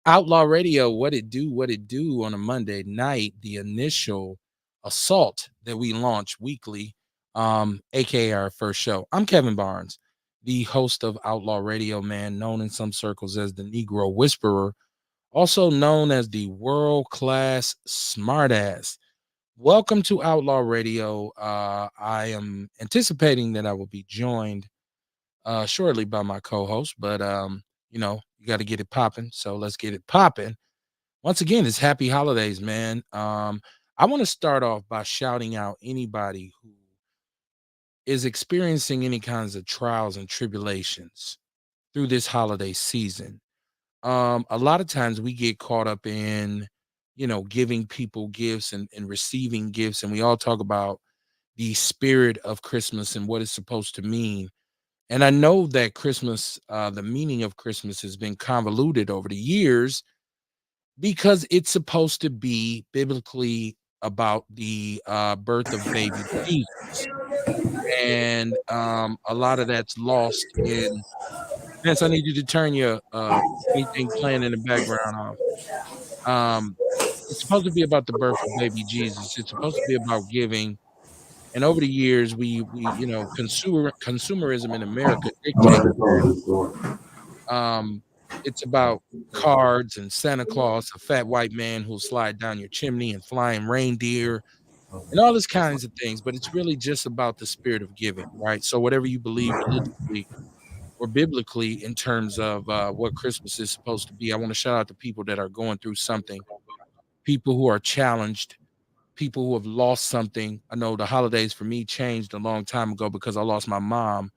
Outlaw Radio, what it do on a Monday night, the initial assault that we launch weekly, aka our first show. I'm Kevin Barnes, the host of Outlaw Radio, man, known in some circles as the Negro Whisperer, also known as the world class smartass. Welcome to Outlaw Radio. I am anticipating that I will be joined shortly by my co-host, but you got to get it popping. So let's get it popping. Once again, it's happy holidays, man. I want to start off by shouting out anybody who is experiencing any kinds of trials and tribulations through this holiday season. A lot of times we get caught up in, giving people gifts and receiving gifts, and we all talk about the spirit of Christmas and what it's supposed to mean. And I know that Christmas, the meaning of Christmas has been convoluted over the years because it's supposed to be biblically about the birth of baby Jesus. And a lot of that's lost in. Vince, I need you to turn your anything playing in the background off. Um, it's supposed to be about the birth of baby Jesus. It's supposed to be about giving. And over the years, consumerism in America dictates Um, it's about cards and Santa Claus, a fat white man who'll slide down your chimney and flying reindeer and all these kinds of things. But it's really just about the spirit of giving, right? So whatever you believe religiously or biblically in terms of what Christmas is supposed to be, I want to shout out to people that are going through something, people who are challenged, people who have lost something. I know the holidays for me changed a long time ago because I lost my mom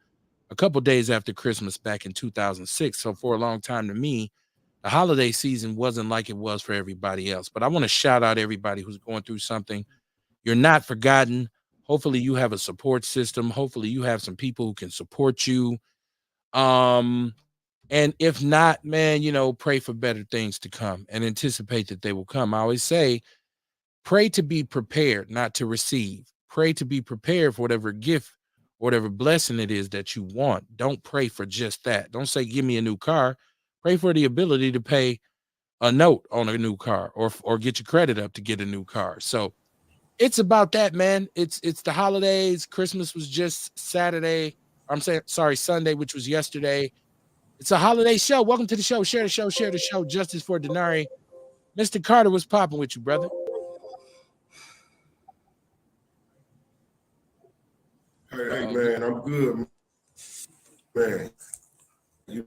a couple days after Christmas back in 2006. So for a long time to me, the holiday season wasn't like it was for everybody else. But I want to shout out everybody who's going through something. You're not forgotten. Hopefully you have a support system. Hopefully you have some people who can support you. Um and if not, man, pray for better things to come and anticipate that they will come. I always say, pray to be prepared, not to receive. Pray to be prepared for whatever gift, whatever blessing it is that you want. Don't pray for just that. Don't say, give me a new car. Pray for the ability to pay a note on a new car or get your credit up to get a new car. So it's about that, man. It's the holidays. Christmas was just Saturday. I'm saying sorry, Sunday, which was yesterday. It's a holiday show. Welcome to the show. Share the show, share the show. Justice for Denari. Mr. Carter was popping with you, brother. Hey, man, I'm good, man. You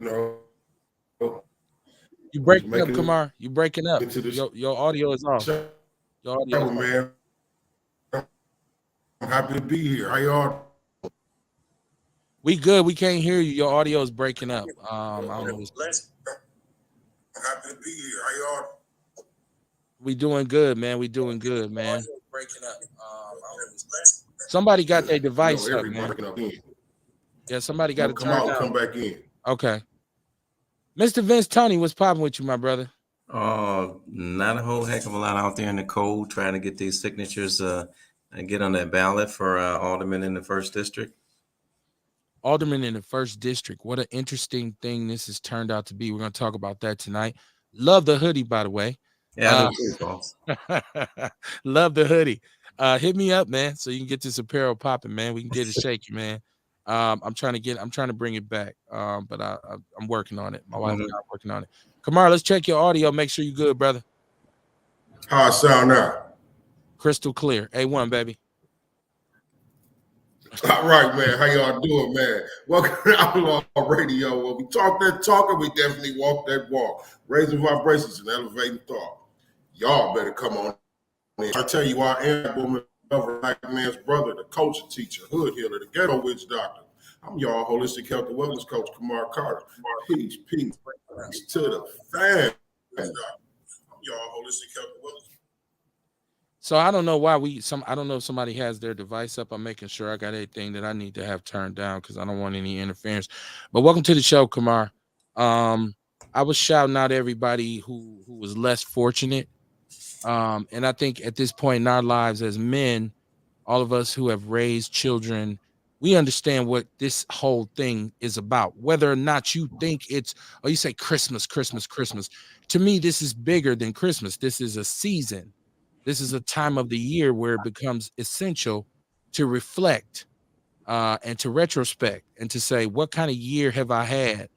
know, You breaking up, making Kamar. You breaking up. it to the Your audio is off. show, Your audio is off. man. I'm happy to be here. How y'all? We good. We can't hear you. Your audio is breaking up. I don't know what's I'm happy to be here. How y'all? we doing good, man. We doing good, man. Somebody got their I know device up, everybody man. breaking up in. Yeah, somebody got Don't to come turn out and down. come back in. Okay. Mr. Vince Tony, what's popping with you, my brother? Not a whole heck of a lot out there in the cold trying to get these signatures and get on that ballot for alderman in the first district. Alderman in the first district. What an interesting thing this has turned out to be. We're going to talk about that tonight. Love the hoodie, by the way. Yeah, I do too, boss. Love the hoodie. Hit me up, man, so you can get this apparel popping, man. We can get it shaky, man. I'm trying to bring it back. But I'm working on it. My wife and I are working on it. Kamar, let's check your audio. Make sure you're good, brother. How I sound now? Crystal clear. A1, baby. All right, man. How y'all doing, man? Welcome to Outlaw Radio. When we talk that talk, and we definitely walk that walk. Raising vibrations and elevating thought. Y'all better come on in. I tell you, our woman, black man's brother, the culture teacher, hood healer, the ghetto witch doctor. I'm y'all holistic health and wellness coach, Kamar Carter. Peace to the fam. I'm y'all holistic health and wellness. So I don't know why I don't know if somebody has their device up. I'm making sure I got everything that I need to have turned down because I don't want any interference. But welcome to the show, Kamar. I was shouting out everybody who was less fortunate. And I think at this point in our lives as men, all of us who have raised children we understand what this whole thing is about. Whether or not you think it's, or you say Christmas, Christmas, Christmas. To me, this is bigger than Christmas. This is a season. This is a time of the year where it becomes essential to reflect and to retrospect and to say, what kind of year have I had?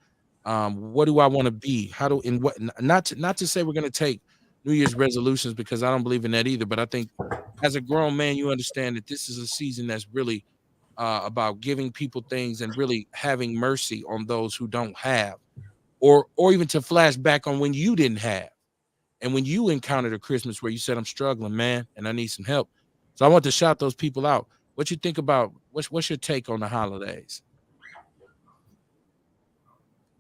What do I want to be? How do in what not to say we're going to take New Year's resolutions because I don't believe in that either. But I think as a grown man, you understand that this is a season that's really about giving people things and really having mercy on those who don't have, or even to flash back on when you didn't have and when you encountered a Christmas where you said, "I'm struggling, man, and I need some help." So I want to shout those people out. What you think about what's your take on the holidays?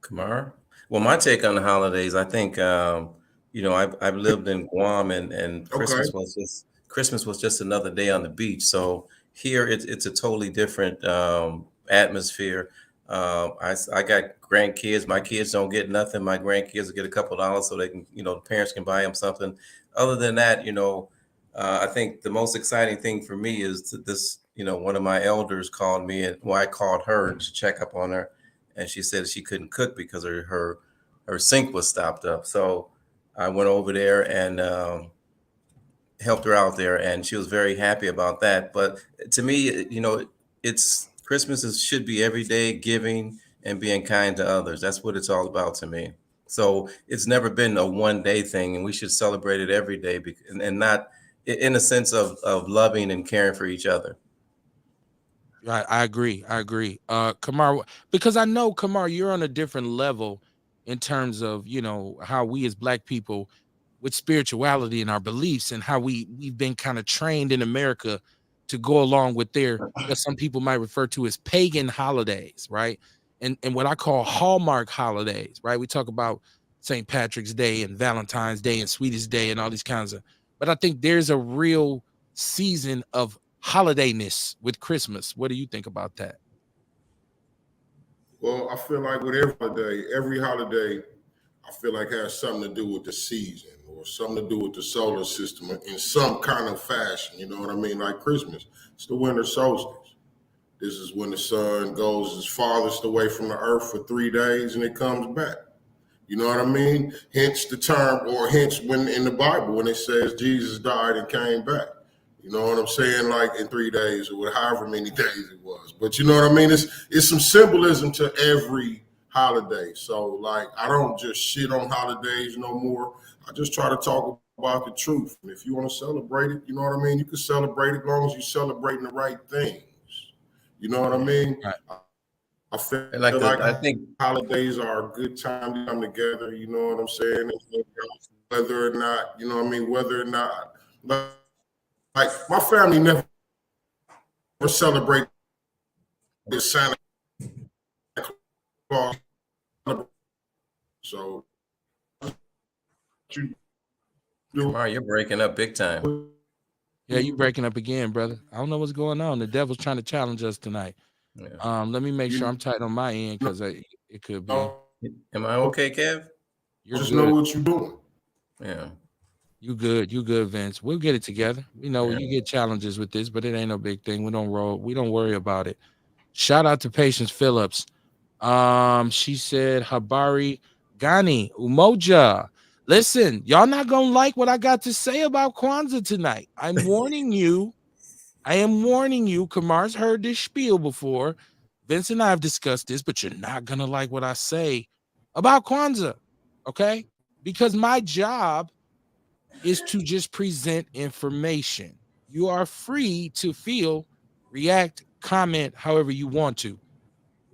Kamar? Well, my take on the holidays, I think, I've lived in Guam, and Okay. Christmas was just another day on the beach. So here it's a totally different atmosphere. I got grandkids. My kids don't get nothing. My grandkids will get a couple dollars so they can, the parents can buy them something. Other than that, I think the most exciting thing for me is that this, one of my elders called me, and well, I called her to check up on her, and she said she couldn't cook because her sink was stopped up. So I went over there and helped her out there, and she was very happy about that. But to me, it's Christmas should be every day giving and being kind to others. That's what it's all about to me. So it's never been a one day thing, and we should celebrate it every day, and not in a sense of loving and caring for each other. I agree. I agree. Kamar, because I know Kamar, you're on a different level in terms of how we as Black people with spirituality and our beliefs and how we've been kind of trained in America to go along with their what some people might refer to as pagan holidays, right? And what I call Hallmark holidays, right? We talk about St. Patrick's Day and Valentine's Day and Sweetest Day and all these kinds of, but I think there's a real season of holidayness with Christmas. What do you think about that? Well, I feel like with every holiday, I feel like has something to do with the season or something to do with the solar system in some kind of fashion. You know what I mean? Like Christmas, it's the winter solstice. This is when the sun goes as farthest away from the earth for 3 days and it comes back. You know what I mean? Hence the term, or hence when in the Bible when it says Jesus died and came back. You know what I'm saying? Like in 3 days or however many days it was. But you know what I mean? It's some symbolism to every holiday. So like I don't just shit on holidays no more. I just try to talk about the truth. And if you want to celebrate it, you know what I mean? You can celebrate it as long as you're celebrating the right things. You know what I mean? Right. I feel And like I think holidays are a good time to come together. You know what I'm saying? Whether or not, you know what I mean? Whether or not, like my family never celebrated Santa Claus. So, you do Kamar, you're breaking up big time. Yeah, you breaking up again, brother. I don't know what's going on. The devil's trying to challenge us tonight. Yeah. Let me make sure you I'm tight on my end because it could be. know, Am I okay, Kev? You're just know good. what you're doing. Yeah. You good. You good, Vince. We'll get it together. We know Yeah. you get challenges with this, but it ain't no big thing. We don't roll. We don't worry about it. Shout out to Patience Phillips. She said Habari Gani Umoja. Listen, y'all not gonna like what I got to say about Kwanzaa tonight. I'm warning you. I am warning you. Kamar's heard this spiel before. Vince and I have discussed this, but you're not gonna like what I say about Kwanzaa. Okay? Because my job is to just present information. You are free to feel, react, comment however you want to.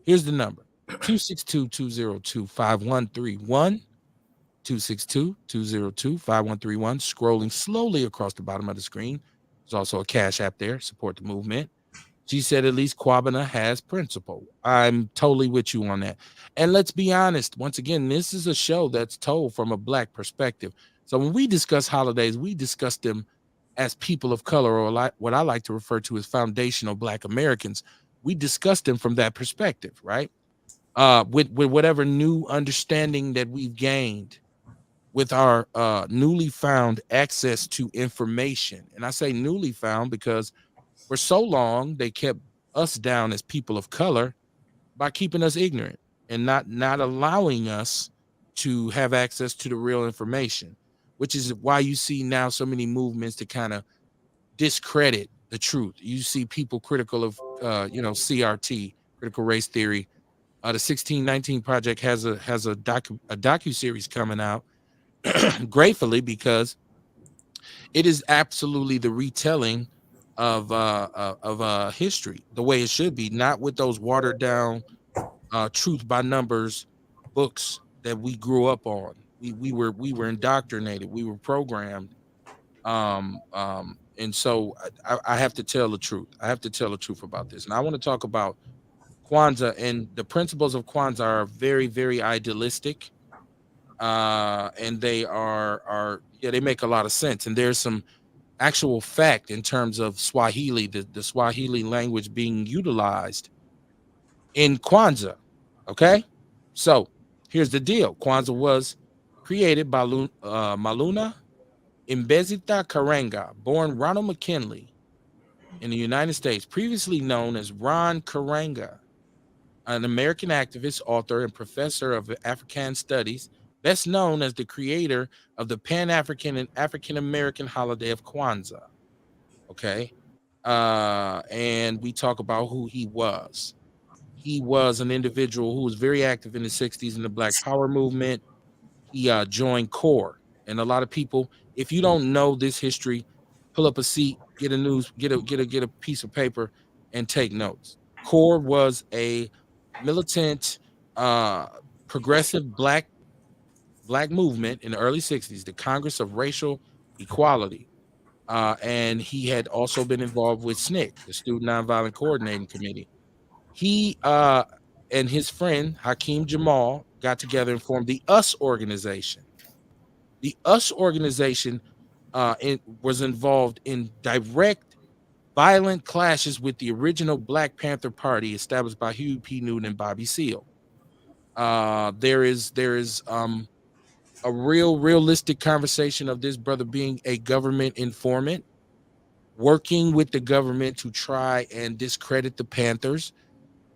Here's the number: 262-202-5131. 262-202-5131. Scrolling slowly across the bottom of the screen. There's also a cash app there. Support the movement. She said at least Kwabena has principle. I'm totally with you on that. And let's be honest, once again, this is a show that's told from a Black perspective. So when we discuss holidays, we discuss them as people of color, or like what I like to refer to as foundational Black Americans. We discuss them from that perspective, right? With whatever new understanding that we've gained with our newly found access to information. And I say newly found because for so long they kept us down as people of color by keeping us ignorant and not allowing us to have access to the real information, which is why you see now so many movements to kind of discredit the truth. You see people critical of CRT, critical race theory. The 1619 project has a docu series coming out gratefully, because it is absolutely the retelling of history the way it should be, not with those watered down truth by numbers books that we grew up on. We were indoctrinated, we were programmed. And so I have to tell the truth. I have to tell the truth about this. And I want to talk about Kwanzaa, and the principles of Kwanzaa are very, very idealistic. And they make a lot of sense. And there's some actual fact in terms of Swahili, the Swahili language being utilized in Kwanzaa. Okay. So here's the deal. Kwanzaa was created by Maluna Mbezita Karenga, born Ronald McKinley in the United States, previously known as Ron Karenga, an American activist, author, and professor of African studies, best known as the creator of the Pan-African and African American holiday of Kwanzaa. Okay. And we talk about who he was. He was an individual who was very active in the 60s in the Black Power movement. He joined CORE. And a lot of people, if you don't know this history, pull up a seat, get a piece of paper and take notes. CORE was a militant, uh, progressive black movement in the early 60s, the Congress of Racial Equality. And he had also been involved with SNCC, the Student Nonviolent Coordinating Committee. He and his friend Hakeem Jamal got together and formed the US organization. The US organization was involved in direct violent clashes with the original Black Panther Party established by Huey P. Newton and Bobby Seale. There is a realistic conversation of this brother being a government informant, working with the government to try and discredit the Panthers.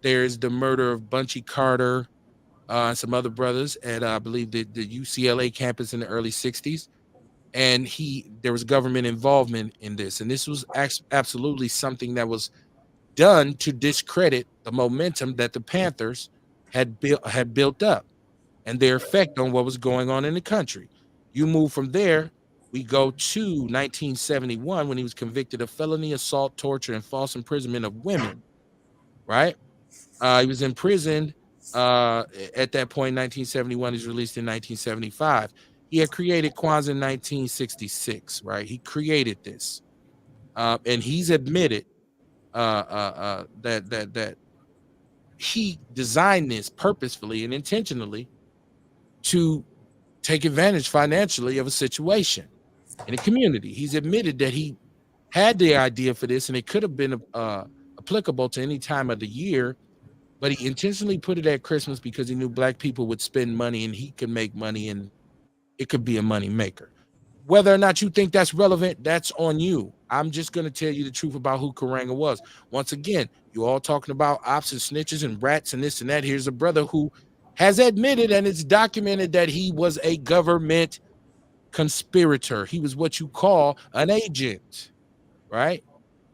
There's the murder of Bunchy Carter and some other brothers at I believe the UCLA campus in the early 60s. And there was government involvement in this. And this was absolutely something that was done to discredit the momentum that the Panthers had built up and their effect on what was going on in the country. You move from there, we go to 1971 when he was convicted of felony assault, torture, and false imprisonment of women, right? He was imprisoned at that point in 1971. He's released in 1975. He had created Kwanzaa in 1966, right? He created this. And he's admitted that he designed this purposefully and intentionally to take advantage financially of a situation in a community. He's admitted that he had the idea for this and it could have been applicable to any time of the year, but he intentionally put it at Christmas because he knew Black people would spend money and he could make money and it could be a money maker. Whether or not you think that's relevant, that's on you. I'm just going to tell you the truth about who Karanga was. Once again, you all talking about ops and snitches and rats and this and that. Here's a brother who has admitted and it's documented that he was a government conspirator. He was what you call an agent, right?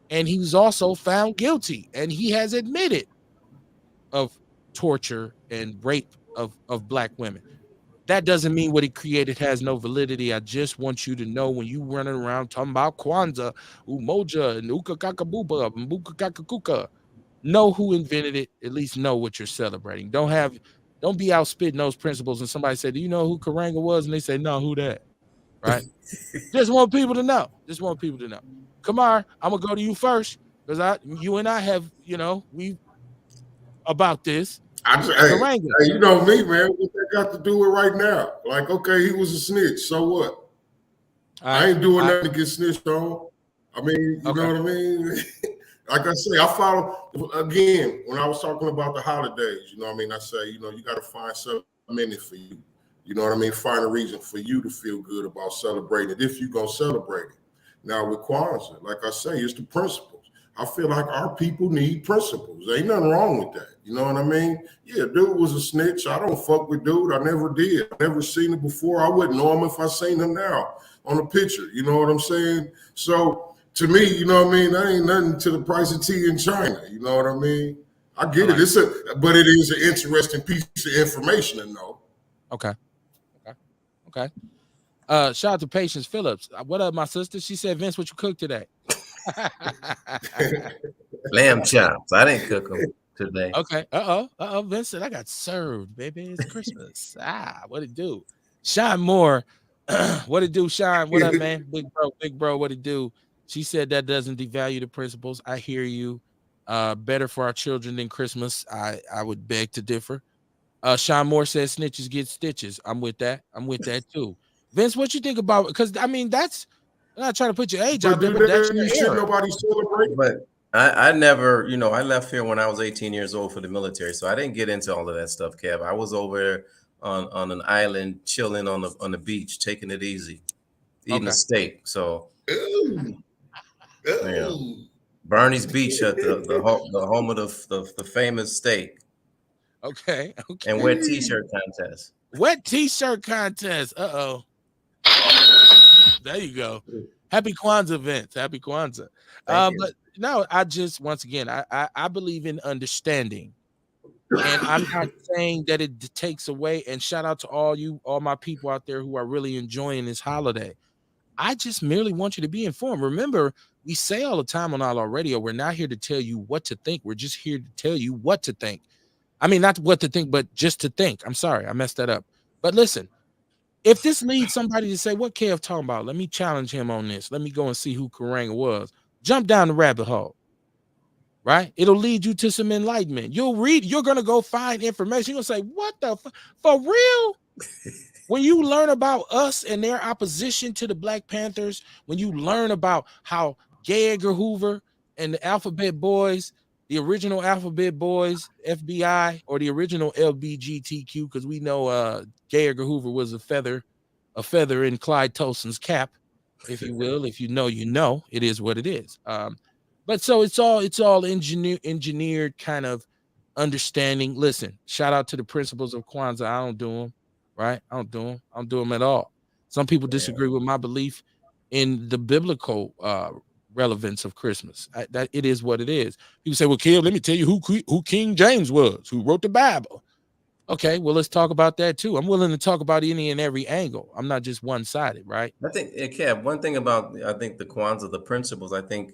And he was also found guilty and he has admitted of torture and rape of Black women. That doesn't mean what he created has no validity. I just want you to know when you running around talking about Kwanzaa, Umoja, and Ukakakabuba, and Bukakakakuka, know who invented it. At least know what you're celebrating. Don't be out spitting those principles. And somebody said, "Do you know who Karanga was?" And they say, "No, who that?" Right? Just want people to know. Just want people to know. Kamar, I'm gonna go to you first because you and I have, we about this. Hey, you know me, man. What that got to do with right now? Like, okay, he was a snitch. So what? I ain't doing nothing to get snitched on. I mean, you know what I mean? Like I say, I follow, again, when I was talking about the holidays, you know what I mean? I say, you got to find something in it for you. You know what I mean? Find a reason for you to feel good about celebrating it if you're going to celebrate it. Now, with Kwanzaa, like I say, it's the principles. I feel like our people need principles. Ain't nothing wrong with that. You know what I mean? Yeah, dude was a snitch. I don't fuck with dude. I never did. I never seen him before. I wouldn't know him if I seen him now on a picture. You know what I'm saying? So to me, you know what I mean? That ain't nothing to the price of tea in China. You know what I mean? I get it. But it is an interesting piece of information to know. Okay. Shout out to Patience Phillips. What up, my sister? She said, Vince, what you cooked today? Lamb chops. I didn't cook them today. Okay. Vincent, I got served, baby. It's Christmas. What it do? Shine Moore. What it do, Shine? What up, man? Big bro, what it do? She said that doesn't devalue the principles. I hear you. Better for our children than Christmas. I would beg to differ. Sean Moore says snitches get stitches. I'm with that. Too. Vince, what you think about? Because I mean, I'm not trying to put your age out there, but that's your shit era. nobody celebrate. But I never, I left here when I was 18 years old for the military, so I didn't get into all of that stuff, Kev. I was over on an island, chilling on the beach, taking it easy, eating a steak. So, Bernie's Beach at the home of the famous steak. Okay. And wet t-shirt contest. There you go. Happy Kwanzaa, Vince. Happy Kwanzaa. But no, once again, I believe in understanding. And I'm not saying that it takes away. And shout out to all my people out there who are really enjoying this holiday. I just merely want you to be informed. Remember, we say all the time on Outlaw Radio, we're not here to tell you what to think. We're just here to tell you what to think. I mean, not what to think, but just to think. I'm sorry, I messed that up. But listen, if this leads somebody to say, what Kev talking about? Let me challenge him on this. Let me go and see who Karanga was. Jump down the rabbit hole. Right? It'll lead you to some enlightenment. You're going to go find information. You're going to say, what the for real? When you learn about us and their opposition to the Black Panthers, when you learn about how J. Edgar Hoover and the Alphabet Boys, the original Alphabet Boys, FBI, or the original LBGTQ, because we know J. Edgar Hoover was a feather in Clyde Tolson's cap, if you will. If you know, you know. It is what it is. But so it's all engineered kind of understanding. Listen, shout out to the principles of Kwanzaa. I don't do them. Right? I don't do them at all. Some people disagree with my belief in the biblical relevance of Christmas. That it is what it is. People say, well, Kev, let me tell you who King James was, who wrote the Bible. Okay, well, let's talk about that too. I'm willing to talk about any and every angle. I'm not just one-sided, right? I think, Kev, one thing about, I think the Kwanzaa, the principles, I think,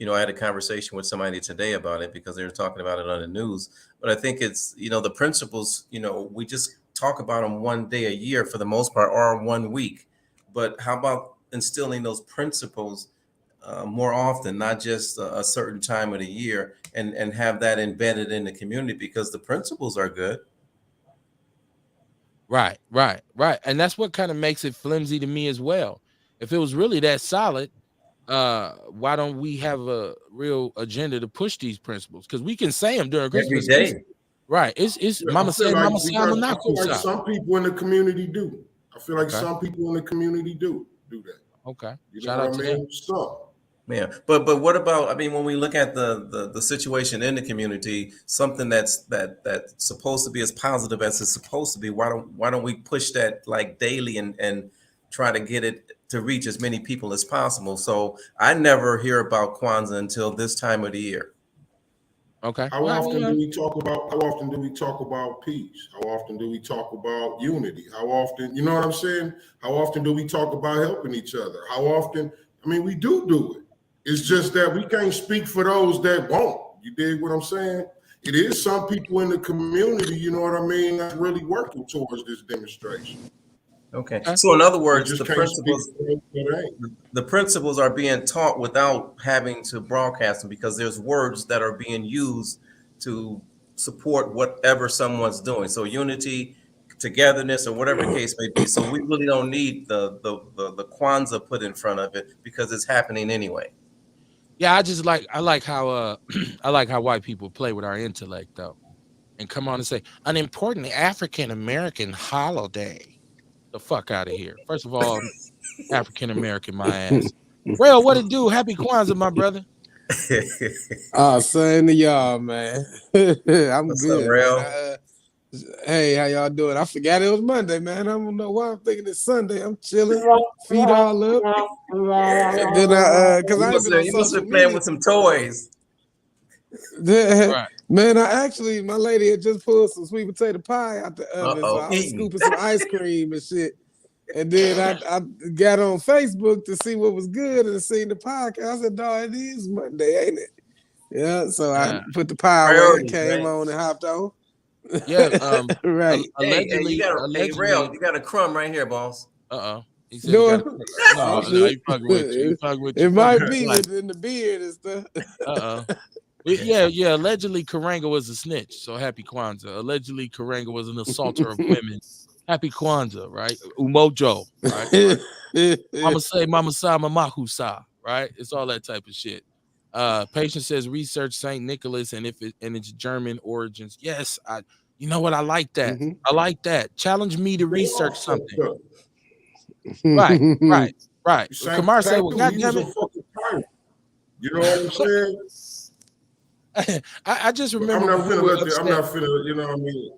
I had a conversation with somebody today about it because they were talking about it on the news. But I think it's, the principles, we just talk about them one day a year for the most part, or 1 week. But how about instilling those principles more often, not just a certain time of the year, and have that embedded in the community, because the principles are good. Right. And that's what kind of makes it flimsy to me as well. If it was really that solid, why don't we have a real agenda to push these principles? Because we can say them during Christmas every day. Right. It's Mama said, Mama said, I'm not cool. Like some people in the community do. I feel like some people in the community do that. Okay. Shout out to them. Yeah, but what about? I mean, when we look at the situation in the community, something that's supposed to be as positive as it's supposed to be, why don't we push that like daily and try to get it to reach as many people as possible? So I never hear about Kwanzaa until this time of the year. Okay. How often do we talk about peace? How often do we talk about unity? How often, you know what I'm saying? How often do we talk about helping each other? How often? I mean, we do it. It's just that we can't speak for those that won't. You dig what I'm saying? It is some people in the community, you know what I mean, that's really working towards this demonstration. Okay. So in other words, the principles are being taught without having to broadcast them, because there's words that are being used to support whatever someone's doing. So unity, togetherness, or whatever the case may be. So we really don't need the Kwanzaa put in front of it, because it's happening anyway. Yeah, I like how I like how white people play with our intellect though, and come on and say an important African American holiday. The fuck out of here. First of all, African American, my ass. Rail, what it do? Happy Kwanzaa, my brother. Same to y'all, man. I'm What's up, good, Rail? man. Hey, how y'all doing? I forgot it was Monday, man. I don't know why I'm thinking it's Sunday. I'm chilling, feet all up. And then cause I ain't been on You must social be playing media. with some toys. Right. Man, my lady had just pulled some sweet potato pie out the oven, so I was Eating. scooping some ice cream and shit. And then I got on Facebook to see what was good and seen the podcast. I said, "Dog, it is Monday, ain't it?" Yeah, so I put the pie away and came on and hopped on. Yeah, right. Allegedly, Rail, you got a crumb right here, boss. He said he got Oh, no, he fucking with you. He fucking with you. It might be within the beard and stuff. Yeah. Allegedly, Karanga was a snitch. So happy Kwanzaa. Allegedly, Karanga was an assaulter of women. Happy Kwanzaa, right? Umojo, right? Mama say, Mama sa, Mama husa, right? It's all that type of shit. Patient says research Saint Nicholas and its German origins. Yes, you know what? I like that. I like that. Challenge me to research something. Right. Kamar said, "Well, goddamn it." You know what I'm saying? I just remember I'm not we were upset. I'm not finna, you know what I mean?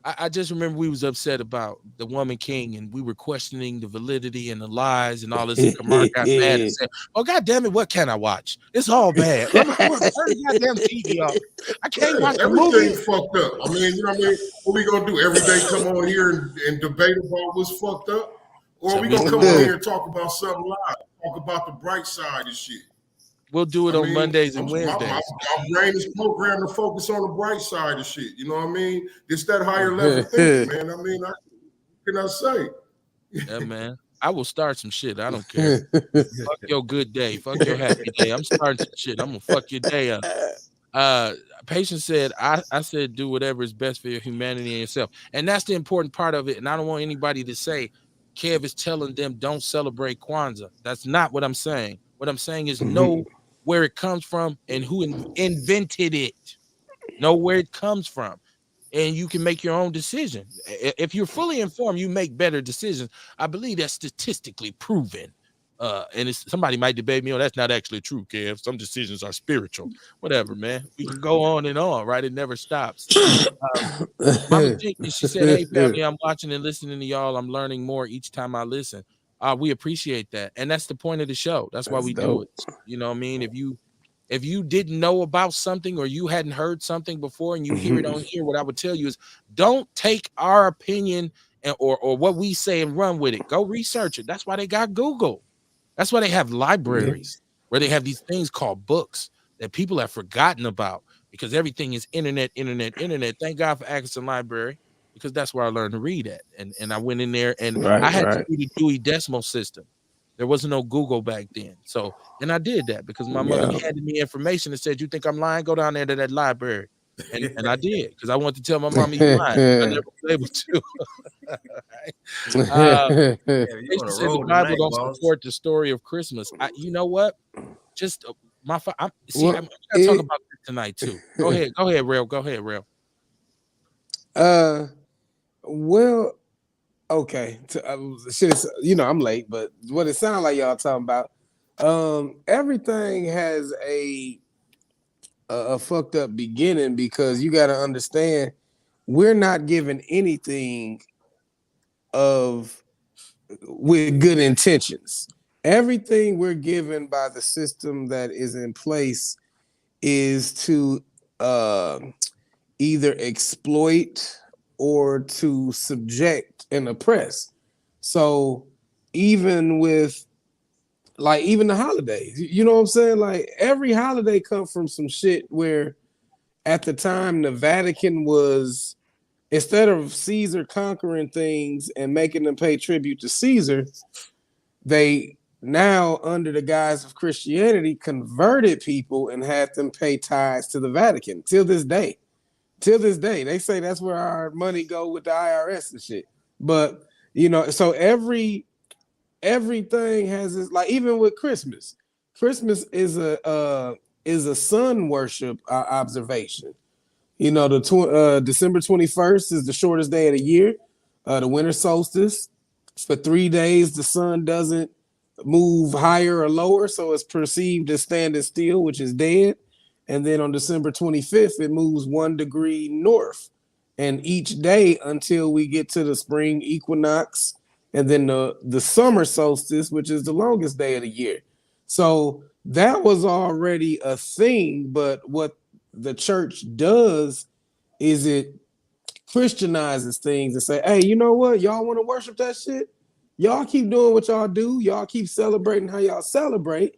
I just remember we was upset about the woman king, and we were questioning the validity and the lies and all this. And Kamar got mad and said, "Oh, God damn it, what can I watch? It's all bad. I'm like, turn the goddamn TV off. I can't watch the movie. Everything's fucked up. I mean, you know what I mean? What we gonna do every day? Come on here and debate about what's fucked up, or are we gonna come on here and talk about something live? Talk about the bright side and shit. We'll do it on Mondays and Wednesdays. My brain is programmed to focus on the bright side of shit. You know what I mean? It's that higher level thinking, man. I mean, what can I say? Yeah, man. I will start some shit. I don't care. Fuck your good day. Fuck your happy day. I'm starting some shit. I'm gonna fuck your day up. Patient said, I said do whatever is best for your humanity and yourself. And that's the important part of it. And I don't want anybody to say Kev is telling them don't celebrate Kwanzaa. That's not what I'm saying. What I'm saying is know where it comes from and who invented it. Know where it comes from. And you can make your own decision. If you're fully informed, you make better decisions. I believe that's statistically proven. And somebody might debate me, that's not actually true, Kev. Some decisions are spiritual. Whatever, man. We can go on and on, right? It never stops. Mama Jenkins, she said, "Hey, family, I'm watching and listening to y'all. I'm learning more each time I listen." We appreciate that. And that's the point of the show. That's why we do it. You know what I mean? If you didn't know about something or you hadn't heard something before and you hear it on here, what I would tell you is don't take our opinion or what we say and run with it. Go research it. That's why they got Google. That's why they have libraries where they have these things called books that people have forgotten about because everything is internet. Thank God for Atkinson Library because that's where I learned to read at. And I went in there and I had to do the Dewey Decimal System. There wasn't no Google back then. So, and I did that because my mother handed me information and said, "You think I'm lying? Go down there to that library." And I did because I wanted to tell my mom he's lying. I never was able to. They said the Bible don't support the story of Christmas. You know what? Just I'm gonna talk about this tonight too. Go ahead, Rail. Go ahead, Rail. Well, okay. I'm late, but what it sounds like y'all talking about, everything has a fucked up beginning because you got to understand we're not given anything with good intentions. Everything we're given by the system that is in place is to either exploit or to subject and oppress. So even with even the holidays, you know what I'm saying? Like every holiday comes from some shit where at the time the Vatican was, instead of Caesar conquering things and making them pay tribute to Caesar, they now under the guise of Christianity converted people and had them pay tithes to the Vatican till this day. They say that's where our money go with the IRS and shit. But so everything has this, like even with Christmas. Christmas is a sun worship observation. December 21st is the shortest day of the year, the winter solstice. For 3 days, the sun doesn't move higher or lower, so it's perceived as standing still, which is dead. And then on December 25th, it moves 1 degree north. And each day until we get to the spring equinox and then the summer solstice, which is the longest day of the year. So that was already a thing, but what the church does is it Christianizes things and say, hey, you know what? Y'all want to worship that shit? Y'all keep doing what y'all do. Y'all keep celebrating how y'all celebrate.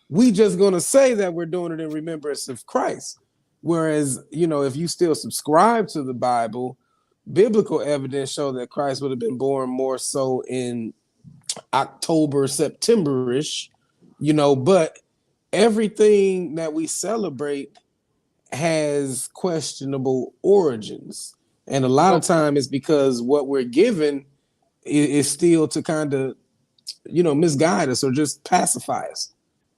We just gonna say that we're doing it in remembrance of Christ. Whereas, if you still subscribe to the Bible, biblical evidence show that Christ would have been born more so in October, September-ish, but everything that we celebrate has questionable origins. And a lot of time it's because what we're given is still to kind of, misguide us or just pacify us.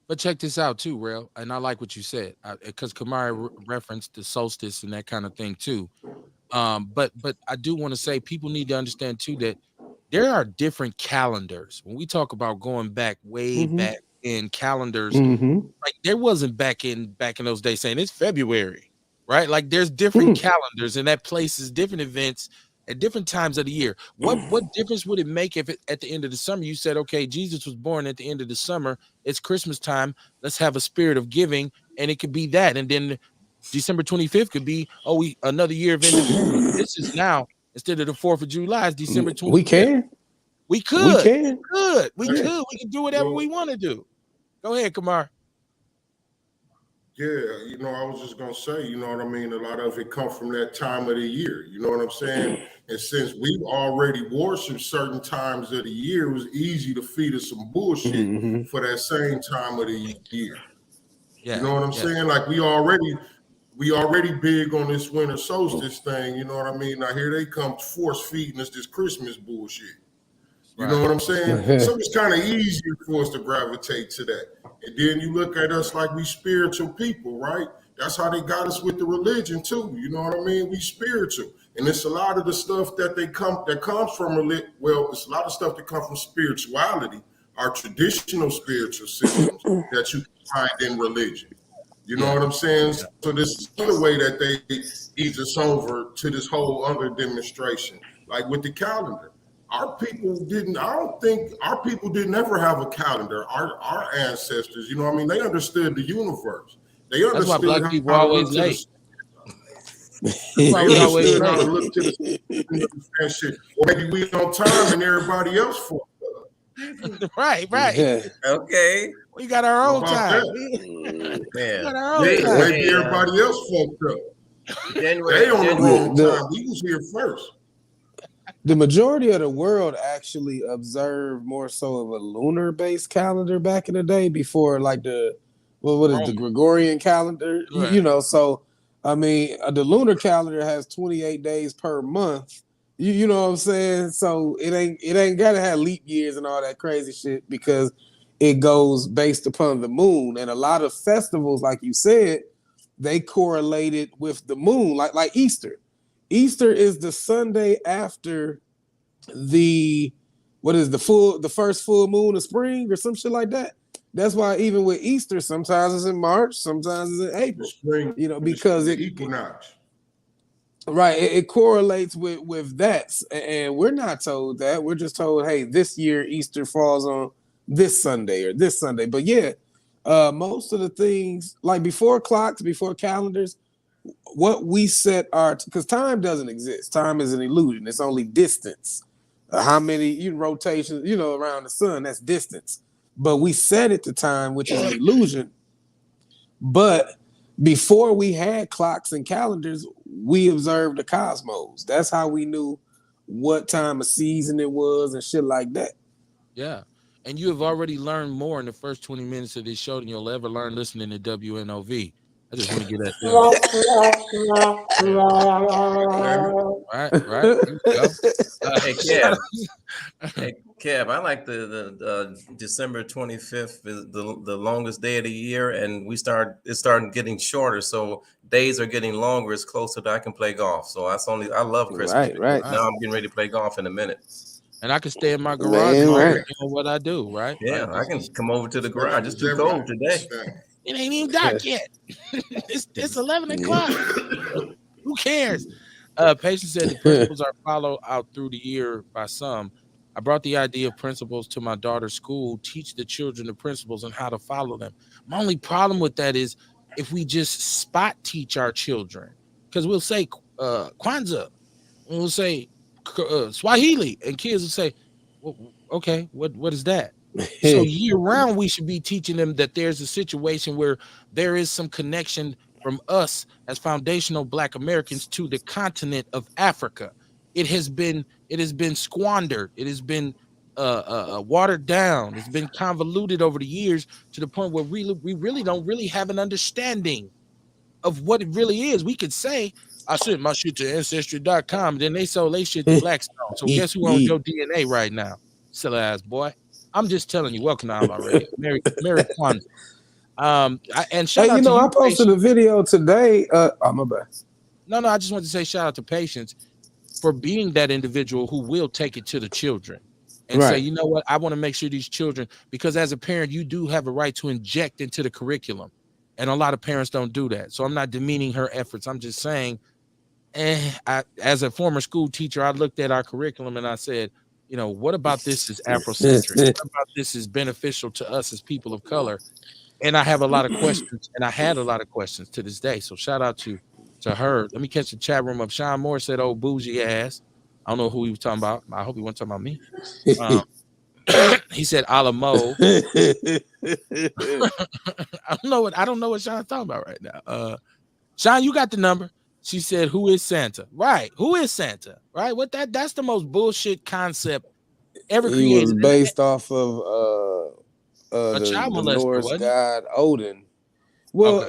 But check this out too, Rail, and I like what you said because Kamara referenced the solstice and that kind of thing too. But I do want to say people need to understand too that there are different calendars. When we talk about going back way back in calendars, like there wasn't back in those days saying it's February, right? Like there's different calendars, and that places different events at different times of the year. What difference would it make if at the end of the summer you said, okay, Jesus was born at the end of the summer, it's Christmas time, let's have a spirit of giving, and it could be that, and then December 25th could be another year of independence. This is now instead of the 4th of July, it's December 25th. We can do whatever we want to do. Go ahead, Kamar. Yeah, I was just gonna say, you know what I mean? A lot of it comes from that time of the year, you know what I'm saying? And since we already worship certain times of the year, it was easy to feed us some bullshit for that same time of the year. Yeah, you know what I'm saying? Like we already big on this winter solstice thing, you know what I mean? Now here they come force feeding us this Christmas bullshit. You know what I'm saying? So it's kind of easier for us to gravitate to that. And then you look at us like we spiritual people, right? That's how they got us with the religion too. You know what I mean? We spiritual. And it's a lot of the stuff that comes from religion. Well, it's a lot of stuff that comes from spirituality, our traditional spiritual systems that you find in religion. You know what I'm saying? So this is another way that they ease us over to this whole other demonstration, like with the calendar. Our people didn't ever have a calendar. Our ancestors, you know what I mean? They understood the universe. They understood That's why black people always late. They understood how to look to the shit. Or maybe we on time and everybody else fucked up. Right. Yeah. Okay. We got our own time. Maybe everybody else fucked up. They on the wrong time. We was here first. The majority of the world actually observed more so of a lunar-based calendar back in the day before like the Gregorian calendar, right. So I mean the lunar calendar has 28 days per month. You know what I'm saying? So it ain't gotta have leap years and all that crazy shit because it goes based upon the moon. And a lot of festivals, like you said, they correlated with the moon, like Easter. Easter is the Sunday after the first full moon of spring or some shit like that. That's why even with Easter, sometimes it's in March, sometimes it's in April. Spring, because it equinox. Right, it correlates with that, and we're not told that. We're just told, hey, this year Easter falls on this Sunday or this Sunday. But yeah, most of the things like before clocks, before calendars. What we set because time doesn't exist. Time is an illusion. It's only distance. How many rotations, around the sun, that's distance. But we set it to time, which is an illusion. But before we had clocks and calendars, we observed the cosmos. That's how we knew what time of season it was and shit like that. Yeah. And you have already learned more in the first 20 minutes of this show than you'll ever learn listening to WNOV. I just want to get that there. Right. Hey, Kev, I like the December 25th is the longest day of the year, and it's starting getting shorter, so days are getting longer. It's closer that I can play golf. So I love Christmas. Right. Now I'm getting ready to play golf in a minute. and I can stay in my garage Man, longer right. doing what I do. Right? Yeah, I It's can just, come over to the Snatch garage. It's is too cold everything. today. Snatch. it ain't even dark yet. It's 11 o'clock. Who cares? Patient said the principles are followed out through the year by some. I brought the idea of principles to my daughter's school, teach the children the principles and how to follow them. My only problem with that is if we just spot teach our children, because we'll say Kwanzaa, and we'll say Swahili, and kids will say, well, okay, what is that? So year round, we should be teaching them that there's a situation where there is some connection from us as foundational Black Americans to the continent of Africa. It has been squandered. It has been watered down. It's been convoluted over the years to the point where we really don't really have an understanding of what it really is. We could say, I sent my shit to ancestry.com, then they sold they shit to Blackstone. So guess who owns your DNA right now? Silly ass boy. I'm just telling you, welcome to Outlaw Radio. Merry Kwanzaa. And shout Hey, out to I you, posted Patience. a video today. Oh, my bad. No, I just want to say shout out to Patience for being that individual who will take it to the children and say, Right. you know what, I want to make sure these children, because as a parent, you do have a right to inject into the curriculum. And a lot of parents don't do that. So I'm not demeaning her efforts. I'm just saying, as a former school teacher, I looked at our curriculum and I said, what about this is Afrocentric? What about this is beneficial to us as people of color? And I have a lot of questions, and I had a lot of questions to this day. So shout out to her. Let me catch the chat room up. Sean Moore said, "Oh, bougie ass." I don't know who he was talking about. I hope he wasn't talking about me. He said Alamo. I don't know what Sean's talking about right now. Sean, you got the number. She said, "Who is Santa?" Right? Who is Santa? Right? That's the most bullshit concept ever He was created. based off of A child the molester, Norse wasn't he? god Odin. Well,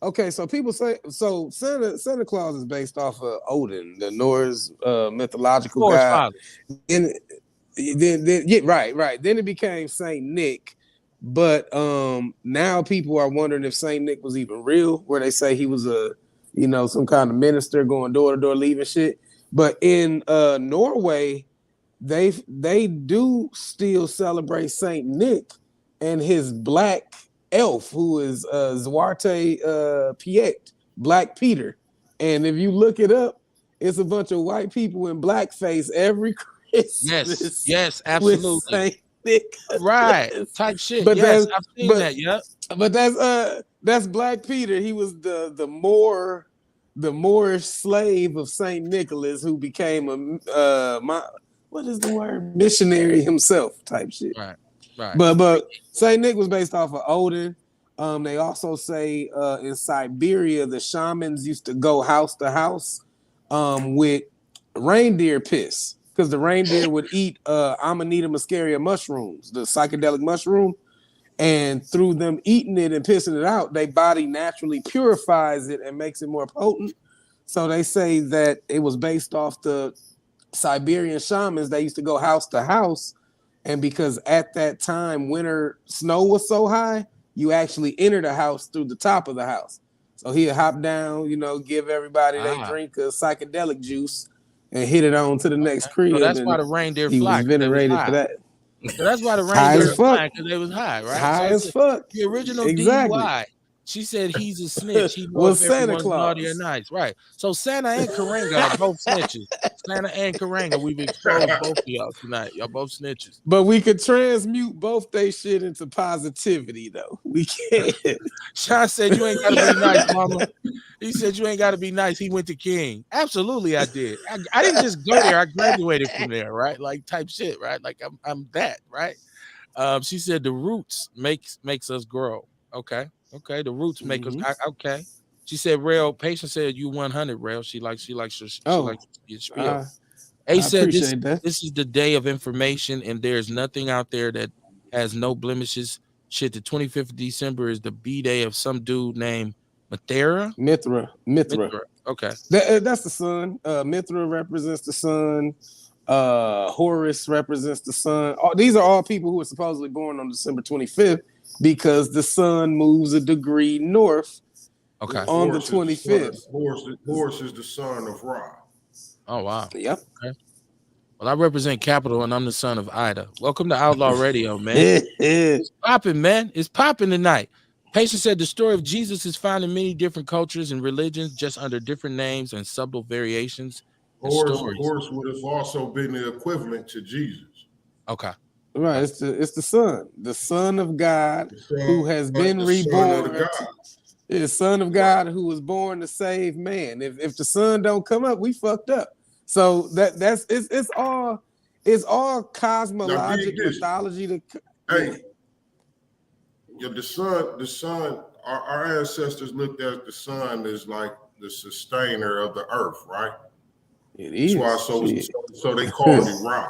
Okay. so people say Santa Claus is based off of Odin, the Norse mythological Norse god. father. And then yeah, right. Then it became Saint Nick. But now people are wondering if Saint Nick was even real, where they say he was some kind of minister going door to door leaving shit. But in Norway, they do still celebrate Saint Nick and his black elf, who is Zwarte Piet, Black Peter. And if you look it up, it's a bunch of white people in blackface every Christmas. Yes, with absolutely. Saint Nick. Right. Type shit. But Yes, I've seen that. Yep. But that's Black Peter. He was the Moorish slave of Saint Nicholas, who became what is the word? Missionary himself, type shit. Right. But Saint Nick was based off of Odin. They also say in Siberia the shamans used to go house to house with reindeer piss, because the reindeer would eat Amanita muscaria mushrooms, the psychedelic mushroom, and through them eating it and pissing it out, their body naturally purifies it and makes it more potent. So they say that it was based off the Siberian shamans. They used to go house to house, and because at that time winter snow was so high, you actually enter the house through the top of the house. So he'd hop down, give everybody they drink of psychedelic juice and hit it on to the next crib. So that's why the reindeer he fly, was venerated for that. So that's why the High reindeer as fuck. fly, because they was high, right? High So as fuck. the original Exactly. DUI. She said he's a snitch. He Was knows if Santa everyone's Claus. naughty or nice. Right. So Santa and Karanga are both snitches. Santa and Karanga, we've exposed both of y'all tonight. Y'all both snitches. But we could transmute both they shit into positivity, though. We can't. Sean said, you ain't got to be nice, mama. He said, you ain't got to be nice. He went to King. Absolutely, I did. I didn't just go there. I graduated from there, right? Like type shit, right? Like I'm that, right? She said the roots makes us grow. Okay. The roots make us. Okay. She said, "Rail." Patient said, "You 100, Rail." She likes your spiel. A said, "This is the day of information, and there's nothing out there that has no blemishes." Shit, the 25th of December is the B day of some dude named Mithra. Okay, that's the sun. Mithra represents the sun. Horus represents the sun. These are all people who are supposedly born on December 25th, because the sun moves a degree north on the 25th. Horus is the son of Ra. Oh, wow. Yep. Okay. Well, I represent Capital, and I'm the son of Ida. Welcome to Outlaw Radio, man. Yeah. It's popping, man. It's popping tonight. Patient said the story of Jesus is found in many different cultures and religions, just under different names and subtle variations and stories. Horse would have also been the equivalent to Jesus. Okay. Right, Okay. it's the son of God who has been The son of the reborn. God. The son of Right. God who was born to save man. If the son don't come up, we fucked up. So that's it's all Now cosmologic dig this. mythology. To Hey, yeah, the sun, our ancestors looked at the sun as like the sustainer of the earth, right? it That's why is. Shit. so they called it Ra.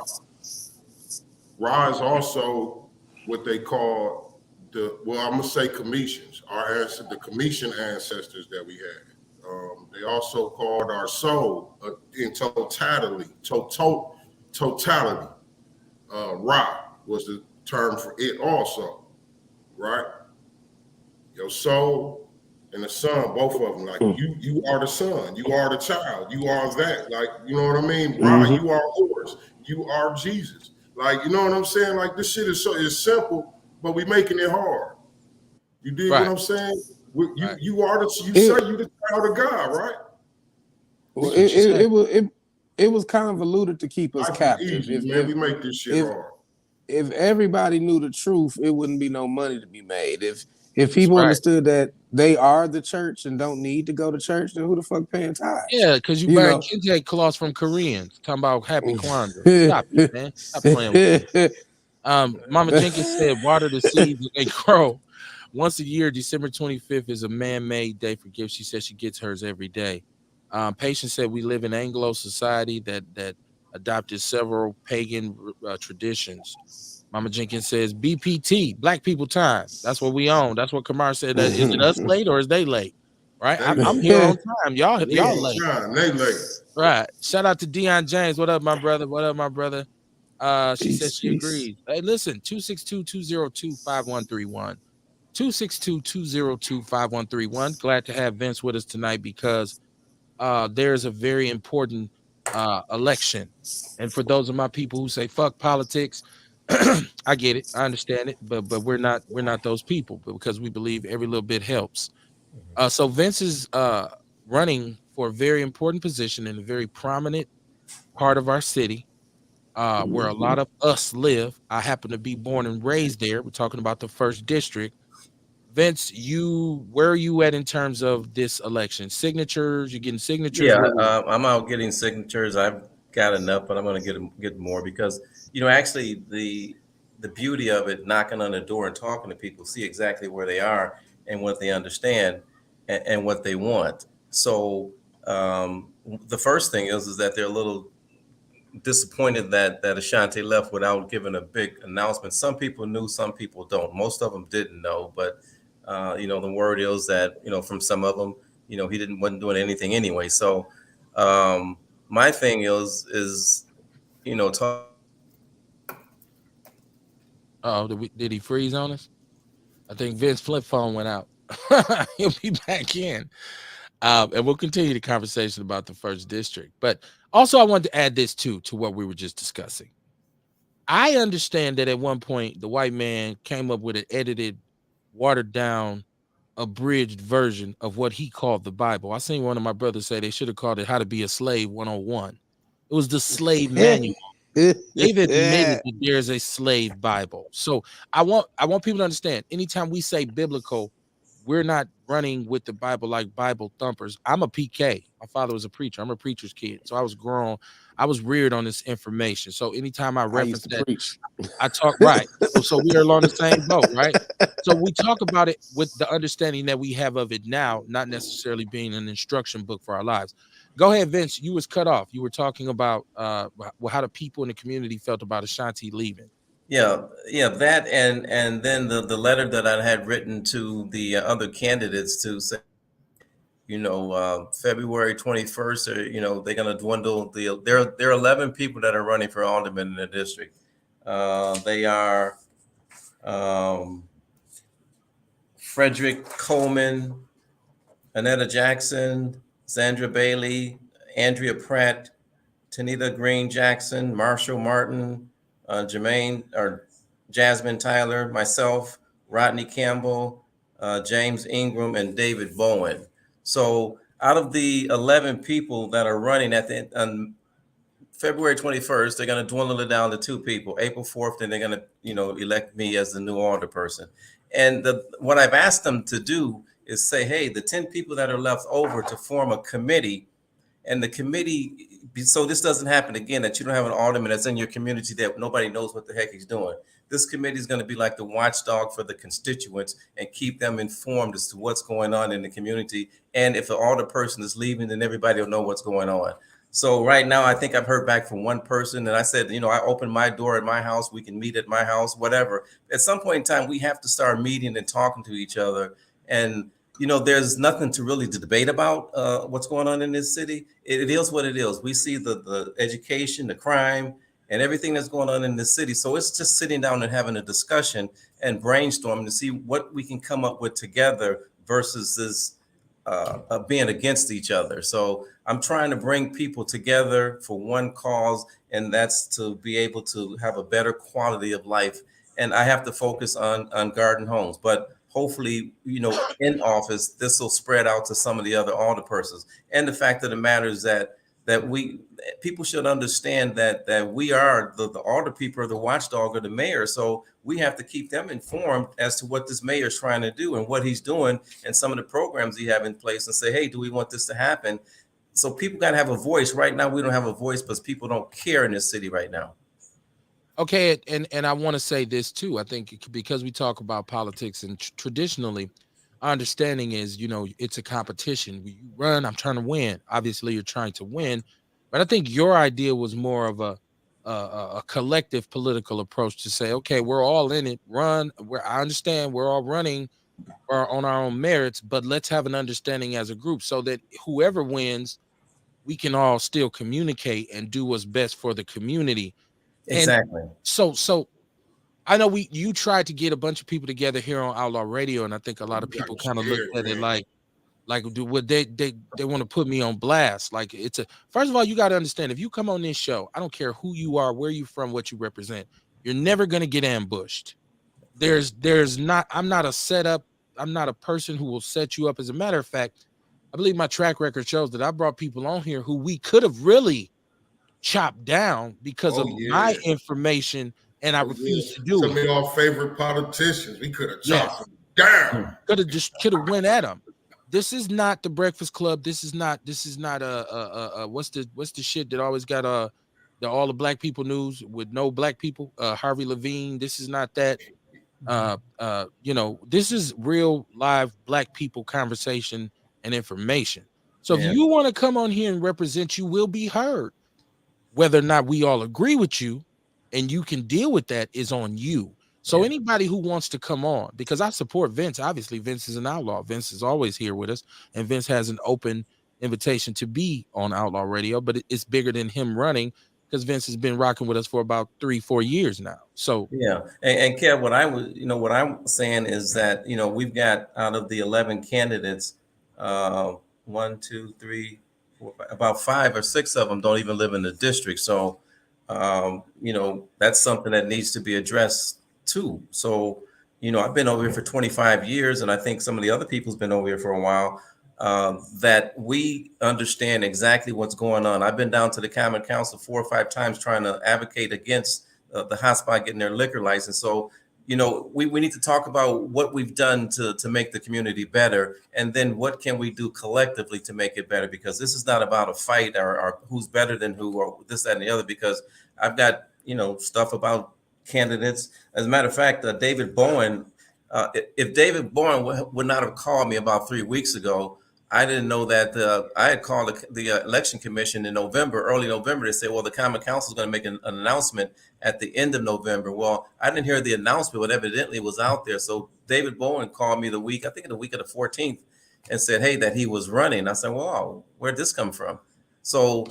Ra is also what they call I'm gonna say Cometians, the Cometian ancestors that we had. They also called our soul in totality. Ra was the term for it also, right? Your soul and the son, both of them. Like you are the son, you are the child, you are that. Like, you know what I mean? Ra, you are horse, you are Jesus. Like, you know what I'm saying? Like, this shit is simple, but we making it hard. You dig what Right. I'm saying? Right. You say you the child of God, right? Well, That's what you say. it was convoluted to keep us Life is captive. easy, man. We make this shit if hard. if everybody knew the truth, it wouldn't be no money to be made. If That's people right. understood that they are the church and don't need to go to church, then who the fuck paying tithes? Yeah, because you You buying know. kente cloths from Koreans talking about happy Kwanzaa. Stop it, man. Stop playing with me. Mama Jenkins said, water the seeds and they grow. Once a year, December 25th is a man-made day for gifts. She says she gets hers every day. Patience said we live in Anglo society that adopted several pagan traditions. Mama Jenkins says BPT, Black People Time. That's what we own. That's what Kamar said. Is it us late or is they late? Right? They I'm late. here on time. Y'all We on late. time. They late. Right. Shout out to Deion James. What up, my brother? What up, my brother? She says she Peace. agrees. Hey, listen, 262-202-5131. 262-202-5131. Glad to have Vince with us tonight because there's a very important election. And for those of my people who say fuck politics, I get it. I understand it, but we're not those people, but because we believe every little bit helps. So Vince is running for a very important position in a very prominent part of our city, where a lot of us live. I happen to be born and raised there. We're talking about the first district. Vince, where are you at in terms of this election? Signatures? You getting signatures? Yeah, Where we? I'm out getting signatures. I've got enough, but I'm going to get more because actually the beauty of it, knocking on the door and talking to people, see exactly where they are and what they understand and what they want. So the first thing is that they're a little disappointed that Ashanti left without giving a big announcement. Some people knew, some people don't. Most of them didn't know, but the word is that from some of them, he wasn't doing anything anyway. So my thing is talk. Oh, did he freeze on us? I think Vince flip phone went out. He'll be back in. And we'll continue the conversation about the first district. But also, I wanted to add this too to what we were just discussing. I understand that at one point the white man came up with an edited, watered down, abridged version of what he called the Bible. I seen one of my brothers say they should have called it How to Be a Slave 101. It was the slave manual. They've admitted that there's a slave Bible. So I want people to understand, anytime we say biblical, we're not running with the Bible like Bible thumpers. I'm a PK. My father was a preacher. I'm a preacher's kid. So I was reared on this information. So anytime I I used reference to that, preach. I talk right. So we are on the same boat, right? So we talk about it with the understanding that we have of it now, not necessarily being an instruction book for our lives. Go ahead, Vince. You was cut off. You were talking about how the people in the community felt about Ashanti leaving. Yeah, that and then the letter that I had written to the other candidates to say, February 21st, or they're going to dwindle. There are 11 people that are running for alderman in the district. They are Frederick Coleman, Annetta Jackson, Sandra Bailey, Andrea Pratt, Tanita Green Jackson, Marshall Martin, Jermaine or Jasmine Tyler, myself, Rodney Campbell, James Ingram, and David Bowen. So out of the 11 people that are running at the on February 21st, they're going to dwindle it down to 2 people. April 4th, then they're going to, elect me as the new alder person. And what I've asked them to do is say, hey, the 10 people that are left over to form a committee, and the committee, so this doesn't happen again, that you don't have an alderman that's in your community that nobody knows what the heck he's doing. This committee is going to be like the watchdog for the constituents and keep them informed as to what's going on in the community. And if an alder person is leaving, then everybody will know what's going on. So right now, I think I've heard back from one person, and I said, I opened my door at my house. We can meet at my house, whatever. At some point in time, we have to start meeting and talking to each other. And there's nothing to really debate about what's going on in this city. It is what it is. We see the education, the crime, and everything that's going on in the city. So it's just sitting down and having a discussion and brainstorming to see what we can come up with together versus this being against each other. So I'm trying to bring people together for one cause, and that's to be able to have a better quality of life. And I have to focus on garden homes, but hopefully, in office, this will spread out to some of the other alder persons. And the fact of the matter is that people should understand that we are the alder people, or the watchdog, or the mayor. So we have to keep them informed as to what this mayor is trying to do and what he's doing and some of the programs he have in place, and say, hey, do we want this to happen? So people got to have a voice. Right now, we don't have a voice because people don't care in this city right now. Okay, and I want to say this too. I think because we talk about politics, and traditionally, our understanding is, it's a competition. You run, I'm trying to win. Obviously, you're trying to win, but I think your idea was more of a collective political approach to say, okay, we're all in it. Run. I understand we're all running on our own merits, but let's have an understanding as a group so that whoever wins, we can all still communicate and do what's best for the community. Exactly. And so I know you tried to get a bunch of people together here on Outlaw Radio, and I think a lot of people kind of looked at it like what they want to put me on blast. Like, first of all, you got to understand, if you come on this show, I don't care who you are, where you from, what you represent, you're never going to get ambushed. I'm not a setup. I'm not a person who will set you up. As a matter of fact, I believe my track record shows that I brought people on here who we could have really chopped down because of my information, and I refused to do Some it. of our favorite politicians, we could have chopped them down. Could have went at them. This is not the Breakfast Club. This is not what's the shit that always got all the black people news with no black people, Harvey Levine. This is not that. This is real live black people conversation and information. So if you want to come on here and represent, you will be heard. Whether or not we all agree with you and you can deal with that is on you. So anybody who wants to come on, because I support Vince, obviously Vince is an outlaw. Vince is always here with us, and Vince has an open invitation to be on Outlaw Radio, but it's bigger than him running, because Vince has been rocking with us for about 3-4 years now. So and Kev, what I'm saying is that we've got, out of the 11 candidates, 1, 2, 3, 4, 5, about 5 or 6 of them don't even live in the district. So that's something that needs to be addressed too. So I've been over here for 25 years, and I think some of the other people's been over here for a while. That we understand exactly what's going on. I've been down to the Common Council 4 or 5 times trying to advocate against the hotspot getting their liquor license. So, we need to talk about what we've done to make the community better, and then what can we do collectively to make it better, because this is not about a fight or who's better than who or this, that, and the other, because I've got, stuff about candidates. As a matter of fact, David Bowen, if David Bowen would not have called me about 3 weeks ago, I didn't know that I had called the election commission in early November, to say, well, the Common Council is going to make an announcement at the end of November. Well, I didn't hear the announcement, but evidently it was out there. So David Bowen called me the week of the 14th, and said, hey, that he was running. I said, well, where'd this come from? So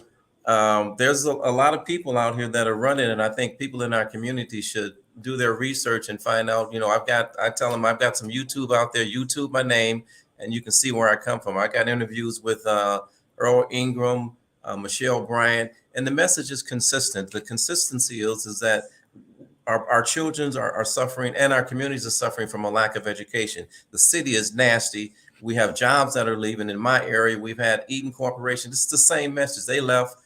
there's a lot of people out here that are running, and I think people in our community should do their research and find out. I tell them I've got some YouTube out there. YouTube my name, and you can see where I come from. I got interviews with Earl Ingram, Michelle Bryant, and the message is consistent. The consistency is that our children are suffering and our communities are suffering from a lack of education. The city is nasty. We have jobs that are leaving. In my area, we've had Eaton Corporation. This is the same message. They left.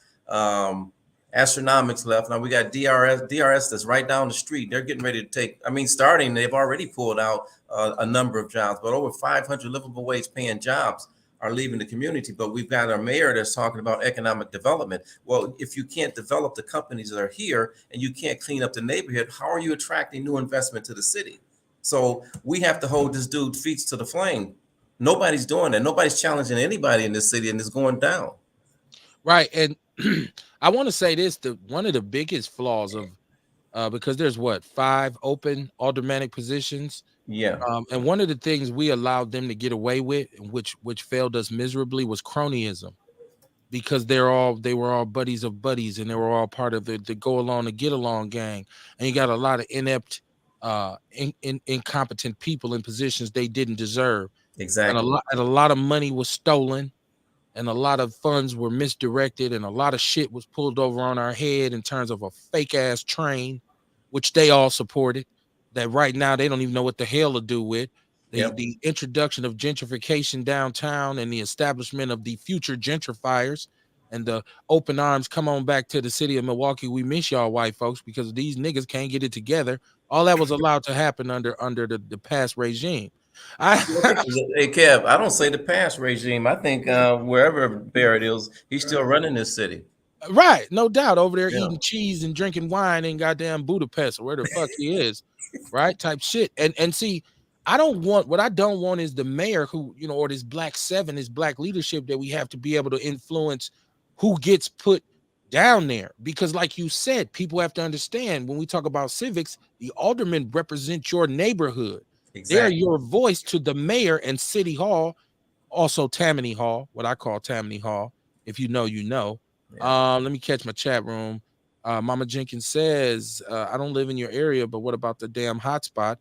Astronomics left. Now we got DRS that's right down the street. They're getting ready to take, I mean, starting, they've already pulled out a number of jobs, but over 500 livable wage paying jobs are leaving the community. But we've got our mayor that's talking about economic development. Well, if you can't develop the companies that are here and you can't clean up the neighborhood, how are you attracting new investment to the city? So we have to hold this dude feet to the flame. Nobody's doing that. Nobody's challenging anybody in this city, and it's going down. Right. And I want to say this, one of the biggest flaws of because there's 5 open aldermanic positions. Yeah. And one of the things we allowed them to get away with, which failed us miserably, was cronyism, because they were all buddies of buddies, and they were all part of the go along to get along gang. And you got a lot of inept, incompetent people in positions they didn't deserve. Exactly. And a lot of money was stolen, and a lot of funds were misdirected, and a lot of shit was pulled over on our head in terms of a fake ass train, which they all supported, that right now they don't even know what the hell to do with. The introduction of gentrification downtown and the establishment of the future gentrifiers and the open arms, come on back to the city of Milwaukee, we miss y'all white folks, because these niggas can't get it together. All that was allowed to happen under the past regime. Hey Kev, I don't say the past regime. I think wherever Barrett is, he's still running this city. Right, no doubt, over there eating cheese and drinking wine in goddamn Budapest or where the fuck he is, right? Type shit. And see, I don't want is the mayor who, or this black 7, this black leadership that we have to be able to influence who gets put down there. Because like you said, people have to understand, when we talk about civics, the aldermen represent your neighborhood. Exactly. They're your voice to the mayor and city hall, also Tammany Hall, what I call Tammany Hall. If you know, you know. Yeah. Let me catch my chat room. Mama Jenkins says, I don't live in your area, but what about the damn hotspot?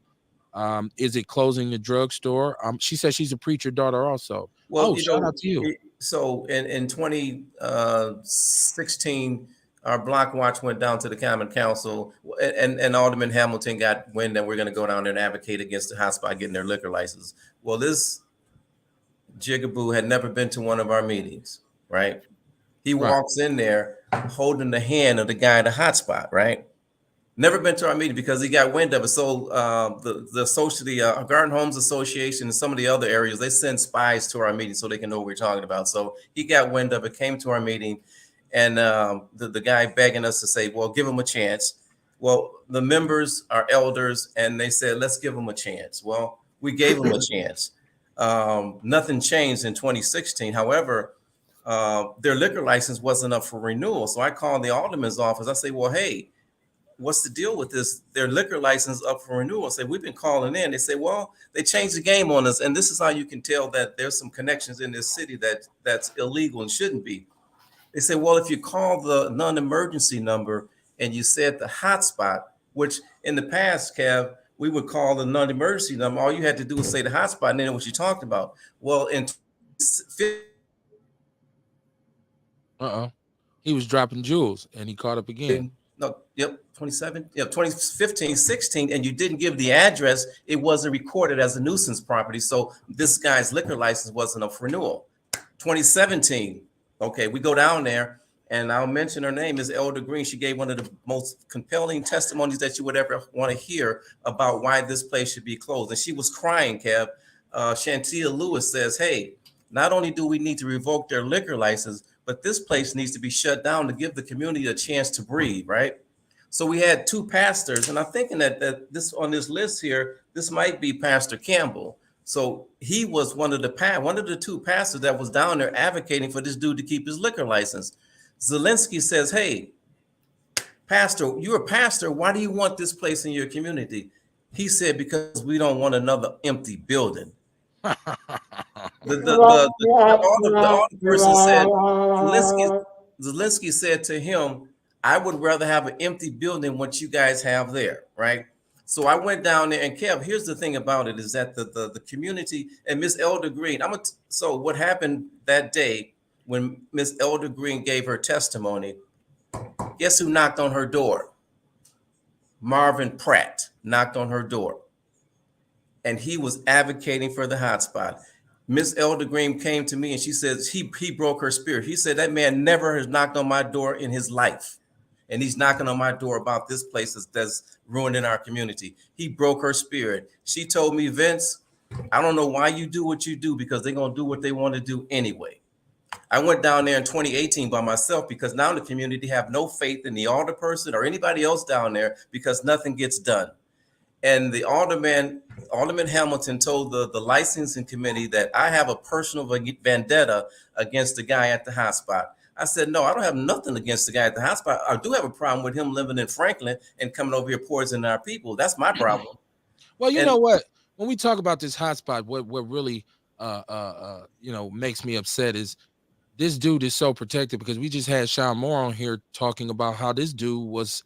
Is it closing the drugstore? She says she's a preacher daughter also. Well, shout out to you. So in 2016, our block watch went down to the Common Council, and Alderman Hamilton got wind that we're going to go down there and advocate against the hotspot getting their liquor license. Well, this jigaboo had never been to one of our meetings, right? He walks in there holding the hand of the guy at the hotspot, right? Never been to our meeting because he got wind of it. So the Garden Homes Association and some of the other areas, they send spies to our meeting so they can know what we're talking about. So he got wind of it, came to our meeting, and the guy begging us to say, well, give him a chance. Well, the members are elders, and they said, let's give him a chance. Well, we gave him a chance. Nothing changed in 2016. However, their liquor license wasn't up for renewal. So I called the alderman's office. I say, well, hey, what's the deal with this? Their liquor license up for renewal. I say, we've been calling in. They say, well, they changed the game on us. And this is how you can tell that there's some connections in this city that's illegal and shouldn't be. They say, well, if you call the non-emergency number and you said the hotspot, which in the past, Kev, we would call the non-emergency number. All you had to do was say the hotspot and then what you talked about. Well, in he was dropping jewels and he caught up again. 2015, 16, and you didn't give the address, it wasn't recorded as a nuisance property. So this guy's liquor license wasn't up for renewal. 2017, okay, we go down there, and I'll mention her name is Elder Green. She gave one of the most compelling testimonies that you would ever want to hear about why this place should be closed. And she was crying, Kev. Shantia Lewis says, hey, not only do we need to revoke their liquor license, but this place needs to be shut down to give the community a chance to breathe, right? So we had 2 pastors, and I'm thinking that this on this list here, this might be Pastor Campbell. So he was one of the 2 pastors that was down there advocating for this dude to keep his liquor license. Zelensky says, hey, pastor, you're a pastor. Why do you want this place in your community? He said, because we don't want another empty building. The person said, Zelensky said to him, I would rather have an empty building than what you guys have there, right? So I went down there, and Kev, here's the thing about it is that the community and Miss Elder Green, so what happened that day, when Miss Elder Green gave her testimony, guess who knocked on her door? Marvin Pratt knocked on her door, and he was advocating for the hotspot. Miss Elder Green came to me and she says he broke her spirit. He said that man never has knocked on my door in his life, and he's knocking on my door about this place that's ruining our community. He broke her spirit. She told me, Vince, I don't know why you do what you do, because they're gonna do what they want to do anyway. I went down there in 2018 by myself because now the community have no faith in the alder person or anybody else down there because nothing gets done. And the Alderman Hamilton told the licensing committee that I have a personal vendetta against the guy at the hotspot. I said, no, I don't have nothing against the guy at the hotspot. I do have a problem with him living in Franklin and coming over here poisoning our people. That's my problem. Well, you And know what? When we talk about this hotspot, what really makes me upset is this dude is so protected, because we just had Sean Moore on here talking about how this dude was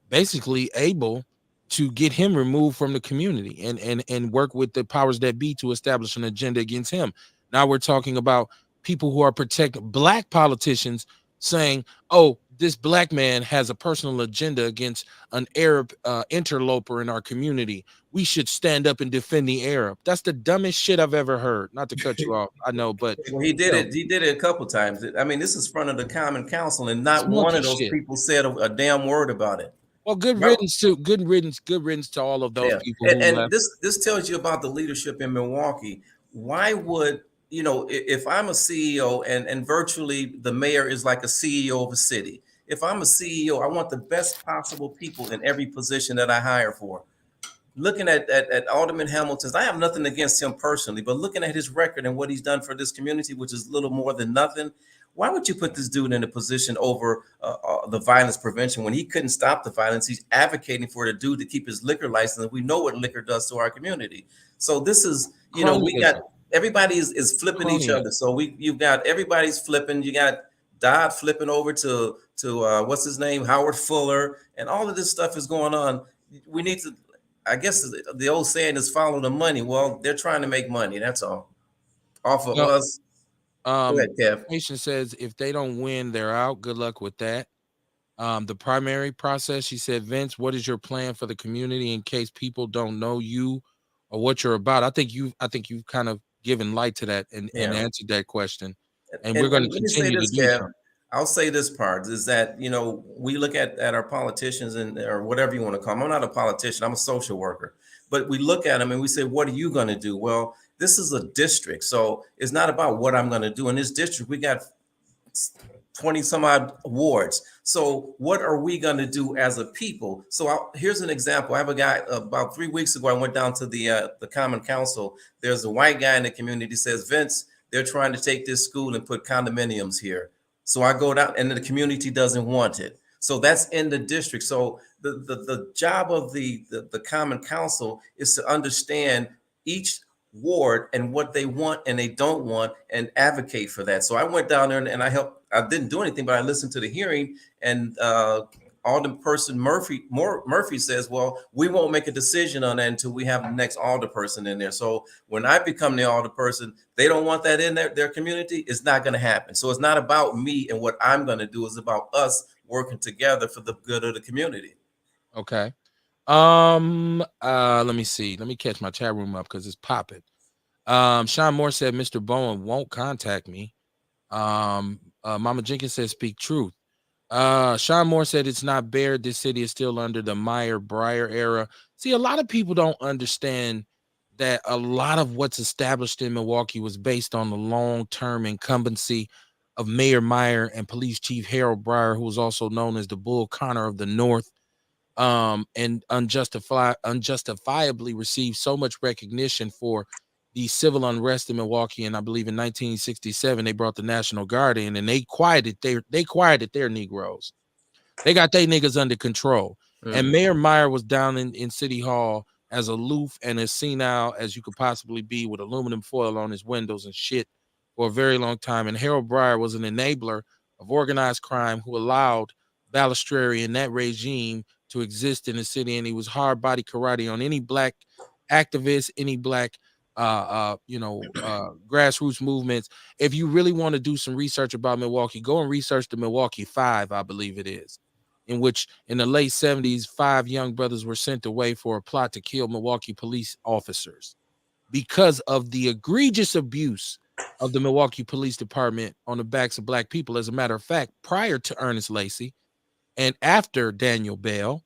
basically able to get him removed from the community and work with the powers that be to establish an agenda against him. Now we're talking about people who are protecting black politicians saying, oh, this black man has a personal agenda against an Arab interloper in our community. We should stand up and defend the Arab. That's the dumbest shit I've ever heard. Not to cut you off, I know, but well, he did it. He did it a couple times. I mean, this is front of the Common Council, and it's not one monkey of those shit. people said a damn word about it. Well, good riddance to all of those Yeah, people who and left. this tells you about the leadership in Milwaukee. Why would if I'm a CEO and virtually the mayor is like a CEO of a city. If I'm a CEO, I want the best possible people in every position that I hire for. Looking at Alderman Hamilton's, I have nothing against him personally, but looking at his record and what he's done for this community, which is little more than nothing, why would you put this dude in a position over the violence prevention when he couldn't stop the violence? He's advocating for the dude to keep his liquor license. We know what liquor does to our community. So this is, we got Cronyism. everybody is flipping each Cronyism. other. So you've got everybody's flipping. You got Dodd flipping over to what's his name, Howard Fuller, and all of this stuff is going on. We need to. I guess the old saying is follow the money. Well, they're trying to make money. That's all. Off of Well, us. Go ahead, Kev. Nation says if they don't win, they're out. Good luck with that. The primary process, she said, Vince, what is your plan for the community in case people don't know you or what you're about? I think you've kind of given light to that and Yeah. answered that question. And we're And going to let me say continue to this, do Kev. so. I'll say this part is that, we look at our politicians or whatever you want to call them. I'm not a politician. I'm a social worker. But we look at them and we say, what are you going to do? Well, this is a district. So it's not about what I'm going to do. In this district, we got 20 some odd wards. So what are we going to do as a people? So here's an example. I have a guy about 3 weeks ago. I went down to the Common Council. There's a white guy in the community says, Vince, they're trying to take this school and put condominiums here. So I go down and the community doesn't want it. So that's in the district. So the job of the Common Council is to understand each ward and what they want and they don't want and advocate for that. So I went down there and I helped. I didn't do anything, but I listened to the hearing, and Alderperson Murphy says, well, we won't make a decision on that until we have the next alderperson in there. So when I become the alderperson, they don't want that in their community. It's not going to happen. So it's not about me and what I'm going to do. It's about us working together for the good of the community. Okay. Let me see. Let me catch my chat room up because it's popping. Sean Moore said Mr. Bowen won't contact me. Mama Jenkins says speak truth. Sean Moore said it's not Baird. This city is still under the Meyer-Breyer era. See, a lot of people don't understand that a lot of what's established in Milwaukee was based on the long-term incumbency of Mayor Meyer and Police Chief Harold Breyer, who was also known as the Bull Connor of the North, and unjustifiably received so much recognition for the civil unrest in Milwaukee. And I believe in 1967 they brought the National Guard in and they quieted their Negroes. They got their niggas under control. And Mayor Meyer was down in City Hall as aloof and as senile as you could possibly be, with aluminum foil on his windows and shit, for a very long time. And Harold Breyer was an enabler of organized crime who allowed Balistreri and that regime to exist in the city. And he was hard body karate on any black activist, any black grassroots movements. If you really want to do some research about Milwaukee, go and research the Milwaukee Five, I believe it is, in which in the late 70s, 5 young brothers were sent away for a plot to kill Milwaukee police officers because of the egregious abuse of the Milwaukee Police Department on the backs of black people. As a matter of fact, prior to Ernest Lacy and after Daniel Bell,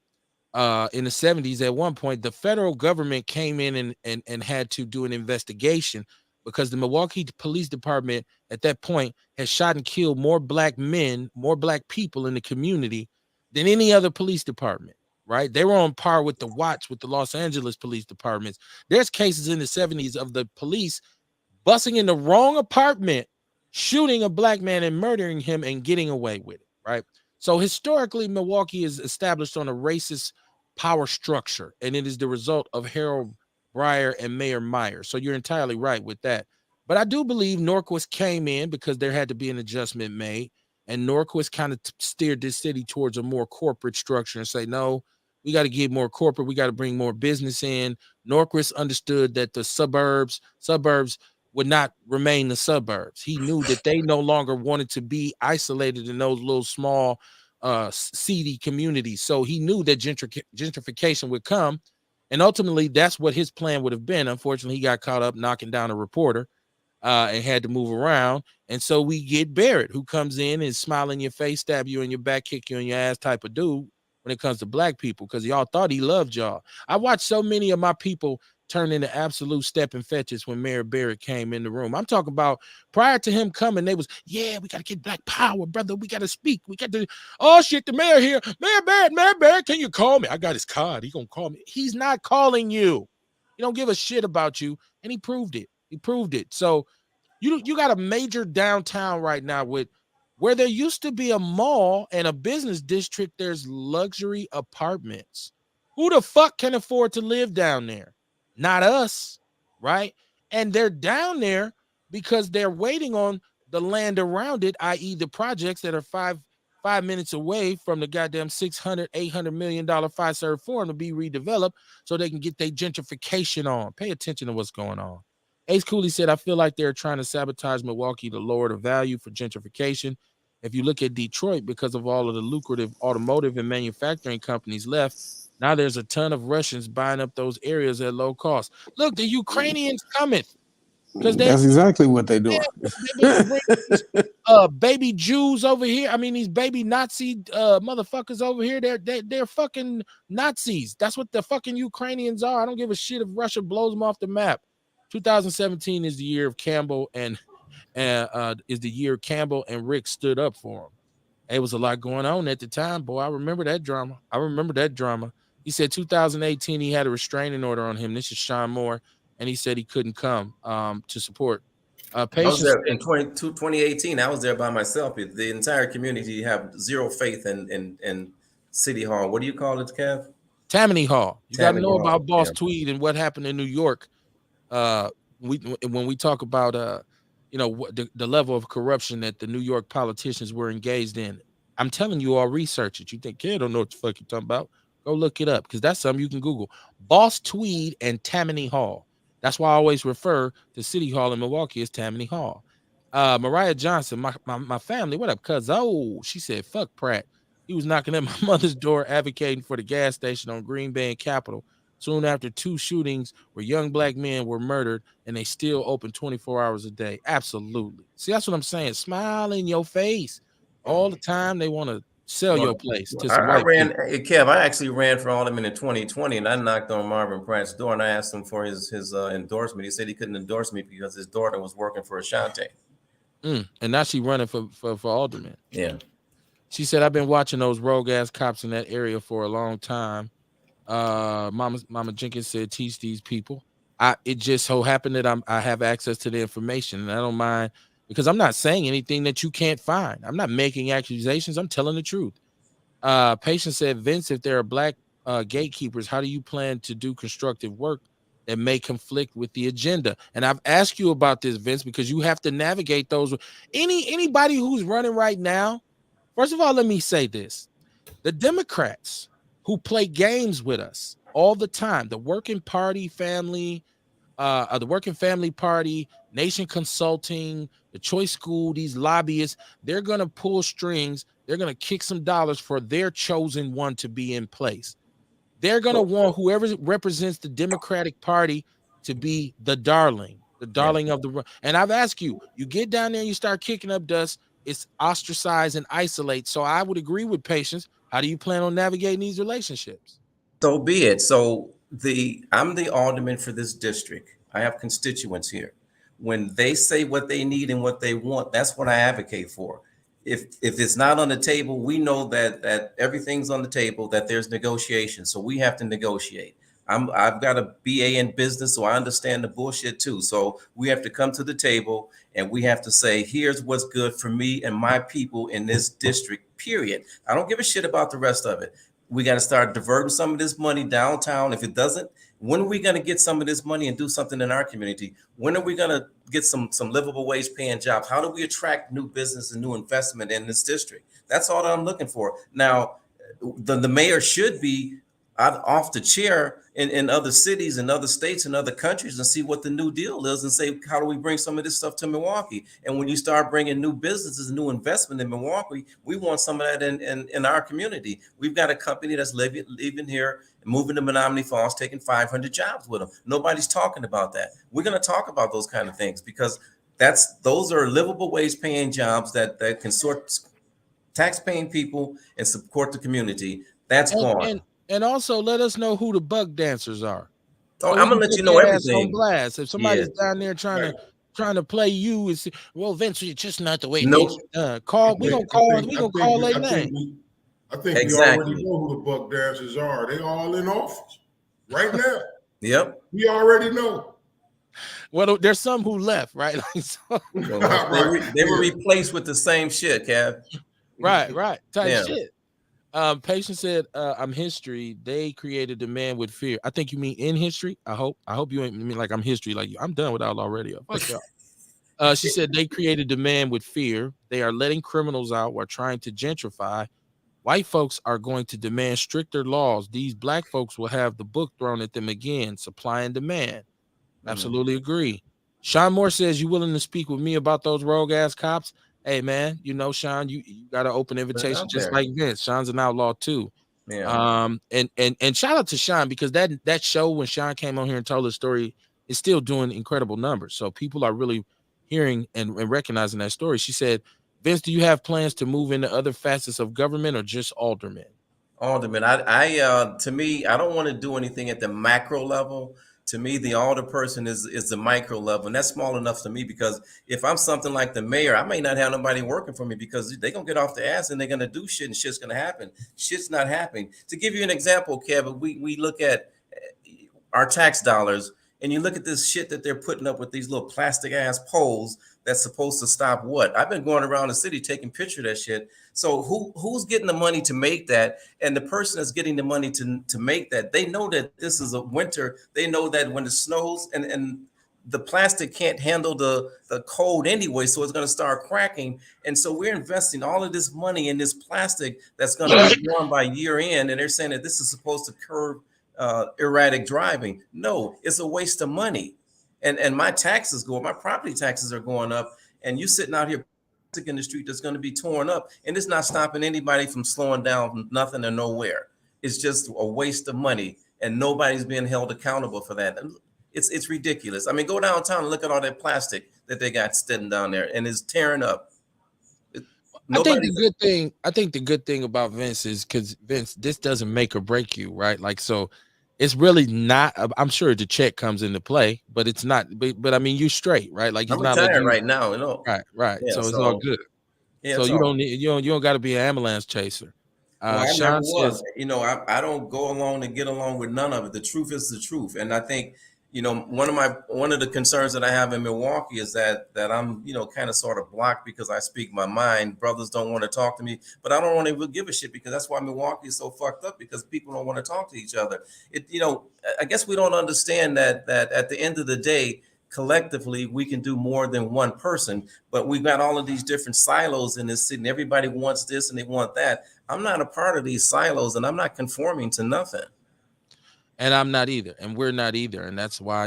in the 70s, at one point, the federal government came in and had to do an investigation because the Milwaukee Police Department at that point had shot and killed more black men, more black people in the community than any other police department, right? They were on par with the Watts, with the Los Angeles police departments. There's cases in the 70s of the police busing in the wrong apartment, shooting a black man and murdering him and getting away with it, right? So historically, Milwaukee is established on a racist power structure, and it is the result of Harold Breyer and Mayor Meyer. So you're entirely right with that. But I do believe Norquist came in because there had to be an adjustment made, and Norquist kind of steered this city towards a more corporate structure and say, no, we got to get more corporate. We got to bring more business in. Norquist understood that the suburbs would not remain the suburbs. He knew that they no longer wanted to be isolated in those little small seedy communities. So he knew that gentrification would come. And ultimately, that's what his plan would have been. Unfortunately, he got caught up knocking down a reporter and had to move around. And so we get Barrett, who comes in and smile in your face, stab you in your back, kick you in your ass type of dude when it comes to black people, because y'all thought he loved y'all. I watched so many of my people turn into absolute stepping fetches when Mayor Barrett came in the room. I'm talking about prior to him coming, they was, yeah, we got to get black power, brother. We got to speak. We got to, oh shit, the mayor here. Mayor Barrett, can you call me? I got his card. He gonna call me. He's not calling you. He don't give a shit about you. And he proved it. He proved it. So you got a major downtown right now with where there used to be a mall and a business district, there's luxury apartments. Who the fuck can afford to live down there? Not us, right? And they're down there because they're waiting on the land around it, i.e. the projects that are five minutes away from the goddamn $600-800 million Fiserv Forum to be redeveloped so they can get their gentrification on. Pay attention to what's going on. Ace Cooley said, I feel like they're trying to sabotage Milwaukee to lower the value for gentrification. If you look at Detroit, because of all of the lucrative automotive and manufacturing companies left, now there's a ton of Russians buying up those areas at low cost. Look, the Ukrainians coming because That's exactly what they're doing. they bring these, baby Jews over here. I mean, these baby Nazi motherfuckers over here. They're fucking Nazis. That's what the fucking Ukrainians are. I don't give a shit if Russia blows them off the map. 2017 is the year of Campbell and Rick stood up for him. It was a lot going on at the time, boy. I remember that drama. He said 2018 he had a restraining order on him. This is Sean Moore, and he said he couldn't come to support. I was there in 2018. I was there by myself. The entire community have zero faith in City Hall. What do you call it, Kev? Tammany Hall. You got to know Hall, about Boss Tweed and what happened in New York. When we talk about the level of corruption that the New York politicians were engaged in. I'm telling you all, research it. You think kid don't know what the fuck you're talking about? Go look it up because that's something you can Google. Boss Tweed and Tammany Hall. That's why I always refer to City Hall in Milwaukee as Tammany Hall. Mariah Johnson, my family, what up, cuz? Oh, she said, fuck Pratt. He was knocking at my mother's door advocating for the gas station on Green Bay and Capitol. Soon after 2 shootings where young black men were murdered and they still open 24 hours a day. Absolutely. See, that's what I'm saying. Smile in your face all the time. They want to sell your place to some white people. Kev, I actually ran for alderman in 2020 and I knocked on Marvin Pratt's door and I asked him for his endorsement. He said he couldn't endorse me because his daughter was working for Ashanti. And now she's running for alderman. Yeah. She said, I've been watching those rogue ass cops in that area for a long time. Mama Jenkins said, teach these people. It just so happened that I have access to the information and I don't mind because I'm not saying anything that you can't find. I'm not making accusations. I'm telling the truth. Patient said, Vince, if there are black gatekeepers, how do you plan to do constructive work that may conflict with the agenda? And I've asked you about this, Vince, because you have to navigate those. Anybody who's running right now. First of all, let me say this. The Democrats who play games with us all the time, the working party family, the Working Family Party, Nation Consulting, the Choice School, these lobbyists, they're going to pull strings. They're going to kick some dollars for their chosen one to be in place. They're going to want whoever represents the Democratic Party to be the darling of the. And I've asked you, you get down there, you start kicking up dust, it's ostracize and isolate. So I would agree with Patience. How do you plan on navigating these relationships? So be it. So I'm the alderman for this district. I have constituents here. When they say what they need and what they want, that's what I advocate for. If it's not on the table, we know that everything's on the table, that there's negotiation. So we have to negotiate. I've got a BA in business, so I understand the bullshit too. So we have to come to the table and we have to say, here's what's good for me and my people in this district, period. I don't give a shit about the rest of it. We got to start diverting some of this money downtown. If it doesn't, when are we going to get some of this money and do something in our community? When are we going to get some livable wage paying jobs? How do we attract new business and new investment in this district? That's all that I'm looking for. Now, the mayor should be off the chair in other cities and other states and other countries and see what the new deal is and say, how do we bring some of this stuff to Milwaukee? And when you start bringing new businesses, new investment in Milwaukee, we want some of that in our community. We've got a company that's leaving here, moving to Menominee Falls, taking 500 jobs with them. Nobody's talking about that. We're going to talk about those kind of things because those are livable wage paying jobs that can sort tax paying people and support the community. That's gone. And also let us know who the bug dancers are. Oh, So I'm gonna let you know everything. On blast. If somebody's down there trying to play you, it's well, Vince, it's just not the way things are done. We gonna call their name. I think we already know who the buck dancers are. They all in office right now. Yep, we already know. Well, there's some who left, right? They were replaced with the same shit, Kev. Right, type shit. Patience said, I'm history. They created demand with fear. I think you mean in history. I hope you ain't mean like I'm history, like you. I'm done with Outlaw Radio. Fuck y'all. She said they created demand with fear. They are letting criminals out while trying to gentrify. White folks are going to demand stricter laws. These black folks will have the book thrown at them again. Supply and demand. Absolutely agree. Sean Moore says, you willing to speak with me about those rogue ass cops? Hey man, Sean, you got an open invitation just like Vince. Sean's an outlaw too. Yeah. And shout out to Sean because that show when Sean came on here and told his story is still doing incredible numbers. So people are really hearing and recognizing that story. She said, Vince, do you have plans to move into other facets of government or just alderman? Alderman. To me, I don't want to do anything at the macro level. To me, the alder person is the micro level, and that's small enough to me because if I'm something like the mayor, I may not have nobody working for me because they're gonna get off the ass and they're gonna do shit and shit's gonna happen. Shit's not happening. To give you an example, Kevin, we look at our tax dollars and you look at this shit that they're putting up with these little plastic ass poles that's supposed to stop what? I've been going around the city taking pictures of that shit. So who's getting the money to make that? And the person that's getting the money to make that, they know that this is a winter. They know that when it snows and the plastic can't handle the cold anyway, so it's going to start cracking. And so we're investing all of this money in this plastic that's going to be gone by year end. And they're saying that this is supposed to curb erratic driving. No, it's a waste of money. And my property taxes are going up, and you sitting out here in the street that's going to be torn up, and it's not stopping anybody from slowing down from nothing or nowhere. It's just a waste of money, and nobody's being held accountable for that. It's ridiculous. I mean, go downtown and look at all that plastic that they got sitting down there, and it's tearing up. I think the good thing about Vince is because Vince, this doesn't make or break you, right? Like so. It's really not. I'm sure the check comes into play, but it's not. But I mean, you straight, right? Like I'm retired right now, you know. Right. Yeah, so it's all good. Yeah, so you don't got to be an ambulance chaser. Well, I never was. I don't go along to get along with none of it. The truth is the truth, and I think one of the concerns that I have in Milwaukee is that I'm kind of sort of blocked because I speak my mind. Brothers don't want to talk to me, but I don't want to give a shit because that's why Milwaukee is so fucked up because people don't want to talk to each other. I guess we don't understand that at the end of the day, collectively we can do more than one person, but we've got all of these different silos in this city and everybody wants this and they want that. I'm not a part of these silos and I'm not conforming to nothing. And I'm not either, and we're not either, and that's why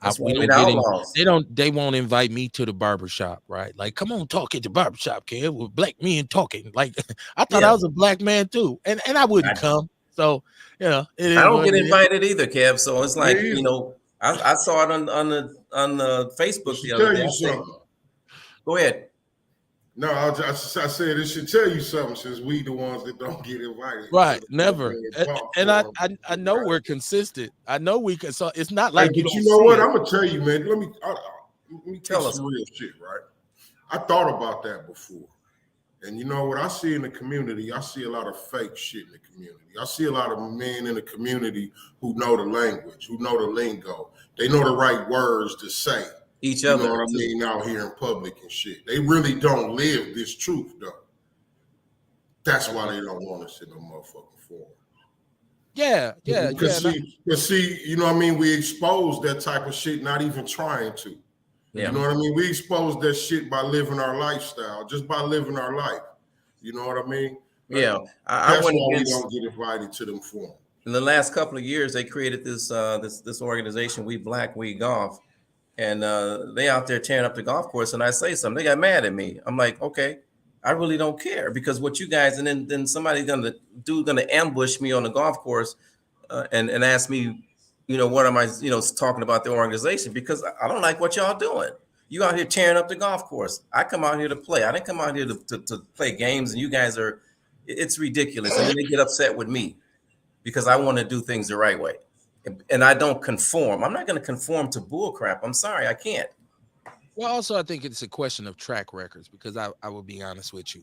That's why We we don't the get in. outlaws. They won't invite me to the barbershop, right? Like, come on, talk at the barbershop, kid, with black men talking. Like, I thought I Yeah, was a black man too, and I wouldn't I, come. So, it I is don't what get it is. invited either, Kev. So it's Me like, either. I saw it on the It Facebook the should other tell day. you I said, something. go ahead. No, I said it should tell you something since we the ones that don't get invited to Right, the never. And I, forums I and I shit, know right? we're consistent. I know we can. So it's not Hey, like you but you don't know see what? it. I'm gonna tell you, man. Let me kick Tell us. some real shit, right? I thought about that before. And you know what I see in the community? I see a lot of fake shit in the community. I see a lot of men in the community who know the language, who know the lingo. They know the right words to say. Each You know other what I too. mean? Out here in public and shit. They really don't live this truth, though. That's why they don't want us in no motherfucking forum. Yeah, yeah, yeah. Because see, you know what I mean? We expose that type of shit, not even trying to. You Yeah. know what I mean? We expose that shit by living our lifestyle, just by living our life. You know what I mean? Yeah. I That's went why we against don't get invited to them forums. in the last couple of years. They created this organization, We Black, We Golf, and they out there tearing up the golf course. And I say something, they got mad at me. I'm like, okay, I really don't care because what you guys, and then somebody's gonna ambush me on the golf course and ask me, what am I, talking about the organization, because I don't like what y'all doing. You out here tearing up the golf course. I come out here to play. I didn't come out here to play games, and you guys are, it's ridiculous. And then they get upset with me because I want to do things the right way. And I don't conform. I'm not going to conform to bull crap. I'm sorry, I can't. Well, also, I think it's a question of track records because I will be honest with you.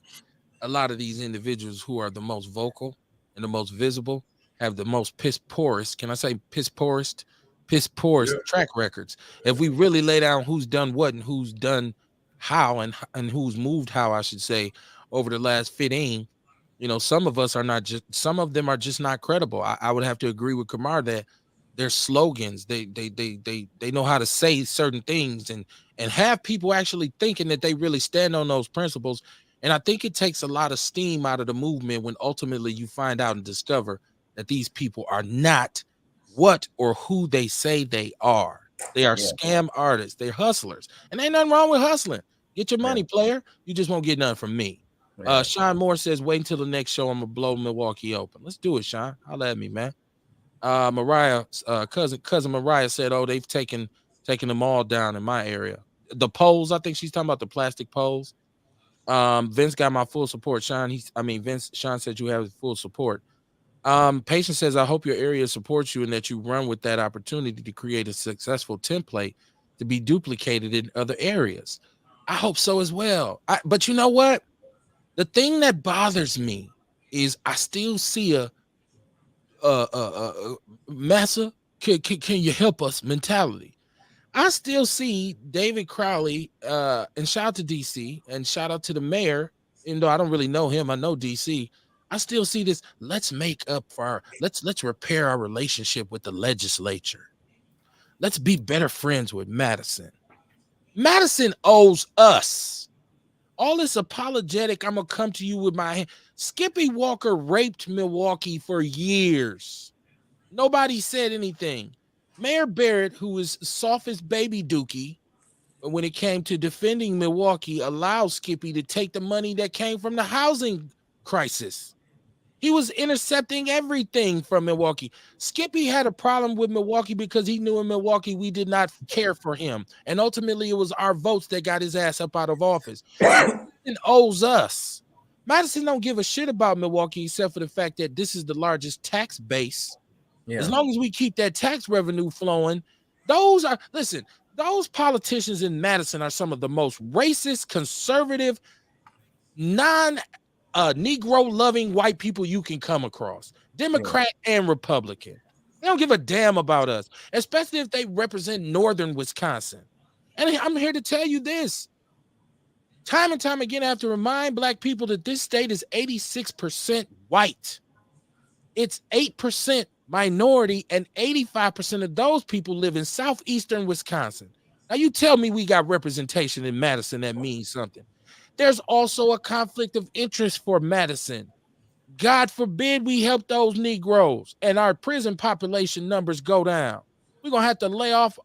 A lot of these individuals who are the most vocal and the most visible have the most piss poorest. Can I say piss Yeah. poorest track records. If we really lay down who's done what and who's done how and who's moved how, I should say, over the last 15, some of us are not just some of them are just not credible. I would have to agree with Kamar that their slogans, they know how to say certain things and have people actually thinking that they really stand on those principles. And I think it takes a lot of steam out of the movement when ultimately you find out and discover that these people are not what or who they say they are. They are Yeah, scam artists, they're hustlers, and ain't nothing wrong with hustling. Get your yeah, money, player. You just won't get none from me. yeah. Sean Moore says, wait until the next show. I'm gonna blow Milwaukee open. Let's do it, Sean. Holla at me, man. Mariah, cousin Mariah said, oh, they've taken them all down in my area. The poles, I think she's talking about the plastic poles. Vince got my full support. Sean said you have full support. Patience says, I hope your area supports you and that you run with that opportunity to create a successful template to be duplicated in other areas. I hope so as well. But you know what? The thing that bothers me is I still see a Massa, can you help us mentality. I still see David Crowley, and shout out to DC and shout out to the mayor, even though I don't really know him. I know DC. I still see this. Let's make up for let's repair our relationship with the legislature. Let's be better friends with Madison. Madison owes us. All this apologetic, I'm gonna come to you with my hand. Skippy Walker raped Milwaukee for years. Nobody said anything. Mayor Barrett, who is softest baby dookie when it came to defending Milwaukee, allowed Skippy to take the money that came from the housing crisis. He was intercepting everything from Milwaukee. Skippy had a problem with Milwaukee because he knew in Milwaukee we did not care for him. And ultimately, it was our votes that got his ass up out of office. Madison owes us. Madison don't give a shit about Milwaukee except for the fact that this is the largest tax base. As Yeah, long as we keep that tax revenue flowing, those politicians in Madison are some of the most racist, conservative, non Negro loving white people you can come across, yeah, Democrat and Republican. They don't give a damn about us, especially if they represent northern Wisconsin. And I'm here to tell you this. Time and time again, I have to remind black people that this state is 86% white. It's 8% minority, and 85% of those people live in southeastern Wisconsin. Now, you tell me we got representation in Madison that means something. There's also a conflict of interest for Madison. God forbid we help those Negroes and our prison population numbers go down. We're gonna have to lay off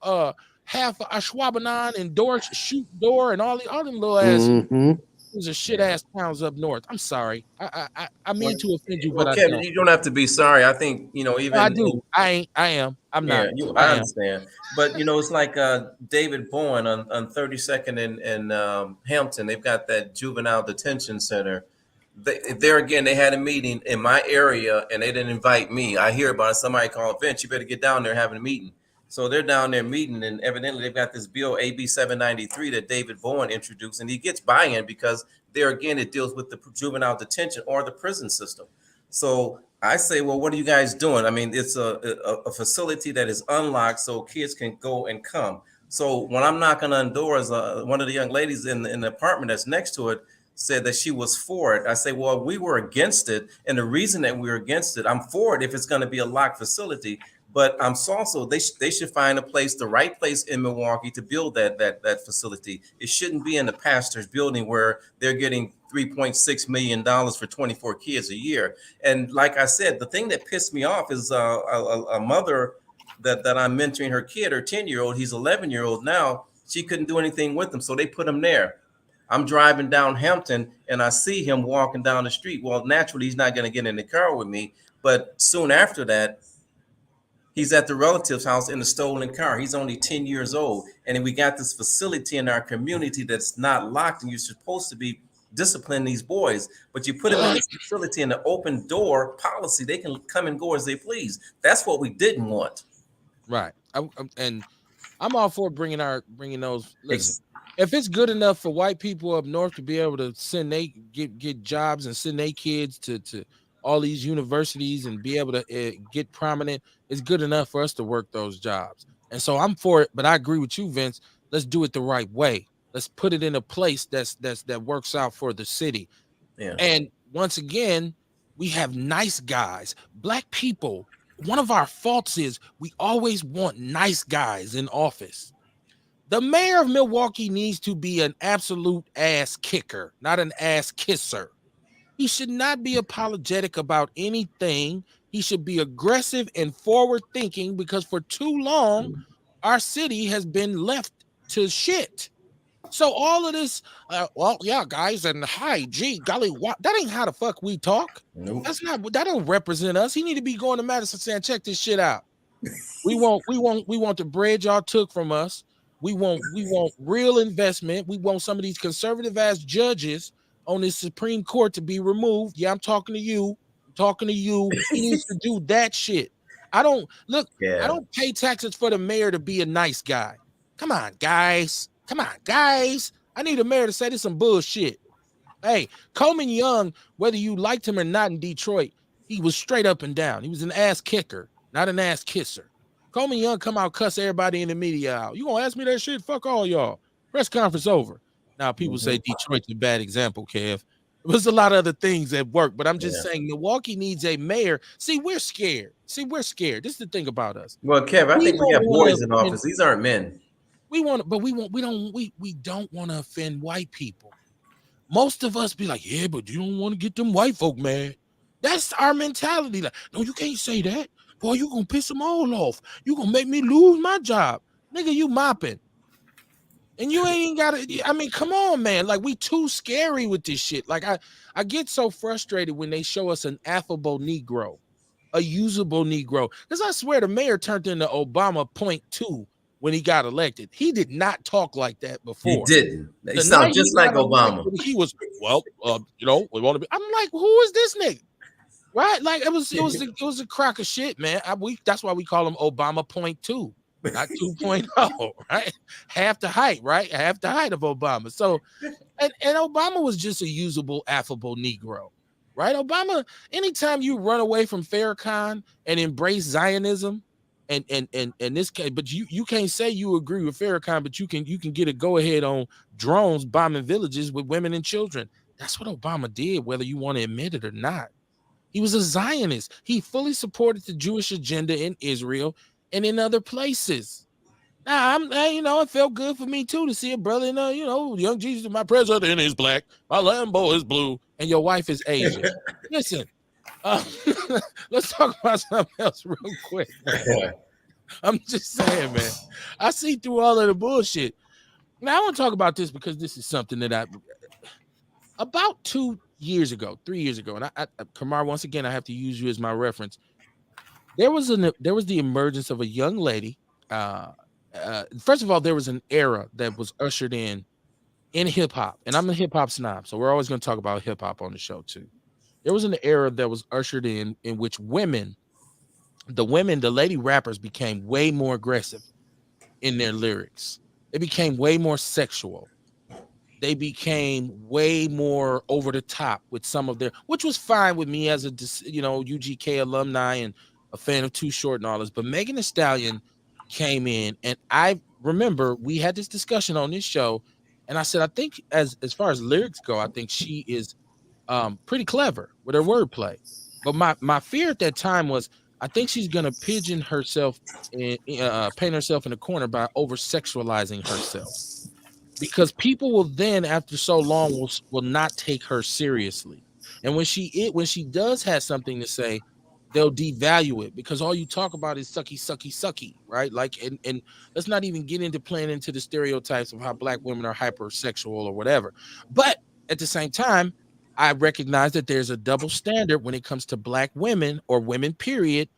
half of Ashwaubenon and Shoot Door and all them little ass. Mm-hmm. These are shit ass towns up north. I'm sorry. I mean to offend you, but Well, I Kevin, don't. you don't have to be sorry. I think I even do. I ain't. I am. I'm yeah, not. you. I I am. understand, but it's like David Bowen on 32nd and Hampton. They've got that juvenile detention center. There again, they had a meeting in my area, and they didn't invite me. I hear about it. Somebody called Vince. You better get down there having a meeting. So they're down there meeting, and evidently they've got this bill AB 793 that David Bowen introduced, and he gets buy-in because there again it deals with the juvenile detention or the prison system. So I say, well, what are you guys doing? I mean, it's a facility that is unlocked so kids can go and come. So when I'm knocking on doors, one of the young ladies in the apartment that's next to it said that she was for it. I say, well, we were against it. And the reason that we were against it, I'm for it if it's going to be a locked facility. But I'm also they should find a place, the right place in Milwaukee to build that facility. It shouldn't be in the pastor's building where they're getting $3.6 million for 24 kids a year. And like I said, the thing that pissed me off is a mother that I'm mentoring her kid, her 10-year-old. He's 11-year-old now. She couldn't do anything with him, so they put him there. I'm driving down Hampton and I see him walking down the street. Well, naturally, he's not going to get in the car with me. But soon after that, he's at the relative's house in a stolen car. He's only 10 years old. And we got this facility in our community that's not locked, and you're supposed to be disciplining these boys. But you put them in this facility in the open door policy. They can come and go as they please. That's what we didn't want. Right. And I'm all for bringing those. Listen, if it's good enough for white people up north to be able to send get jobs and send their kids to all these universities and be able to get prominent, it's good enough for us to work those jobs. And so I'm for it. But I agree with you, Vince. Let's do it the right way. Let's put it in a place that works out for the city. Yeah. And once again, we have nice guys, black people. One of our faults is we always want nice guys in office. The mayor of Milwaukee needs to be an absolute ass kicker, not an ass kisser. He should not be apologetic about anything. He should be aggressive and forward thinking, because for too long, our city has been left to shit. So all of this, well, yeah, guys, and hi, gee, golly, that ain't how the fuck we talk. Nope. That don't represent us. He need to be going to Madison saying, check this shit out. We want the bread y'all took from us. We want real investment. We want some of these conservative ass judges on this Supreme Court to be removed. Yeah, I'm talking to you. He needs to do that shit. I don't pay taxes for the mayor to be a nice guy. Come on, guys. I need a mayor to say this some bullshit. Hey, Coleman Young, whether you liked him or not in Detroit, he was straight up and down. He was an ass kicker, not an ass kisser. Coleman Young come out, cuss everybody in the media out. You gonna ask me that shit? Fuck all y'all. Press conference over. Now people say Detroit's a bad example, Kev. There's a lot of other things that work, but I'm just saying Milwaukee needs a mayor. See, we're scared. This is the thing about us. Well, Kev, I think we have boys in office. These aren't men. We don't want to offend white people. Most of us be like, yeah, but you don't want to get them white folk mad. That's our mentality. Like, no, you can't say that. Boy, you gonna piss them all off. You gonna make me lose my job. Nigga, you mopping. And you ain't gotta, I mean, come on, man. Like, we too scary with this shit. Like, I get so frustrated when they show us an affable Negro, a usable Negro. Because I swear the mayor turned into Obama 0.2 when he got elected. He did not talk like that before. He didn't. He sounded just like Obama. Elected, he was, well, we want to be. I'm like, who is this nigga? Right? Like, it was a crock of shit, man. That's why we call him Obama 0.2. Not 2.0, right? Half the height, right? Half the height of Obama. So, and Obama was just a usable, affable Negro, right? Obama, anytime you run away from Farrakhan and embrace Zionism, and this case, but you can't say you agree with Farrakhan, but you can get a go ahead on drones bombing villages with women and children. That's what Obama did, whether you want to admit it or not. He was a Zionist. He fully supported the Jewish agenda in Israel and in other places. Now, it felt good for me too to see a brother in young Jesus, my president is black, my Lambo is blue, and your wife is Asian. Listen, let's talk about something else real quick. I'm just saying, man. I see through all of the bullshit. Now I want to talk about this because this is something that I about 2 years ago, 3 years ago, and Kamar, once again, I have to use you as my reference. There was the emergence of a young lady. Uh, First of all, there was an era that was ushered in hip hop, and I'm a hip hop snob, so we're always going to talk about hip hop on the show too. There was an era that was ushered in which the lady rappers became way more aggressive in their lyrics. They became way more sexual. They became way more over the top with some of their, which was fine with me as a UGK alumni and a fan of Too Short and all this. But Megan Thee Stallion came in, and I remember we had this discussion on this show, and I said I think as far as lyrics go, I think she is pretty clever with her wordplay. But my fear at that time was I think she's gonna pigeon herself and paint herself in a corner by over sexualizing herself, because people will then after so long will not take her seriously. And when she does have something to say, they'll devalue it because all you talk about is sucky sucky sucky, right? Like, and let's not even get into playing into the stereotypes of how black women are hypersexual or whatever. But at the same time, I recognize that there's a double standard when it comes to black women or women period,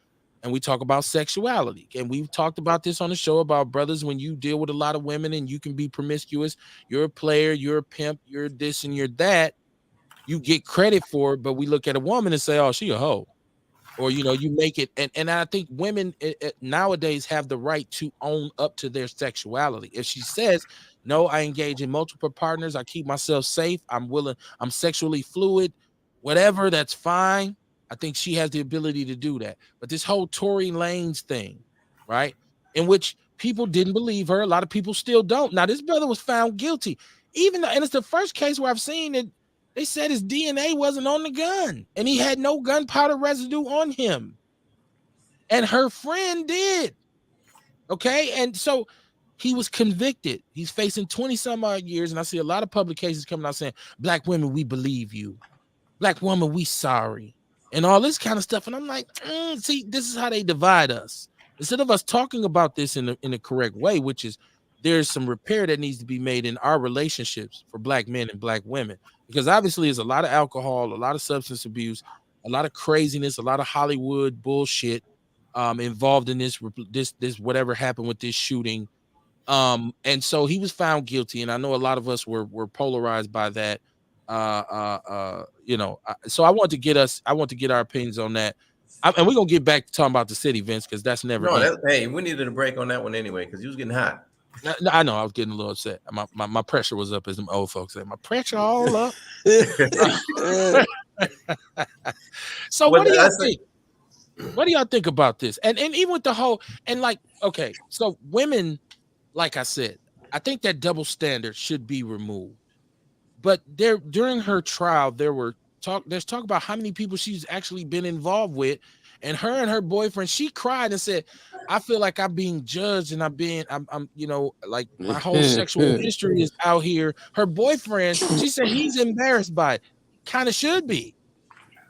and we talk about sexuality. And we've talked about this on the show about brothers, when you deal with a lot of women and you can be promiscuous, you're a player, you're a pimp, you're this and you're that, you get credit for it. But we look at a woman and say, oh, she a hoe. Or you make it, and I think women nowadays have the right to own up to their sexuality. If she says, no, I engage in multiple partners, I keep myself safe, I'm willing, I'm sexually fluid, whatever, that's fine. I think she has the ability to do that. But this whole Tory Lanez thing, right, in which people didn't believe her, a lot of people still don't. Now this brother was found guilty, even though, and it's the first case where I've seen it. They said his DNA wasn't on the gun and he had no gunpowder residue on him. And her friend did. Okay. And so he was convicted. He's facing 20 some odd years. And I see a lot of publications coming out saying, black women, we believe you. Black woman, we sorry. And all this kind of stuff. And I'm like, see, this is how they divide us. Instead of us talking about this in the correct way, which is there's some repair that needs to be made in our relationships for black men and black women. Because obviously there's a lot of alcohol, a lot of substance abuse, a lot of craziness, a lot of Hollywood bullshit involved in this whatever happened with this shooting. And so he was found guilty, and I know a lot of us were polarized by that. So I want to get our opinions on that. And we're gonna get back to talking about the city, Vince, because that's never. Hey, we needed a break on that one anyway, because you was getting hot. I know I was getting a little upset. My pressure was up, as them old folks say. My pressure all up. So what do y'all think? What do y'all think about this? And even with the whole, and like, okay, so women, like I said, I think that double standard should be removed. But during her trial, there's talk about how many people she's actually been involved with. And her boyfriend, she cried and said, I feel like I'm being judged and I'm like my whole sexual history is out here. Her boyfriend, she said he's embarrassed by it. Kind of should be.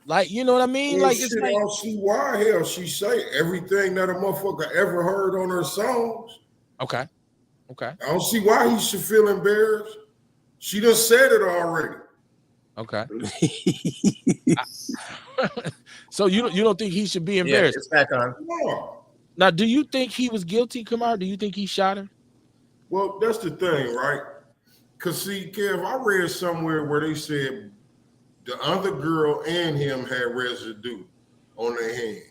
Like, you know what I mean? Well, like, shit, it's like, I don't see why hell she say everything that a motherfucker ever heard on her songs. Okay. I don't see why he should feel embarrassed. She just said it already. Okay. So you don't think he should be embarrassed? Yeah, it's back on. No. Now, do you think he was guilty, Kamar? Do you think he shot her? Well, that's the thing, right? Because see, Kev, I read somewhere where they said the other girl and him had residue on their hands.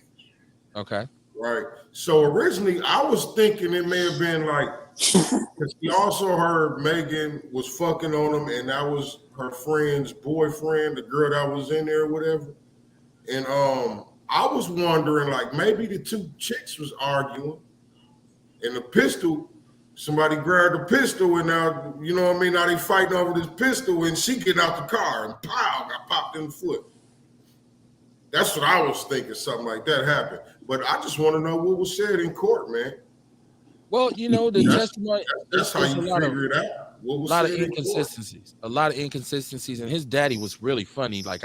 Okay. Right. So originally I was thinking it may have been like, because he also heard Megan was fucking on him, and that was her friend's boyfriend, the girl that was in there or whatever. And I was wondering, like, maybe the two chicks was arguing, and the pistol, somebody grabbed the pistol, and now, you know what I mean? Now they fighting over this pistol, and she get out the car, and pow, got popped in the foot. That's what I was thinking, something like that happened. But I just want to know what was said in court, man. Well, the testimony. That's how you figure it out. What A was lot of said in court? inconsistencies. A lot of inconsistencies, and his daddy was really funny. Like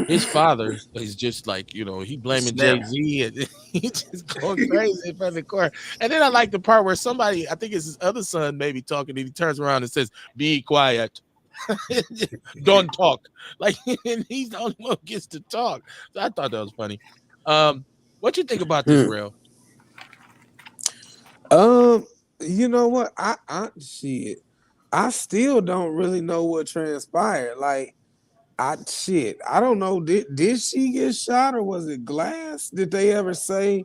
his father is just like he blaming Snap. Jay Z and he just going crazy in front of the court. And then I like the part where somebody, I think it's his other son, maybe talking, and he turns around and says, "Be quiet." Don't talk. Like, and he's the only one who gets to talk. So I thought that was funny. What you think about this, Hmm. Real? Um, you know what? I shit. I still don't really know what transpired. Like, I don't know. Did she get shot or was it glass? Did they ever say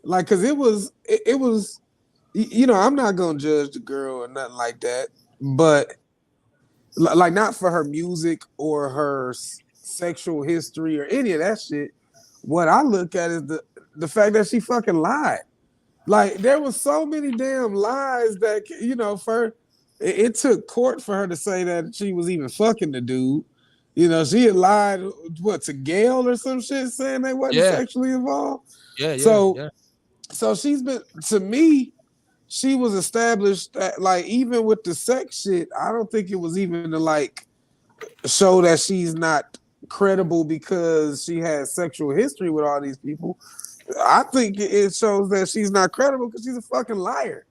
like? Cause it was. I'm not gonna judge the girl or nothing like that, but like not for her music or her sexual history or any of that shit. What I look at is the fact that she fucking lied. Like there was so many damn lies that for it took court for her to say that she was even fucking the dude. She had lied what to Gail or some shit saying they wasn't Yeah, sexually involved. yeah, yeah, So yeah. so she's been to me, she was established that like even with the sex shit, I don't think it was even to like show that she's not credible because she has sexual history with all these people. I think it shows that she's not credible because she's a fucking liar.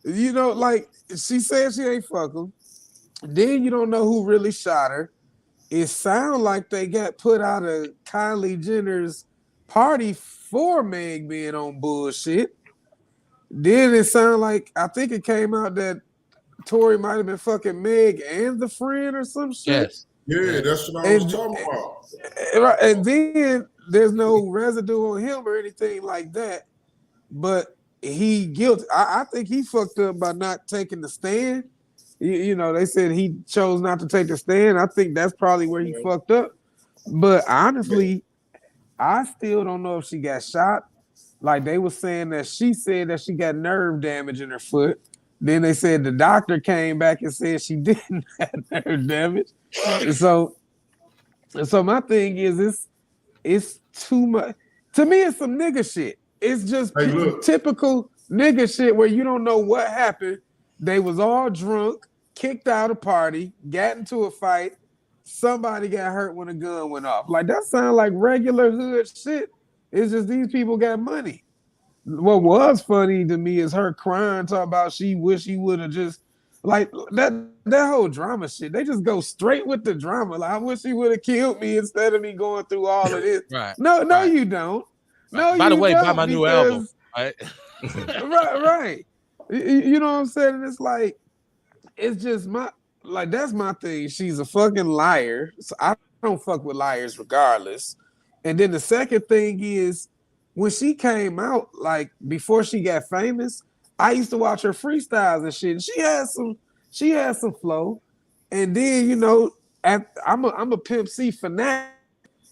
Like she said she ain't fuck him. Then you don't know who really shot her. It sounds like they got put out of Kylie Jenner's party for Meg being on bullshit. Then it sounded like I think it came out that Tori might have been fucking Meg and the friend or some shit. Yes, Yeah, yes. that's what I was And talking about. and then there's no residue on him or anything like that. But he guilty. I think he fucked up by not taking the stand. They said he chose not to take the stand. I think that's probably where he Yeah. fucked up. But Yeah. honestly, I still don't know if she got shot. Like they were saying that she said that she got nerve damage in her foot. Then they said the doctor came back and said she didn't have nerve damage. So, so my thing is, it's too much. To me, it's some nigga shit. It's just Hey, look, typical nigga shit where you don't know what happened. They was all drunk, kicked out a party, got into a fight. Somebody got hurt when a gun went off. Like that sounds like regular hood shit. It's just these people got money. What was funny to me is her crying, talking about she wish he would have just like that whole drama shit. They just go straight with the drama. Like I wish he would have killed me instead of me going through all of this. Right, No, right, you don't. right. No, By the you way, buy don't my new album. because Right. right. You know what I'm saying? It's like it's just like that's my thing. She's a fucking liar. So I don't fuck with liars regardless. And then the second thing is when she came out, like before she got famous, I used to watch her freestyles and shit. And she had some flow. And then, I'm a Pimp C fanatic.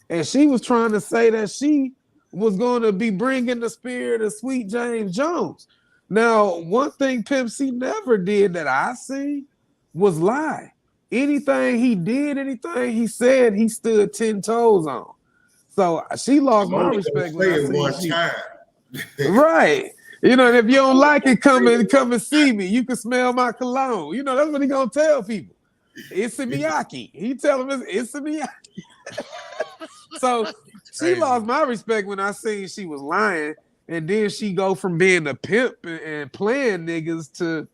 And she was trying to say that she was going to be bringing the spirit of Sweet James Jones. Now, one thing Pimp C never did that I see was lie. Anything he did, anything he said, he stood 10 toes on. So she lost I'm my only gonna respect when say I it seen one she time. right. And if you don't like it, come and see me. You can smell my cologne. That's what he gonna tell people. It's a Miyake. He tell them it's a Miyake. So she Crazy. lost my respect when I seen she was lying, and then she go from being a pimp and playing niggas to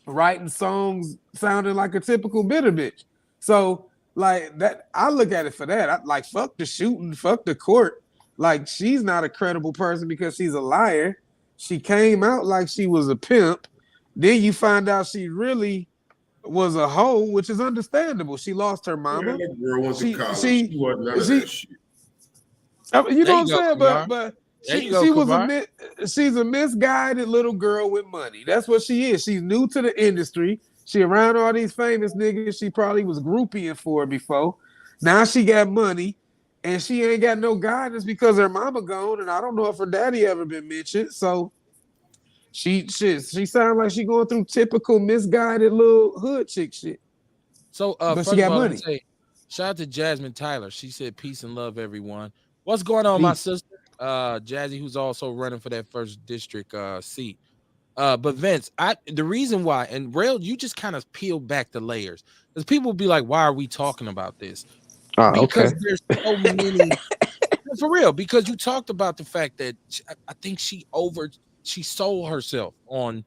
writing songs sounding like a typical bitter bitch. So like that, I look at it for that. I like fuck the shooting, fuck the court. Like she's not a credible person because she's a liar. She came out like she was a pimp. Then you find out she really was a hoe, which is understandable. She lost her Man, mama. that girl went to She college. she She wasn't none of she that shit. you There know what you I'm go, saying? Kumar. But There you she go, she was Kumar. she's a misguided little girl with money. That's what she is. She's new to the industry. She around all these famous niggas she probably was groupieing for before. Now she got money and she ain't got no guidance because her mama gone and I don't know if her daddy ever been mentioned. So she sounds like she going through typical misguided little hood chick shit. So, But she first of got all, let me money. say, shout out to Jasmine Tyler. She said, "Peace and love, everyone." What's going on, my Peace. sister, Jazzy, who's also running for that first district seat? But Vince, the reason why, and Rail, you just kind of peel back the layers because people will be like, why are we talking about this? Oh, okay. Because there's so many for real, because you talked about the fact that I think she sold herself on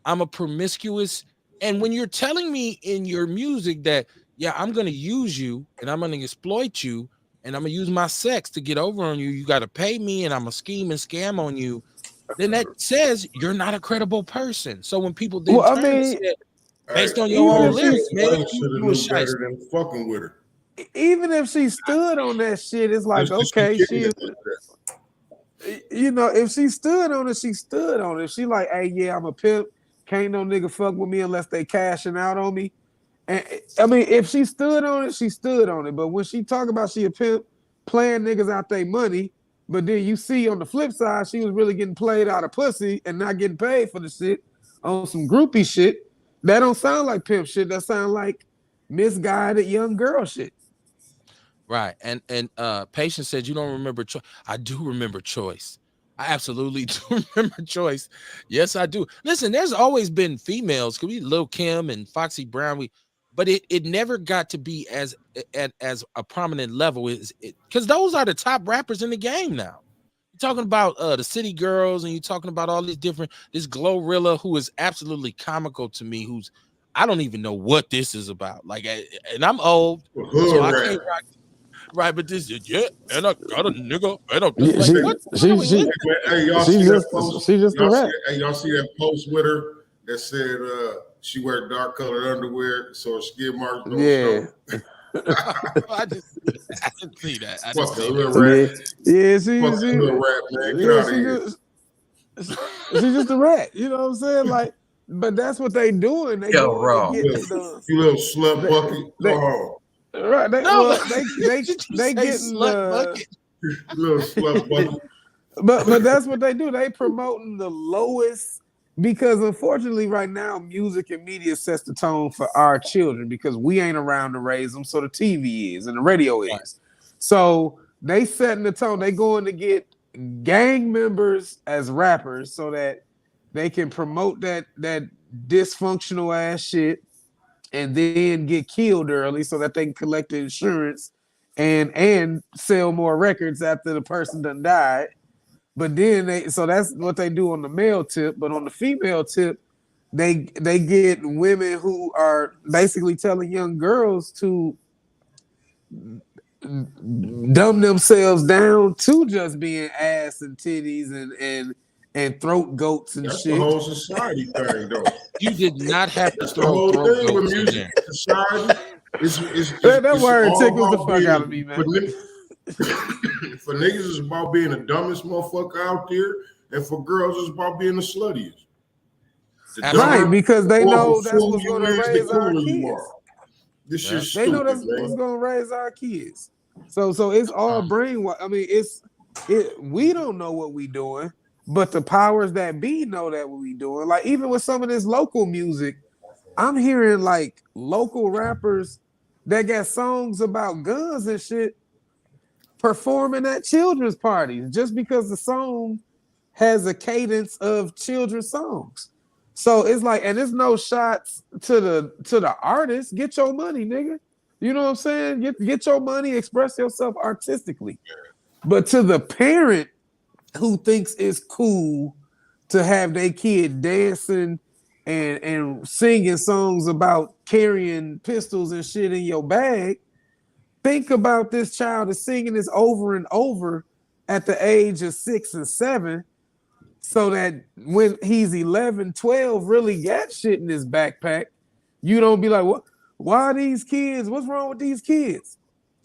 I'm a promiscuous. And when you're telling me in your music that, yeah, I'm going to use you and I'm going to exploit you and I'm going to use my sex to get over on you, you got to pay me and I'm a scheme and scam on you, then that says you're not a credible person. So when people then Well, I turn and mean, say, Hey, based on your even own if she lyrics, man, should have you a knew shyster. better than fucking with her. even if she stood on that shit, it's like, Just 'cause she okay, kidding she, it like that. you know, if she stood on it, she stood on it. If she like, hey, yeah, I'm a pimp. Can't no nigga fuck with me unless they cashing out on me. And I mean, if she stood on it, she stood on it. But when she talk about she a pimp, playing niggas out their money, but then you see on the flip side, she was really getting played out of pussy and not getting paid for the shit on some groupie shit. That don't sound like pimp shit. That sound like misguided young girl shit. Right. And Patience said you don't remember choice. I do remember choice. I absolutely do remember choice. Yes, I do. Listen, there's always been females, could be Lil Kim and Foxy Brown. But it never got to be as a prominent level is it because those are the top rappers in the game now. You're talking about the City Girls, and you're talking about all these different this Glorilla who is absolutely comical to me, who's I don't even know what this is about. Like and I'm old, so Hood I rat. can't right, but this is yeah, and I got a nigga, and I'm just Yeah, like, Hey, what song are we listening? hey, y'all she see that just post? she just a rat. Y'all see that post with her that said she wear dark colored underwear so her skid marks don't Yeah. show. I just I didn't see that. I didn't Fuck the see hood that. rat. Yeah, yeah, Fuck the hood rat, man. Get yeah, out of here. she's just a rat. You know what I'm saying? Like, but that's what they doing. They Yo, going and raw. getting the You little slut they, bucket. Go they home. right. They No, well did you they say getting slut the bucket? You little slut bucket. but that's what they do. They promoting the lowest because unfortunately right now music and media sets the tone for our children because we ain't around to raise them, so the TV is and the radio Right. is. So they setting the tone. They going to get gang members as rappers so that they can promote that dysfunctional ass shit and then get killed early so that they can collect the insurance and sell more records after the person done died. But then so that's what they do on the male tip. But on the female tip, they get women who are basically telling young girls to dumb themselves down to just being ass and titties and throat goats and That's the shit. whole society thing, though. You did not have to That's the throw whole throat thing with goats in music there. and society. That It's word all tickles the about fuck out of being me, for, man. for niggas. It's about being the dumbest motherfucker out there, and for girls, it's about being the sluttiest. The Absolutely. Right, dumber, because the they more of a know that's fool what's you going to is, the raise our cooler you kids. are. This Yeah. shit's They know stupid, that's what's man. going to raise our kids. So it's all brainwash. I mean, we don't know what we doing, but the powers that be know that what we doing. Like even with some of this local music, I'm hearing like local rappers that got songs about guns and shit performing at children's parties just because the song has a cadence of children's songs. So it's like, and there's no shots to the artist. Get your money, nigga. You know what I'm saying? Get your money, express yourself artistically. But to the parent who thinks it's cool to have their kid dancing and singing songs about carrying pistols and shit in your bag, think about this child is singing this over and over at the age of 6 and 7 so that when he's 11, 12, really got shit in his backpack, you don't be like, what? Why are these kids? What's wrong with these kids?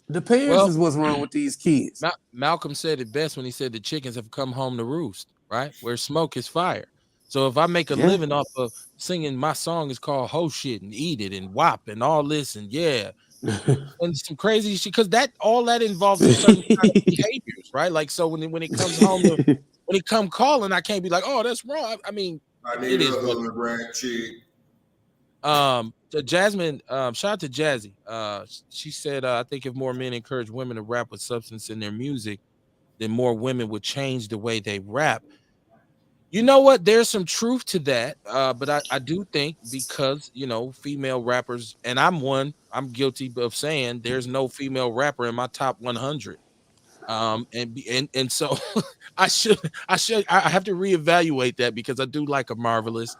The parents Well, is what's wrong with these kids. Malcolm said it best when he said the chickens have come home to roost, right? Where smoke is fire. So if I make a Yeah. living off of singing my song is called Ho Shit and Eat It and WAP and all this and yeah, and some crazy shit because that all that involves a certain kind of behaviors, right? Like so when it comes home to when it come calling, I can't be like, oh, that's wrong. I mean, I it need a is what hood rat chick. so Jasmine, shout out to Jazzy. She said, I think if more men encourage women to rap with substance in their music, then more women would change the way they rap. You know what? There's some truth to that. But I do think because, female rappers, and I'm guilty of saying there's no female rapper in my top 100. And so I have to reevaluate that because I do like a Marvelous.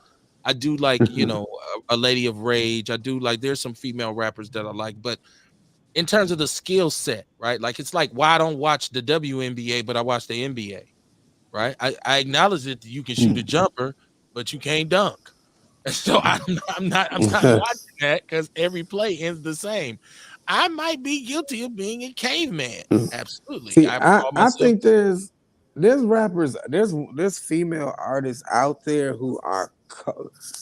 I do like, a Lady of Rage. I do like, there's some female rappers that I like, but in terms of the skill set, right? Like, it's like, why I don't watch the WNBA, but I watch the NBA, right? I acknowledge that you can shoot a jumper, but you can't dunk. And so I'm not watching that because every play ends the same. I might be guilty of being a caveman. Absolutely. See, I would call I myself. think there's rappers, there's female artists out there who are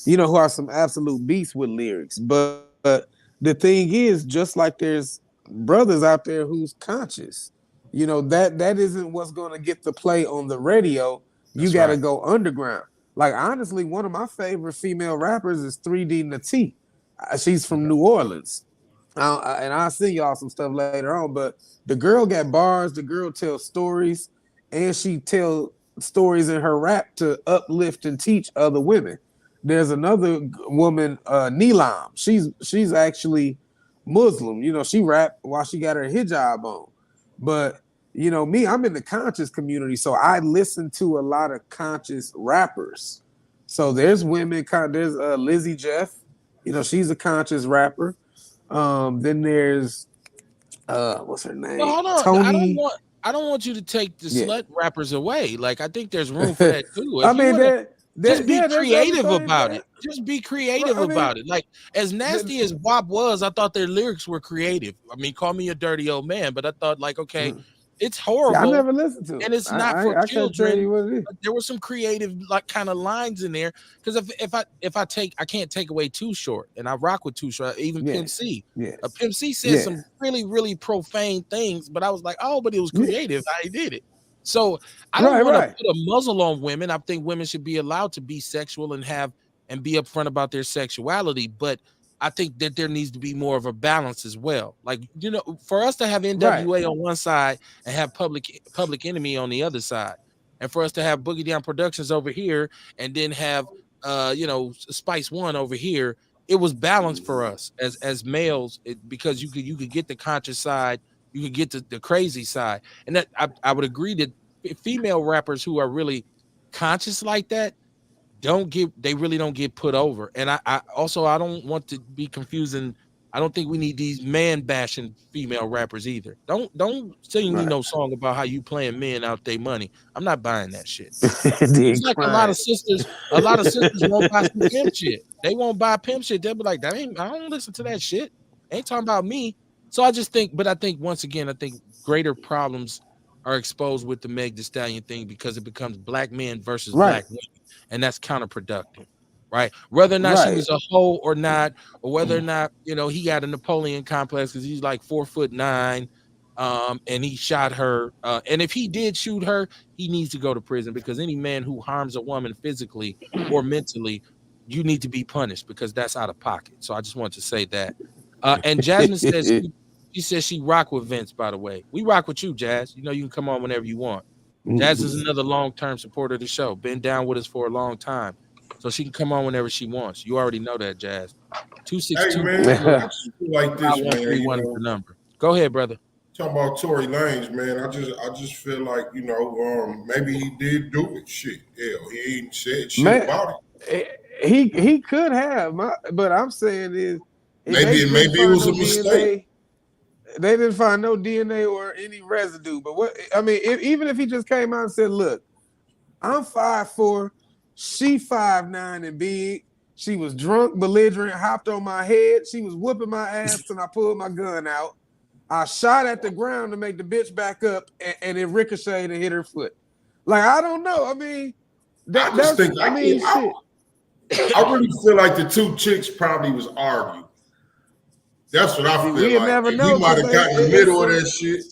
who are some absolute beasts with lyrics. But the thing is, just like there's brothers out there who's conscious, that isn't what's going to get the play on the radio. You That's got to right. go underground. Like, honestly, one of my favorite female rappers is 3D Nati. She's from Okay. New Orleans. And I'll send y'all some stuff later on. But the girl got bars. The girl tells stories, and she tells stories in her rap to uplift and teach other women. There's another woman, Neelam. She's actually Muslim. She rap while she got her hijab on. But me, I'm in the conscious community, so I listen to a lot of conscious rappers. So there's women. There's Lizzie Jeff. She's a conscious rapper. Then there's what's her Well, name? hold on. Tony. I don't want you to take the Yeah. slut rappers away. Like, I think there's room for that too. I If you mean, want to just be yeah, there's other creative things, about man. it. Just be creative I mean, about it. Like, as nasty as WAP was, I thought their lyrics were creative. I mean, call me a dirty old man, but I thought, like, okay, it's see, I horrible never listened to and it. it's not for I can't tell children. you what it is. But there were some creative, like, kind of lines in there. Because I can't take away Too Short, and I rock with Too Short. Even Yeah. Pimp C. Yes. Pimp C said Yeah. some really, really profane things, but I was like, oh, but it was Yeah. creative how he did it. So I don't Right, want to right. put a muzzle on women. I think women should be allowed to be sexual and be upfront about their sexuality, but I think that there needs to be more of a balance as well. Like, for us to have Right. NWA on one side and have Public Enemy on the other side, and for us to have Boogie Down Productions over here and then have Spice One over here, it was balanced for us as males, because you could get the conscious side, you could get the crazy side, and that I would agree that female rappers who are really conscious like that they really don't get put over. And I also, I don't want to be confusing. I don't think we need these man bashing female rappers either. Don't sing me Right. no song about how you playing men out their money. I'm not buying that shit. Then It's like crying. a lot of sisters won't buy some pimp shit. They won't buy pimp shit. They'll be like, I don't listen to that shit. Ain't talking about me. So I just think, but I think once again, I think greater problems are exposed with the Meg Thee Stallion thing because it becomes black men versus Right. black women, and that's counterproductive, right? Whether or not she Right. was a hoe or not, or whether or not he got a Napoleon complex because he's like 4'9", and he shot her. And if he did shoot her, he needs to go to prison, because any man who harms a woman physically or mentally, you need to be punished, because that's out of pocket. So I just wanted to say that. And Jasmine says she says she rock with Vince. By the way, we rock with you, Jazz. You can come on whenever you want. Jazz is another long-term supporter of the show. Been down with us for a long time, so she can come on whenever she wants. You already know that, Jazz. Hey 262 man, I just feel like this, man. 5131 is the number. Go ahead, brother. Talking about Tory Lanez, man. I just feel like maybe he did do it. Shit, hell, he ain't said shit Man, about it. he could have, but I'm saying is Maybe it was a mistake. They didn't find no DNA or any residue. But even if he just came out and said, "Look, I'm 5'4", she 5'9" and big. She was drunk, belligerent, hopped on my head. She was whooping my ass, and I pulled my gun out. I shot at the ground to make the bitch back up, and it ricocheted and hit her foot. Like, I don't know. I mean, I really feel like the two chicks probably was arguing. That's what I feel we'd like. never And know, he might have got in the it's middle of that shit.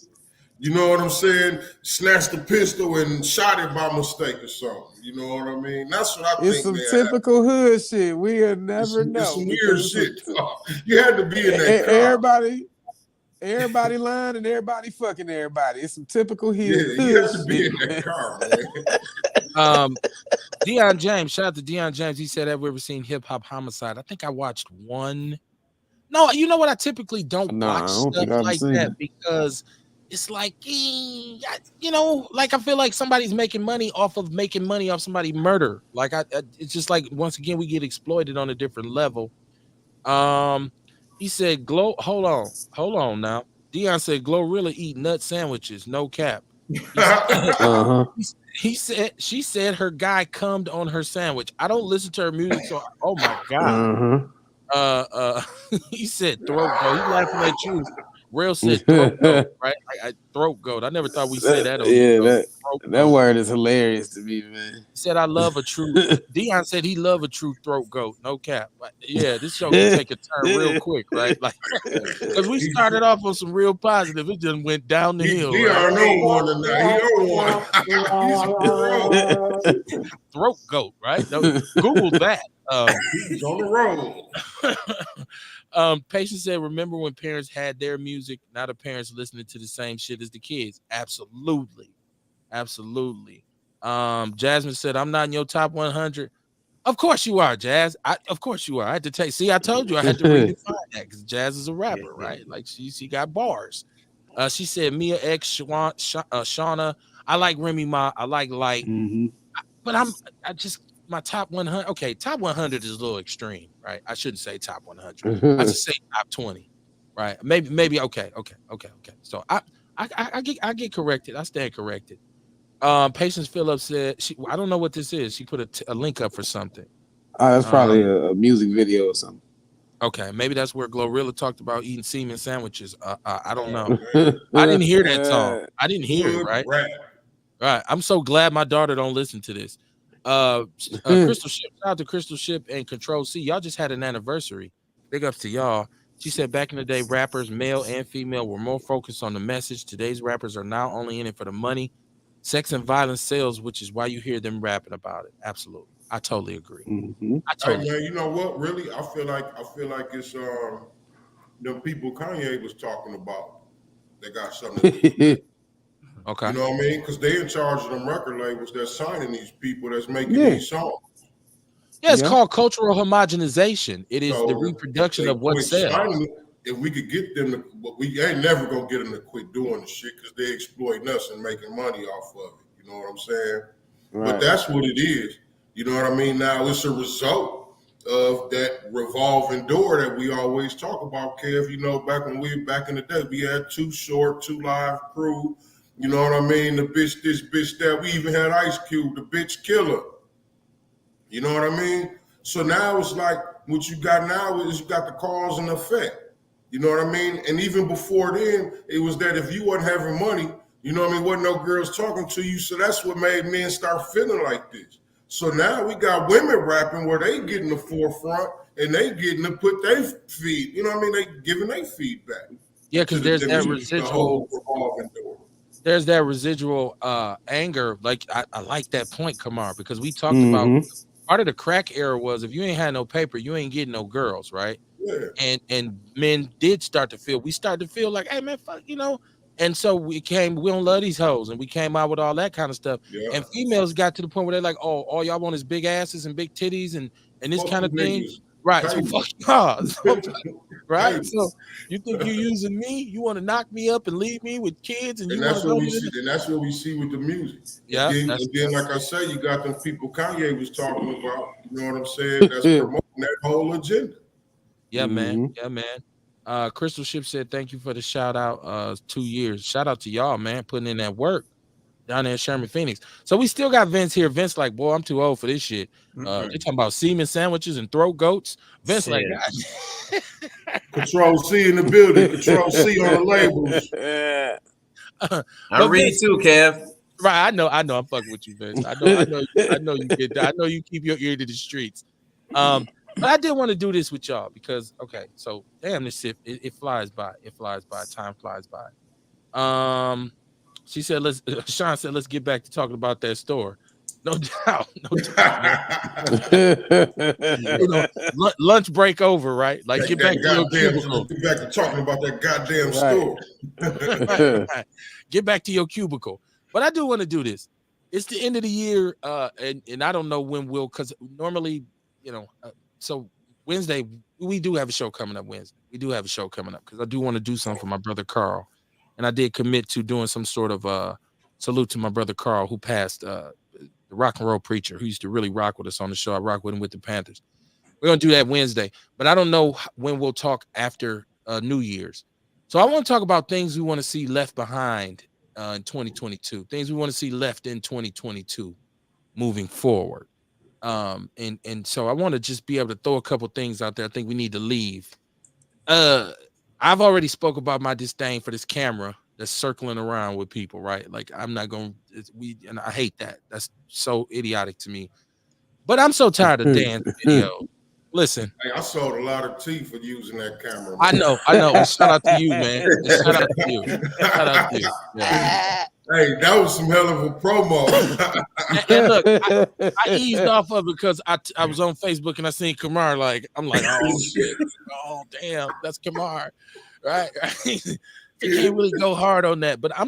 You know what I'm saying? Snatched the pistol and shot it by mistake or something. You know what I mean? That's what I It's think. some typical hood shit. We'll never know. It's some weird shit. You had to be in that car. Everybody lying and everybody fucking everybody. It's some typical hood Yeah, you have to shit. be in that car, man. Deion James, shout out to Deion James. He said, "Have we ever seen Hip Hop Homicide?" I think I watched one. No, you know what? I typically don't Nah, I watch don't stuff think I've like seen that it. because it's like, like I feel like somebody's making money off somebody murder. Like it's just like once again we get exploited on a different level. He said, "Glow, hold on now." Dion said, "Glow really eat nut sandwiches, no cap." He said, Uh-huh. she said her guy cummed on her sandwich. I don't listen to her music, so oh my god. Uh-huh. He said throat goat. He laughing at you. Real said throat goat, right? Throat goat. I never thought we'd say that on the show. Throat that goat. word is hilarious to me, man. He said, "I love a true." Dion said he love a true throat goat. No cap. But yeah, this show can take a turn real quick, right? Like, because we started off on some real positive. It just went down the hill. He Right? don't one tonight. He don't one. He's a pro. Throat goat, right? No, Google that. He's on the road. Patience said, "Remember when parents had their music? Now the parents listening to the same shit as the kids." Absolutely. Jasmine said, "I'm not in your top 100." Of course you are, Jazz. Of course you are. I had to take. See, I told you I had to redefine that because Jazz is a rapper, right? Like she got bars. She said Mia X, Shauna. I like Remy Ma. I like Light, but I just my top 100. Okay, top 100 is a little extreme, right? I shouldn't say top 100. I just say top 20, right? Maybe. Okay. So I get corrected. I stand corrected. Patience Phillips said I don't know what this is. She put a link up for something. That's probably a music video or something. Okay, maybe that's where Glorilla talked about eating semen sandwiches. I don't know. I didn't hear that song. I didn't hear it, right? Right. I'm so glad my daughter don't listen to this. Crystal Ship, shout out to Crystal Ship and Control C. Y'all just had an anniversary. Big ups to y'all. She said back in the day, rappers, male and female, were more focused on the message. Today's rappers are now only in it for the money. Sex and violence sells, which is why you hear them rapping about it. Absolutely. I totally agree. Hey man, you know what? Really, I feel like it's the people Kanye was talking about. They got something to do. Okay. You know what I mean? Because they in charge of them record labels that's signing these people that's making these songs. Yeah, it's called cultural homogenization. It is So the reproduction of what sells. If we could get them to, but we ain't never gonna get them to quit doing the shit because they exploiting us and making money off of it. You know what I'm saying? Right. But that's what it is. You know what I mean? Now it's a result of that revolving door that we always talk about, Kev. You know, back in the day, we had Too Short, 2 Live Crew. You know what I mean? The bitch this, bitch that. We even had Ice Cube, the bitch killer. You know what I mean? So now it's like what you got now is you got the cause and effect. You know what I mean? And even before then, it was that if you wasn't having money, you know what I mean, wasn't no girls talking to you. So that's what made men start feeling like this. So now we got women rapping where they get in the forefront and they getting to put their feed, you know what I mean? They giving their feedback. Yeah, because there's that residual. There's that residual anger. Like I like that point, Kamar, because we talked about part of the crack era was if you ain't had no paper, you ain't getting no girls, right? Yeah. And men did start to feel. We started to feel like, hey man, fuck, you know. And so we don't love these hoes, and we came out with all that kind of stuff. Yeah. And females got to the point where they're like, oh, all y'all want is big asses and big titties and this kind of thing. Right. So fuck y'all. Right. So you think you're using me? You want to knock me up and leave me with kids? And that's what we see. And that's what we see with the music. Yeah. And then like I say, you got them people Kanye was talking about. You know what I'm saying? That's promoting that whole agenda. Yeah, man. Yeah, man. Crystal Ship said, "Thank you for the shout out. 2 years. Shout out to y'all, man, putting in that work down there in Sherman, Phoenix." So we still got Vince here. Vince like, boy, I'm too old for this shit. They talking about semen sandwiches and throat goats. Vince like, Control C in the building. Control C on the labels. I read Vince, too, Kev. Right, I know. I'm fucking with you, Vince. I know you get that. I know you keep your ear to the streets. But I did want to do this with y'all because, okay, so damn, this shit, it flies by. It flies by. Time flies by. She said, Sean said, let's get back to talking about that store. No doubt. You know, lunch break over, right? Like, get back to your cubicle. Get back to talking about that goddamn store. Right. Get back to your cubicle. But I do want to do this. it's the end of the year, and I don't know when we'll, because normally, so Wednesday we do have a show coming up. Wednesday we do have a show coming up because I do want to do something for my brother Carl, and I did commit to doing some sort of salute to my brother Carl who passed, the rock and roll preacher who used to really rock with us on the show. I rock with him with the Panthers. We're gonna do that Wednesday, but I don't know when we'll talk after New Year's. So I want to talk about things we want to see left behind in 2022, things we want to see left in 2022 moving forward. And so I want to just be able to throw a couple things out there I think we need to leave. Uh, I've already spoke about my disdain for this camera that's circling around with people, right? Like I'm not gonna and I hate that. That's so idiotic to me. But I'm so tired of dance videos. Listen, Hey, I sold a lot of tea for using that camera. I know. And shout out to you, man. And shout out to you. Shout out to you. Yeah. Hey, that was some hell of a promo. And look, I eased off of it because I was on Facebook and I seen Kamar. Like, I'm like, oh shit, oh damn, that's Kamar, right? You can't really go hard on that, but I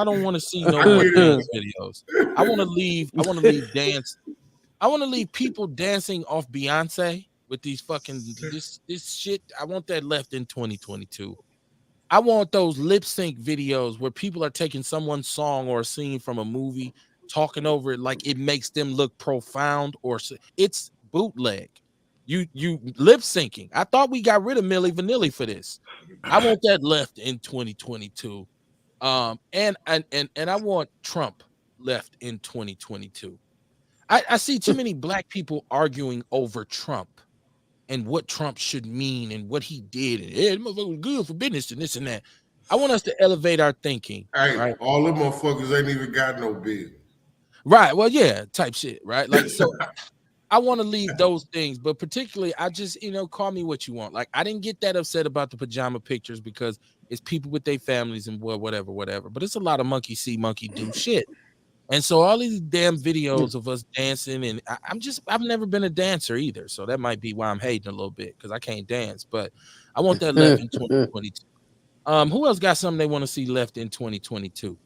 don't want to see no more dance videos. I want to leave dance. I want to leave people dancing off Beyonce with these fucking this shit. I want that left in 2022. I want those lip sync videos where people are taking someone's song or a scene from a movie, talking over it like it makes them look profound, or it's bootleg. You lip syncing. I thought we got rid of Milli Vanilli for this. I want that left in 2022. And I want Trump left in 2022. I see too many black people arguing over Trump and what Trump should mean and what he did. And it was good for business and this and that. I want us to elevate our thinking. Hey, right? all them motherfuckers ain't even got no bill. Right. Well, yeah, type shit. Right. Like, so I want to leave those things, but particularly, I just, call me what you want. Like, I didn't get that upset about the pajama pictures because it's people with their families and whatever. But it's a lot of monkey see, monkey do shit. And so all these damn videos of us dancing, and I've never been a dancer either. So that might be why I'm hating a little bit because I can't dance, but I want that left in 2022. Who else got something they want to see left in 2022?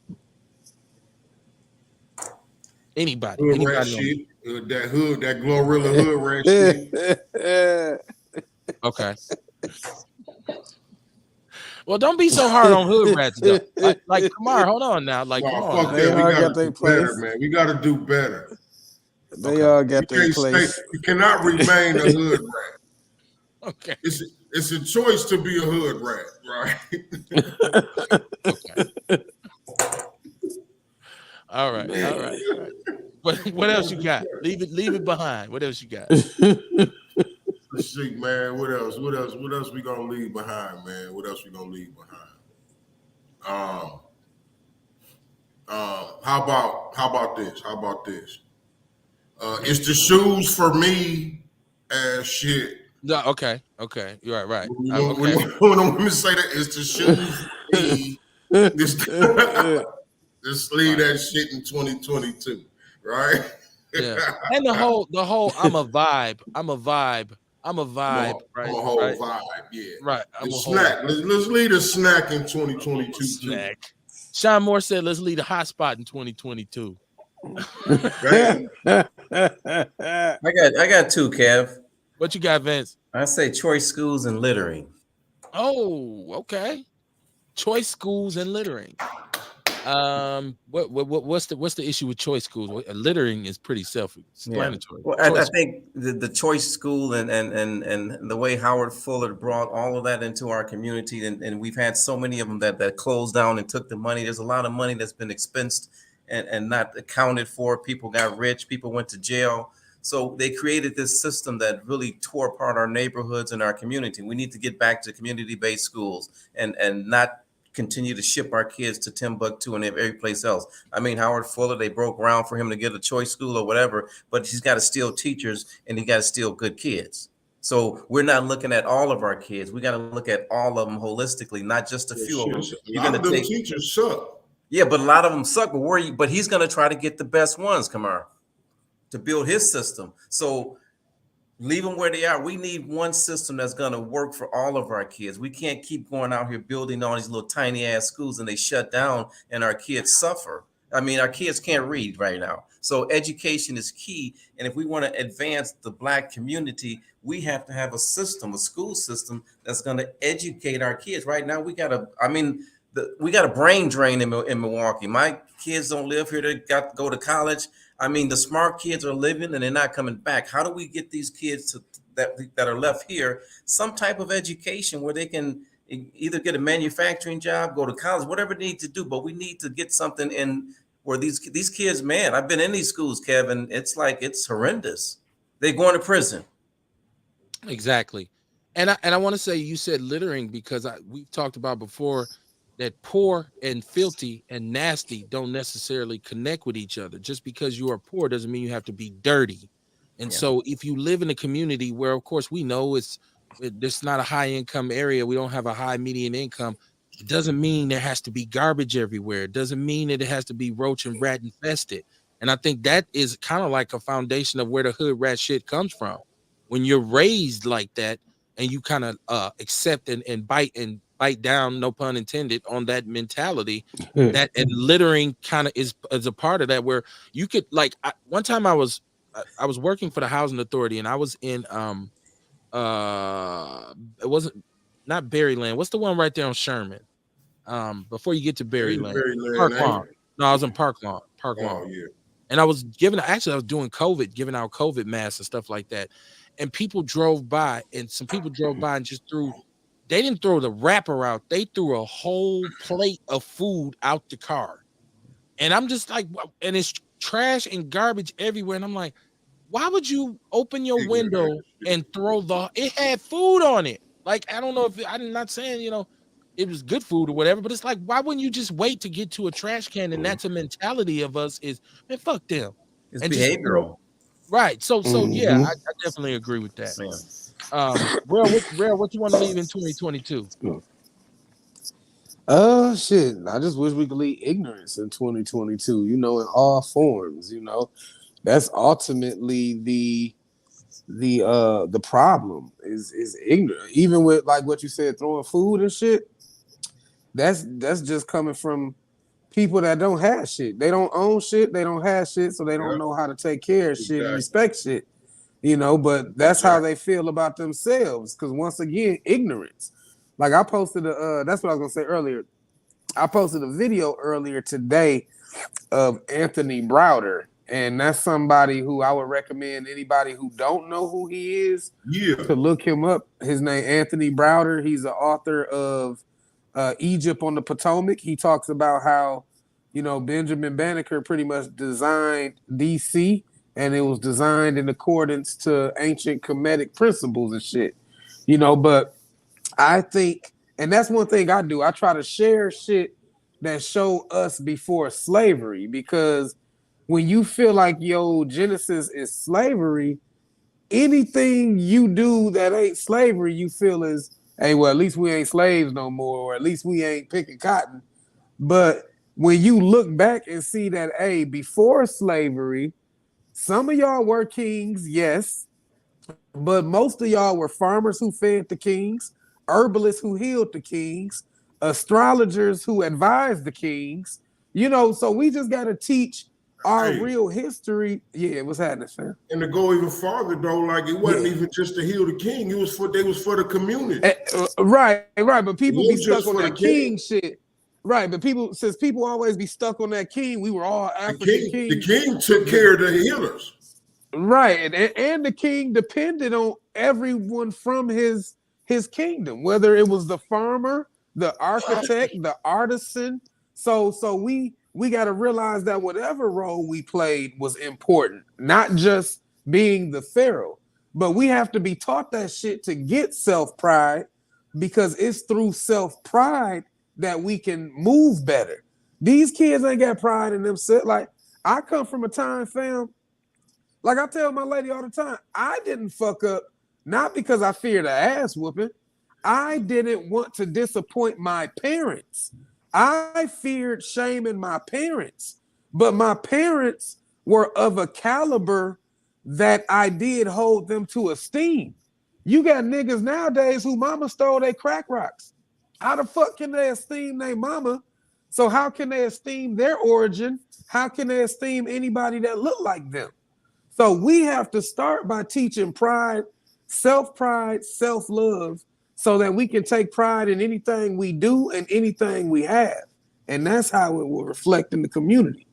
Anybody? Hood Anybody rat shit. That Glorilla hood rat shit. Okay. Well, don't be so hard on hood rats, though. Like Kamar, hold on now. Like, come on. Fuck that. We gotta do better, man. We gotta do better. They all got their place. You cannot remain a hood rat. Okay. It's a choice to be a hood rat, right? Okay. All right. What else you got? Leave it behind. What else you got? Let's see, man. What else we gonna leave behind, man? How about this? It's the shoes for me and shit. No, okay. You're right. When the women say that, it's the shoes for me. Just leave that shit in 2022, right? Yeah. And the whole I'm a vibe, right? I'm a whole vibe, yeah. Right. Snack. Let's leave the snack in 2022. Snack. Sean Moore said, let's leave the hot spot in 2022. I got two, Kev. What you got, Vince? I say choice schools and littering. Oh, okay. Choice schools and littering. What's the issue with choice schools? Littering is pretty self-explanatory. Yeah. Well, I think the choice school and the way Howard Fuller brought all of that into our community, and we've had so many of them that closed down and took the money. There's a lot of money that's been expensed and not accounted for. People got rich, people went to jail. So they created this system that really tore apart our neighborhoods and our community. We need to get back to community-based schools and not continue to ship our kids to Timbuktu and every place else. I mean, Howard Fuller, they broke ground for him to get a choice school or whatever, but he's got to steal teachers and he got to steal good kids. So we're not looking at all of our kids. We got to look at all of them holistically, not just a few of them. A lot of them teachers suck. Yeah, but a lot of them suck. But he's going to try to get the best ones, Kamar, to build his system. So leave them where they are. We need one system that's going to work for all of our kids. We can't keep going out here building all these little tiny ass schools and they shut down and our kids suffer. I mean, our kids can't read right now. So education is key. And if we want to advance the Black community, we have to have a system, a school system that's going to educate our kids. Right now, we got to, I mean, we got a brain drain in Milwaukee. My kids don't live here. They got to go to college. I mean, the smart kids are living and they're not coming back. How do we get these kids that are left here some type of education where they can either get a manufacturing job, go to college, whatever they need to do? But we need to get something in where these kids, man, I've been in these schools, Kevin. It's like it's horrendous. They're going to prison. Exactly. And I want to say, you said littering because we've talked about before that poor and filthy and nasty don't necessarily connect with each other. Just because you are poor doesn't mean you have to be dirty. And Yeah. so if you live in a community where, of course, we know it's not a high income area, we don't have a high median income, it doesn't mean there has to be garbage everywhere. It doesn't mean that it has to be roach and rat infested. And I think that is kind of like a foundation of where the hood rat shit comes from. When you're raised like that and you kind of accept and bite down, no pun intended, on that mentality, that and littering kind of is a part of that, where you could one time I was working for the housing authority, and I was in it wasn't not Berryland. What's the one right there on Sherman? Before you get to Berryland, Park Lawn. No, I was in Park Lawn. Oh yeah. And I was doing giving out COVID masks and stuff like that. And people drove by, and some people drove by and just they didn't throw the wrapper out. They threw a whole plate of food out the car. And I'm just like, and it's trash and garbage everywhere. And I'm like, why would you open your window and it had food on it? Like, I don't know if I'm not saying, it was good food or whatever, but it's like, why wouldn't you just wait to get to a trash can? And that's a mentality of us is, man, fuck them. It's and behavioral. Right. So yeah, I definitely agree with that. What you want to leave in 2022? Shit. I just wish we could leave ignorance in 2022, in all forms, That's ultimately the problem is ignorance. Even with like what you said, throwing food and shit, that's just coming from people that don't have shit. They don't own shit, they don't have shit, so they don't know how to take care of shit and respect shit. But that's how they feel about themselves. Because once again, ignorance. Like I posted that's what I was gonna say earlier. I posted a video earlier today of Anthony Browder, and that's somebody who I would recommend anybody who don't know who he is to look him up. His name Anthony Browder. He's the author of Egypt on the Potomac. He talks about how Benjamin Banneker pretty much designed DC, and it was designed in accordance to ancient Kemetic principles and shit. But I think, and that's one thing I do, I try to share shit that show us before slavery, because when you feel like your genesis is slavery, anything you do that ain't slavery, you feel is, hey, well, at least we ain't slaves no more, or at least we ain't picking cotton. But when you look back and see that, hey, before slavery, some of y'all were kings, yes, but most of y'all were farmers who fed the kings, herbalists who healed the kings, astrologers who advised the kings. So we just got to teach our real history. Yeah, what's happening, fam? And to go even farther, though, like it wasn't even just to heal the king. They was for the community. Right. But people be stuck on that king shit. Right, but since people always be stuck on that king, we were all African kings. The king took care of the healers. Right, and the king depended on everyone from his kingdom, whether it was the farmer, the architect, the artisan. So we got to realize that whatever role we played was important, not just being the pharaoh, but we have to be taught that shit to get self-pride, because it's through self-pride that we can move better. These kids ain't got pride in themselves. Like, I come from a time, fam, like I tell my lady all the time, I didn't fuck up, not because I feared an ass whooping. I didn't want to disappoint my parents. I feared shaming my parents, but my parents were of a caliber that I did hold them to esteem. You got niggas nowadays who mama stole their crack rocks. How the fuck can they esteem their mama? So how can they esteem their origin? How can they esteem anybody that look like them? So we have to start by teaching pride, self-love, so that we can take pride in anything we do and anything we have. And that's how it will reflect in the community.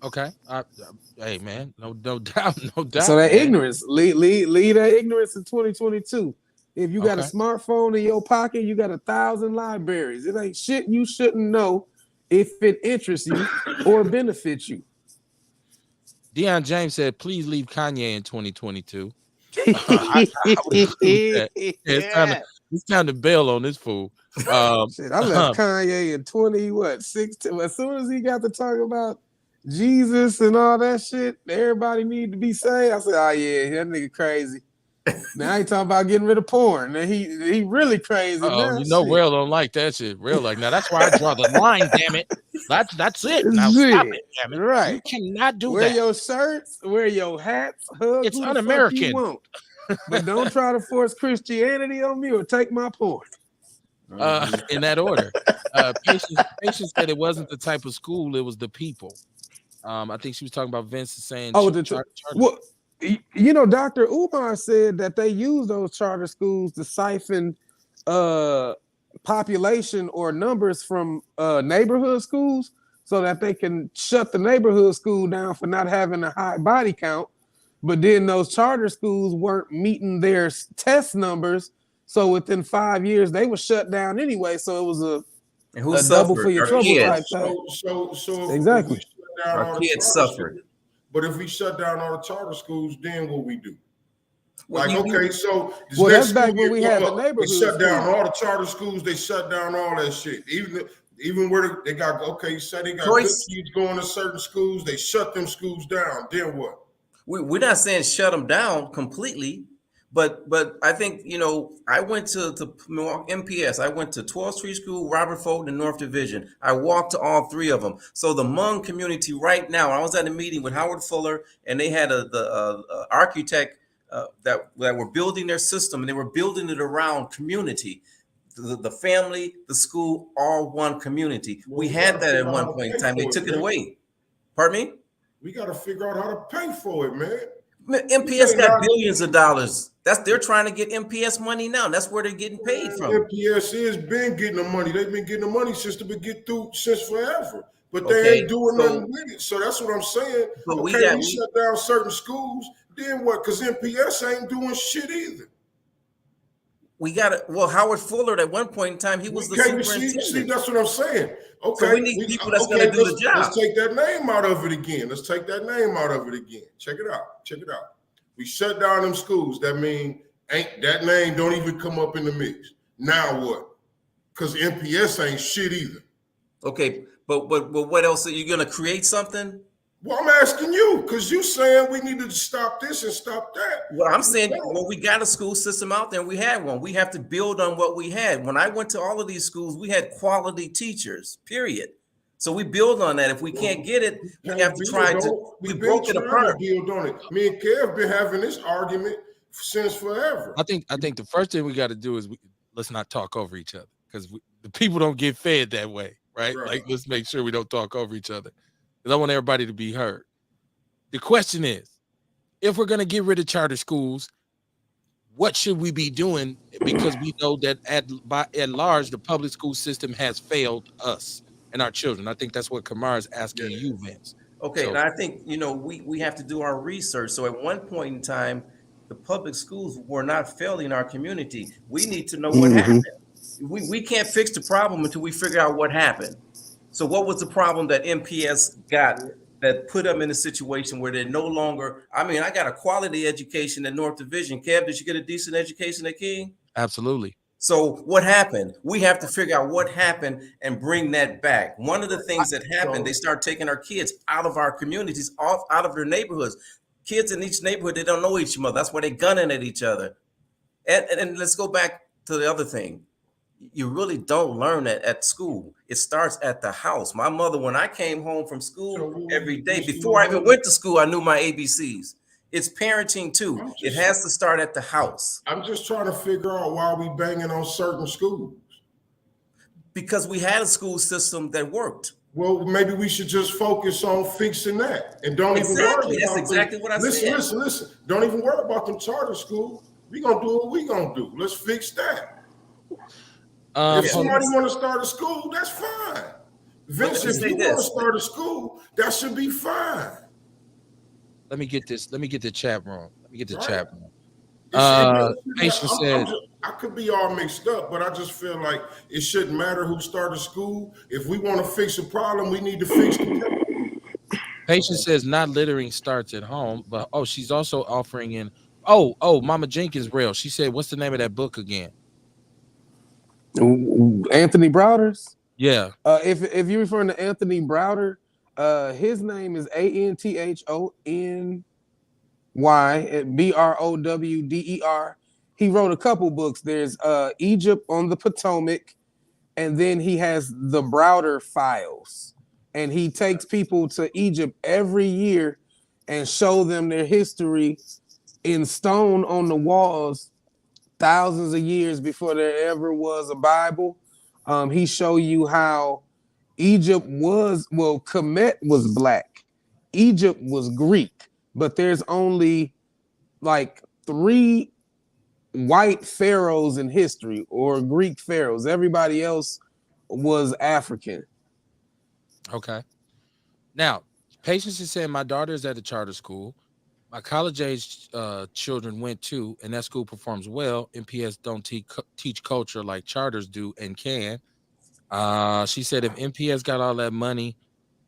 Okay. Hey man, no doubt, no doubt. So that man. ignorance, leave that ignorance in 2022. If you got a Okay. smartphone in your pocket, you got 1,000 libraries. It ain't shit you shouldn't know if it interests you or benefits you. Deion James said, "Please leave Kanye in 2022." I would agree with that. Yeah, it's time to bail on this fool. Shit, I left Kanye in 16. As soon as he got to talk about Jesus and all that shit, everybody need to be saved. I said, oh yeah, that nigga crazy. Now I ain't talking about getting rid of porn. Now he really crazy. Oh, now. you know, Shit. Rail don't like that shit. Rail like, now that's why I draw the line. Damn it, that's it. Now stop it, damn it. Right? You cannot do wear that. your shirts, wear your hats, hug It's who the un-American. fuck you want, but don't try to force Christianity on me or take my porn. In that order. Patience said it wasn't the type of school, it was the people. I think she was talking about Vince saying, well, you know, Dr. Umar said that they use those charter schools to siphon population or numbers from neighborhood schools so that they can shut the neighborhood school down for not having a high body count. But then those charter schools weren't meeting their test numbers. So within 5 years, they were shut down anyway. So it was a double for your trouble type thing. So exactly. Our kids suffered. But if we shut down all the charter schools, then what we do? Well, like, okay, so that's back when we had the neighborhood. They shut down all the charter schools. They shut down all that shit. Even where they got, okay, you said they got good kids going to certain schools. They shut them schools down. Then what? We're not saying shut them down completely, but I think, you know, I went to MPS. I went to 12th Street School, Robert Fulton, and North Division. I walked to all three of them. So the Hmong community right now, I was at a meeting with Howard Fuller, and they had the architect that were building their system, and they were building it around community. The family, the school, all one community. Well, we had that at one point in time. They took it away. Pardon me? We got to figure out how to pay for it, man. MPS got billions of dollars. They're trying to get MPS money now. That's where they're getting paid from. MPS has been getting the money. They've been getting the money since forever. But they ain't doing nothing with it. So that's what I'm saying. But we shut down certain schools. Then what? Because MPS ain't doing shit either. We got it. Well, Howard Fuller at one point in time, he was the superintendent. See, that's what I'm saying. Okay, so we need people that's going to do the job. Let's take that name out of it again. Check it out. We shut down them schools. That mean that name don't even come up in the mix. Now what? Because MPS ain't shit either. Okay, but what else? Are you going to create something? Well, I'm asking you because you saying we need to stop this and stop that. Well, I'm saying, well, we got a school system out there and we had one. We have to build on what we had. When I went to all of these schools, we had quality teachers, period. So we build on that. If we can't get it, we have to try to. We broke it apart. Build on it. Me and Kev been having this argument since forever. I think the first thing we got to do is let's not talk over each other because the people don't get fed that way, right? Like, let's make sure we don't talk over each other. I want everybody to be heard. The question is, if we're going to get rid of charter schools, what should we be doing? Because we know that at large, the public school system has failed us and our children. I think that's what Kamar is asking you, Vince. Okay, so, and I think, you know, we have to do our research. So at one point in time, the public schools were not failing our community. We need to know what happened. We can't fix the problem until we figure out what happened. So what was the problem that MPS got that put them in a situation where they're no longer, I mean, I got a quality education at North Division. Kev, did you get a decent education at King? Absolutely. So what happened? We have to figure out what happened and bring that back. One of the things that happened, they start taking our kids out of our communities, out of their neighborhoods. Kids in each neighborhood, they don't know each other. That's why they're gunning at each other. And let's go back to the other thing. You really don't learn that at school. It starts at the house. My mother, when I came home from school every day, before I even went to school, I knew my ABCs. It's parenting too. It has to start at the house. I'm just trying to figure out why we banging on certain schools. Because we had a school system that worked. Well, maybe we should just focus on fixing that and don't even worry Exactly. That's about exactly them. what I Listen, said. listen, listen. Don't even worry about them charter schools. We gonna do what we gonna do. Let's fix that. If Hold somebody on. want to start a school, that's fine. Vince, let me if say you want to this. start a school, that should be fine. Let me get this. Let me get the chat room. Let me get the Right. chat room. Patience I'm said, I could be all mixed up, but I just feel like it shouldn't matter who started school. If we want to fix a problem, we need to fix the problem. Patience says not littering starts at home, but she's also offering in. Mama Jenkins Rail. She said, "What's the name of that book again?" Anthony Browder's. Yeah. If you're referring to Anthony Browder, his name is ANTHONY BROWDER. He wrote a couple books. There's Egypt on the Potomac, and then he has the Browder Files. And he takes people to Egypt every year and show them their history in stone on the walls thousands of years before there ever was a Bible. He show you how Egypt was, Kemet was black. Egypt was Greek, but there's only like 3 white pharaohs in history or Greek pharaohs. Everybody else was African. Okay. Now, Patience is saying my daughter is at a charter school. My college age children went to, and that school performs well. NPS don't teach culture like charters do and can. She said if NPS got all that money,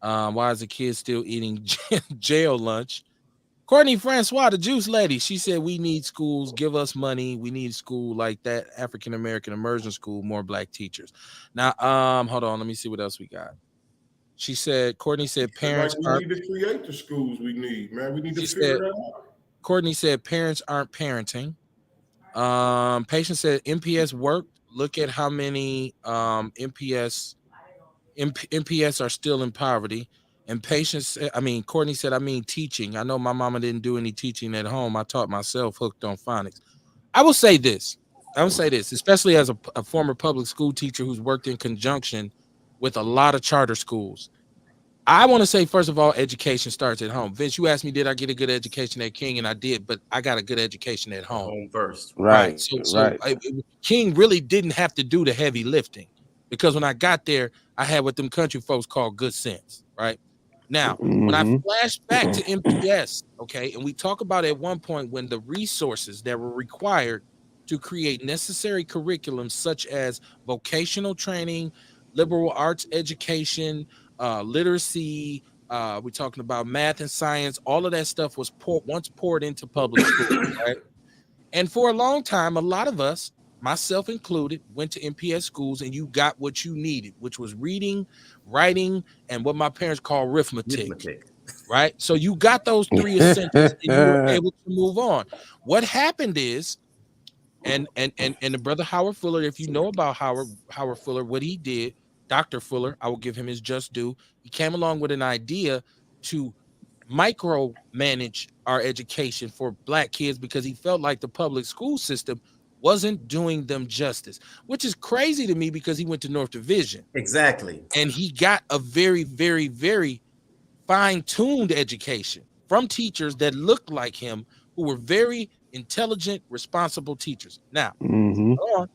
why is the kid still eating jail lunch? Courtney Francois, the juice lady, she said we need schools, give us money. We need school like that, African American immersion school, more black teachers. Now, hold on, let me see what else we got. She said, Courtney said Like parents we aren't. need to create the schools we need, man. We need to She figure said, that out. Courtney said parents aren't parenting. Patient said MPS worked. Look at how many MPS are still in poverty. And Courtney said, I mean teaching. I know my mama didn't do any teaching at home. I taught myself hooked on phonics. I will say this, especially as a former public school teacher who's worked in conjunction with a lot of charter schools. I want to say, first of all, education starts at home. Vince, you asked me, did I get a good education at King? And I did, but I got a good education at home. Home first. Right. Right. King really didn't have to do the heavy lifting because when I got there, I had what them country folks call good sense. Right. Now, when I flash back to MPS, okay, and we talk about at one point when the resources that were required to create necessary curriculums such as vocational training, liberal arts education, literacy, we're talking about math and science, all of that stuff was once poured into public school, right? And for a long time, a lot of us, myself included, went to MPS schools and you got what you needed, which was reading, writing, and what my parents call arithmetic. Right? So you got those 3 essentials and you were able to move on. What happened is, and the brother Howard Fuller, if you know about Howard Fuller, what he did, Dr. Fuller, I will give him his just due. He came along with an idea to micromanage our education for black kids because he felt like the public school system wasn't doing them justice, which is crazy to me because he went to North Division. Exactly. And he got a very, very, very fine-tuned education from teachers that looked like him, who were very intelligent, responsible teachers. Now, hold on.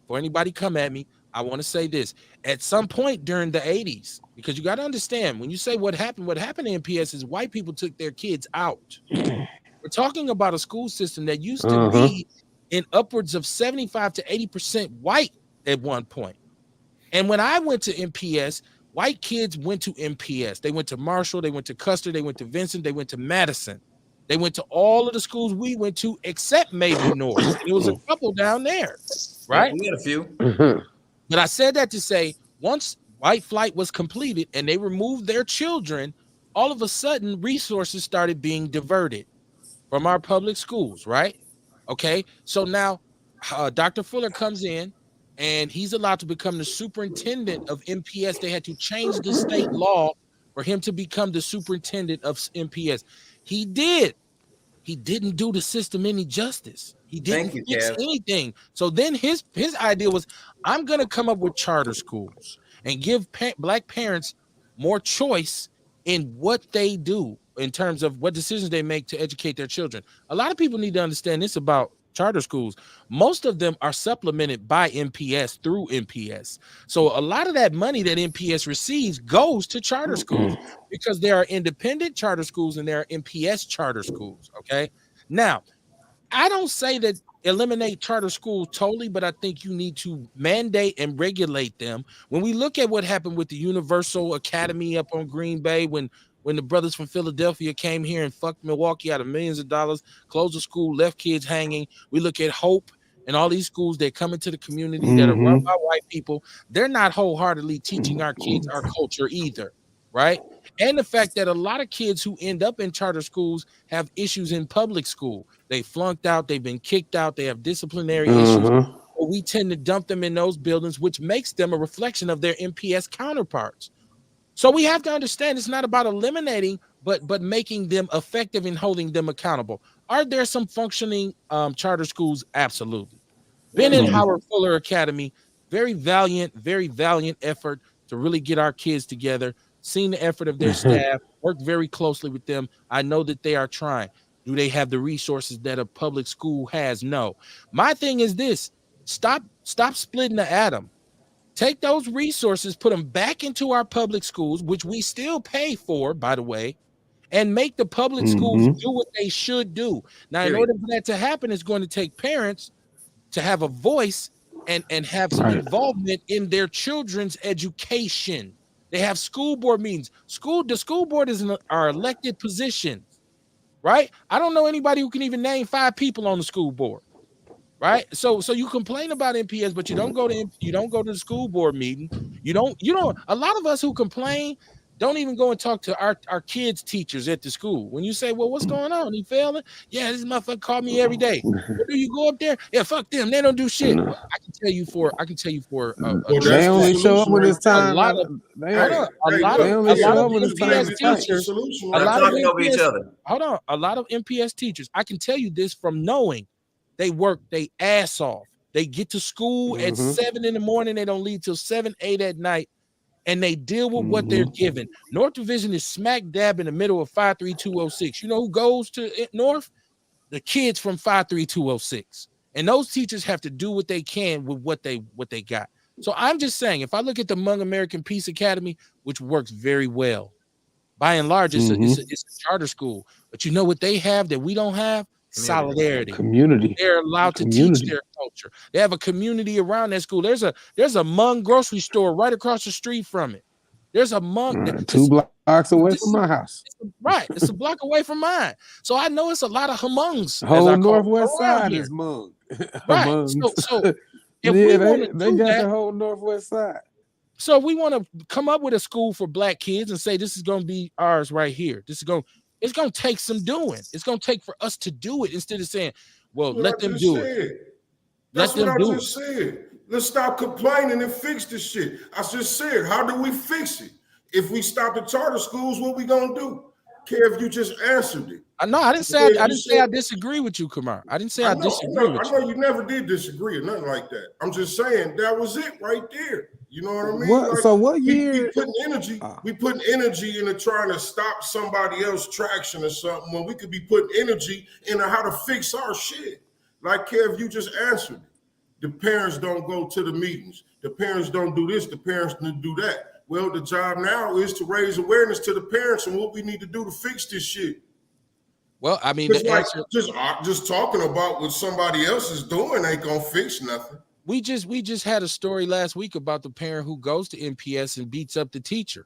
Before anybody come at me, I want to say this. At some point during the 80s, because you got to understand, when you say what happened to MPS is white people took their kids out. We're talking about a school system that used to be in upwards of 75 to 80% white at one point. And when I went to MPS, white kids went to MPS. They went to Marshall, they went to Custer, they went to Vincent, they went to Madison. They went to all of the schools we went to except maybe North. And it was a couple down there, right? We had a few. But I said that to say, once white flight was completed and they removed their children, all of a sudden resources started being diverted from our public schools, right? Okay, so now Dr. Fuller comes in and he's allowed to become the superintendent of MPS. They had to change the state law for him to become the superintendent of MPS. He did. he didn't do the system any justice. He didn't Thank you, fix Kev. anything. So then his idea was, I'm going to come up with charter schools and give black parents more choice in what they do in terms of what decisions they make to educate their children. A lot of people need to understand this about charter schools. Most of them are supplemented by MPS through MPS. So a lot of that money that MPS receives goes to charter schools because there are independent charter schools and there are MPS charter schools. Okay. Now, I don't say that eliminate charter schools totally, but I think you need to mandate and regulate them. When we look at what happened with the Universal Academy up on Green Bay, when the brothers from Philadelphia came here and fucked Milwaukee out of millions of dollars, closed the school, left kids hanging. We look at Hope and all these schools that come into the community that are run by white people. They're not wholeheartedly teaching our kids our culture either, right? And the fact that a lot of kids who end up in charter schools have issues in public school. They flunked out, they've been kicked out, they have disciplinary issues. But we tend to dump them in those buildings, which makes them a reflection of their MPS counterparts. So we have to understand it's not about eliminating, but making them effective and holding them accountable. Are there some functioning charter schools? Absolutely. Been in Howard Fuller Academy, very valiant effort to really get our kids together. Seen the effort of their staff, worked very closely with them. I know that they are trying. Do they have the resources that a public school has? No. My thing is this: stop splitting the atom. Take those resources, put them back into our public schools, which we still pay for, by the way, and make the public schools do what they should do. Now, in order for that to happen, it's going to take parents to have a voice and have some involvement in their children's education. They have school board meetings. The school board are elected positions, right? I don't know anybody who can even name 5 people on the school board, right? So you complain about MPS, but you don't go to the school board meeting. You don't. A lot of us who complain don't even go and talk to our kids' teachers at the school. When you say, well, what's going on? He failing? Yeah, this motherfucker called me every day. What do you go up there? Yeah, fuck them. They don't do shit. Well, I can tell you for They only show up when it's time. A lot of MPS teachers. A lot of each other. Hold on. A lot of MPS teachers. I can tell you this from knowing they work their ass off. They get to school at 7 in the morning. They don't leave till 7, 8 at night. And they deal with what they're given. North Division is smack dab in the middle of 53206. You know who goes to North? The kids from 53206. And those teachers have to do what they can with what they got. So I'm just saying, if I look at the Hmong American Peace Academy, which works very well, by and large, it's a charter school. But you know what they have that we don't have? Solidarity. Community. They're allowed to teach their culture. They have a community around that school. There's a Hmong grocery store right across the street from it. There's a Hmong 2 blocks away from my house. Right. It's a block away from mine. So I know it's a lot of Hmongs. Whole northwest side is Hmong. Right. So if we want to they got the whole northwest side. So we want to come up with a school for black kids and say this is going to be ours right here. It's going to take some doing. It's going to take for us to do it instead of saying, well, let them do it. That's what I just said. Let's stop complaining and fix this shit. I just said, how do we fix it? If we stop the charter schools, what we gonna do? Kev, you just answered it. No, I didn't say I disagree with you, Kamar. I didn't say I disagree with you. I know you never did disagree or nothing like that. I'm just saying that was it right there. You know what I mean? What, so what year? We putting energy into trying to stop somebody else's traction or something when we could be putting energy into how to fix our shit. Like Kev, you just answered it. The parents don't go to the meetings. The parents don't do this. The parents don't do that. Well, the job now is to raise awareness to the parents and what we need to do to fix this shit. Well, I mean, just talking about what somebody else is doing ain't gonna fix nothing. We just had a story last week about the parent who goes to MPS and beats up the teacher,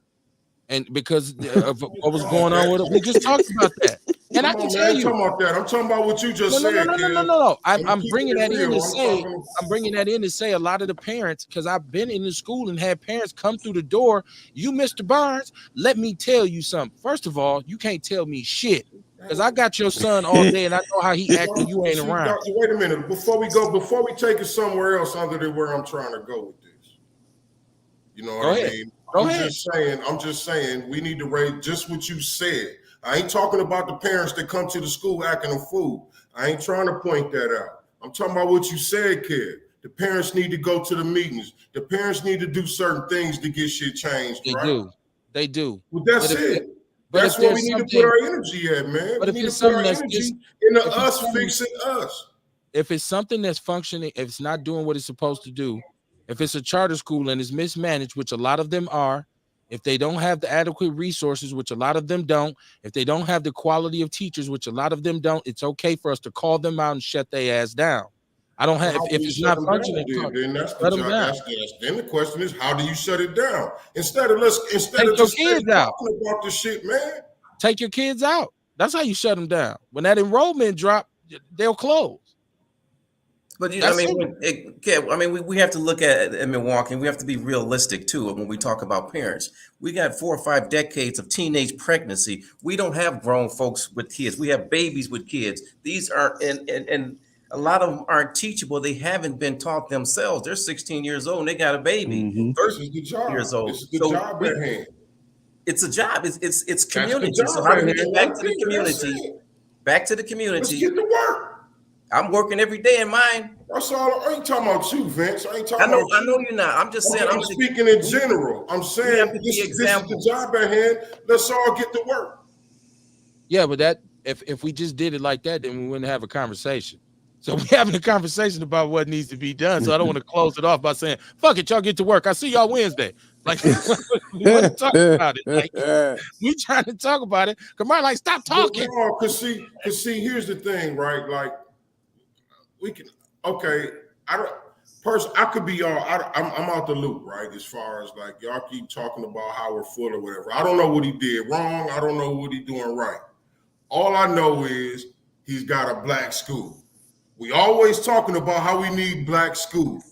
and because of what was going on with it, we just talked about that. And I can tell you, I'm talking about what you just said. No. I'm bringing that in to say, I'm bringing that in to say a lot of the parents, because I've been in the school and had parents come through the door. You, Mr. Barnes, let me tell you something. First of all, you can't tell me shit because I got your son all day and I know how he acts when you ain't around. Wait a minute, before we take it somewhere else other than where I'm trying to go with this. You know what I mean? I'm just saying we need to raise just what you said. I ain't talking about the parents that come to the school acting a fool. I ain't trying to point that out. I'm talking about what you said, kid. The parents need to go to the meetings. The parents need to do certain things to get shit changed, They right? do. They do. Well, that's But it. but That's if where we there's need to something, put our energy at, man. but We if need to it's put our something that's energy just, into if it's us something, fixing us. if it's something that's functioning, if it's not doing what it's supposed to do, if it's a charter school and it's mismanaged, which a lot of them are, if they don't have the adequate resources, which a lot of them don't, if they don't have the quality of teachers, which a lot of them don't, it's okay for us to call them out and shut their ass down. I don't have, How do if you it's shut not them functioning, down? Then that's the shut them job. down. Then the question is, how do you shut it down? Instead of Take your just kids out. talking about this shit, man. Take your kids out. That's how you shut them down. When that enrollment drop, they'll close. But I That's mean, we have to look at in Milwaukee. We have to be realistic too when we talk about parents. We got 4 or 5 decades of teenage pregnancy. We don't have grown folks with kids. We have babies with kids. These are and a lot of them aren't teachable. They haven't been taught themselves. They're 16 years old and they got a baby. This is the job. Years old. This is the So job at hand. it's a job. It's That's the community. job So how do at we hand. get back to the That's community? it. Back to the Let's community. get to work. I'm working every day in mine. That's all. I ain't talking about you, Vince. I ain't I talking know about you. you're not. I'm just saying. I'm speaking in general. I'm have saying to be this is the examples. job at hand. Let's all get to work. Yeah, but that if we just did it like that, then we wouldn't have a conversation. So we're having a conversation about what needs to be done. So I don't want to close it off by saying, fuck it, y'all get to work. I see y'all Wednesday. Like we want to talk about it. Like we trying to talk about it. Kamar, like, stop talking. No, cause see, here's the thing, right? Like we can I could be all I'm out the loop, right? As far as like y'all keep talking about Howard Fuller or whatever. I don't know what he did wrong. I don't know what he's doing right. All I know is he's got a black school. We always talking about how we need black school.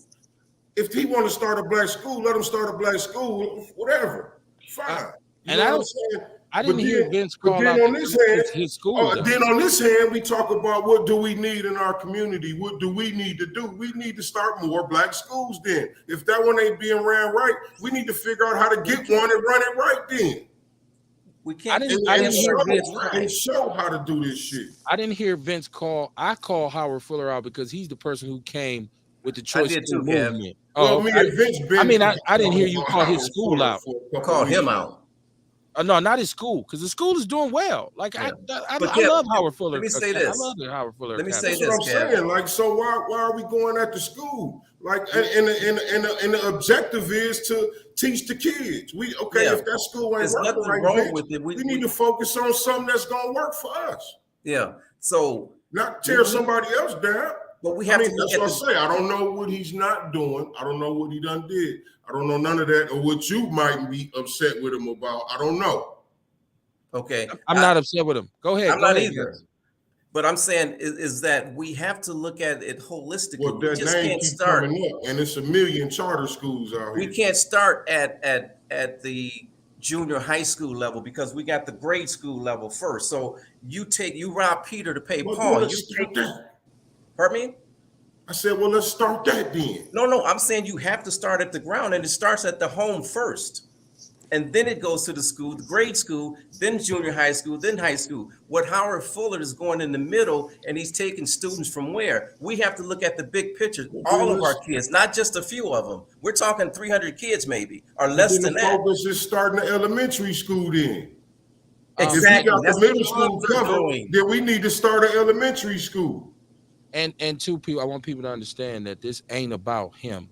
If he want to start a black school, let him start a black school, whatever. Fine. You know what I'm saying? I didn't hear Vince call then out on this hand, his school. then on this hand, we talk about what do we need in our community? What do we need to do? We need to start more black schools then. If that one ain't being ran right, we need to figure out how to get one and run it right then. We can't. I didn't hear Vince show how to do this shit. I didn't hear Vince call. I call Howard Fuller out because he's the person who came with the choice movement. Oh, I didn't hear you call his school out. Call him out. No, not his school, because the school is doing well. Like I Kev, love Howard Fuller. Let me say this. I love the Howard Fuller. Let me say That's this. what I'm saying. Like, so why are we going at the school? Like, and the objective is to teach the kids. If that school ain't working right, wrong with it. We need to focus on something that's gonna work for us. Yeah. So not tear somebody else down. But we have to that's what I say. I don't know what he's not doing. I don't know what he done did. I don't know none of that, or what you might be upset with him about. I don't know. Okay. I'm not upset with him. Go ahead. I'm not either. But I'm saying is that we have to look at it holistically. Well, that we just name can't keeps start, coming up, and it's a million charter schools out here. We can't start at the junior high school level because we got the grade school level first. So you rob Peter to pay Paul. You take that. Pardon me? I said, well, let's start that then. No, I'm saying you have to start at the ground, and it starts at the home first. And then it goes to the school, the grade school, then junior high school, then high school. What Howard Fuller is going in the middle, and he's taking students from where? We have to look at the big picture. All of our kids, not just a few of them. We're talking 300 kids maybe, or less than that. The focus is starting the elementary school then. Exactly. If we got the middle school covered, then we need to start an elementary school. And two people, I want people to understand that this ain't about him.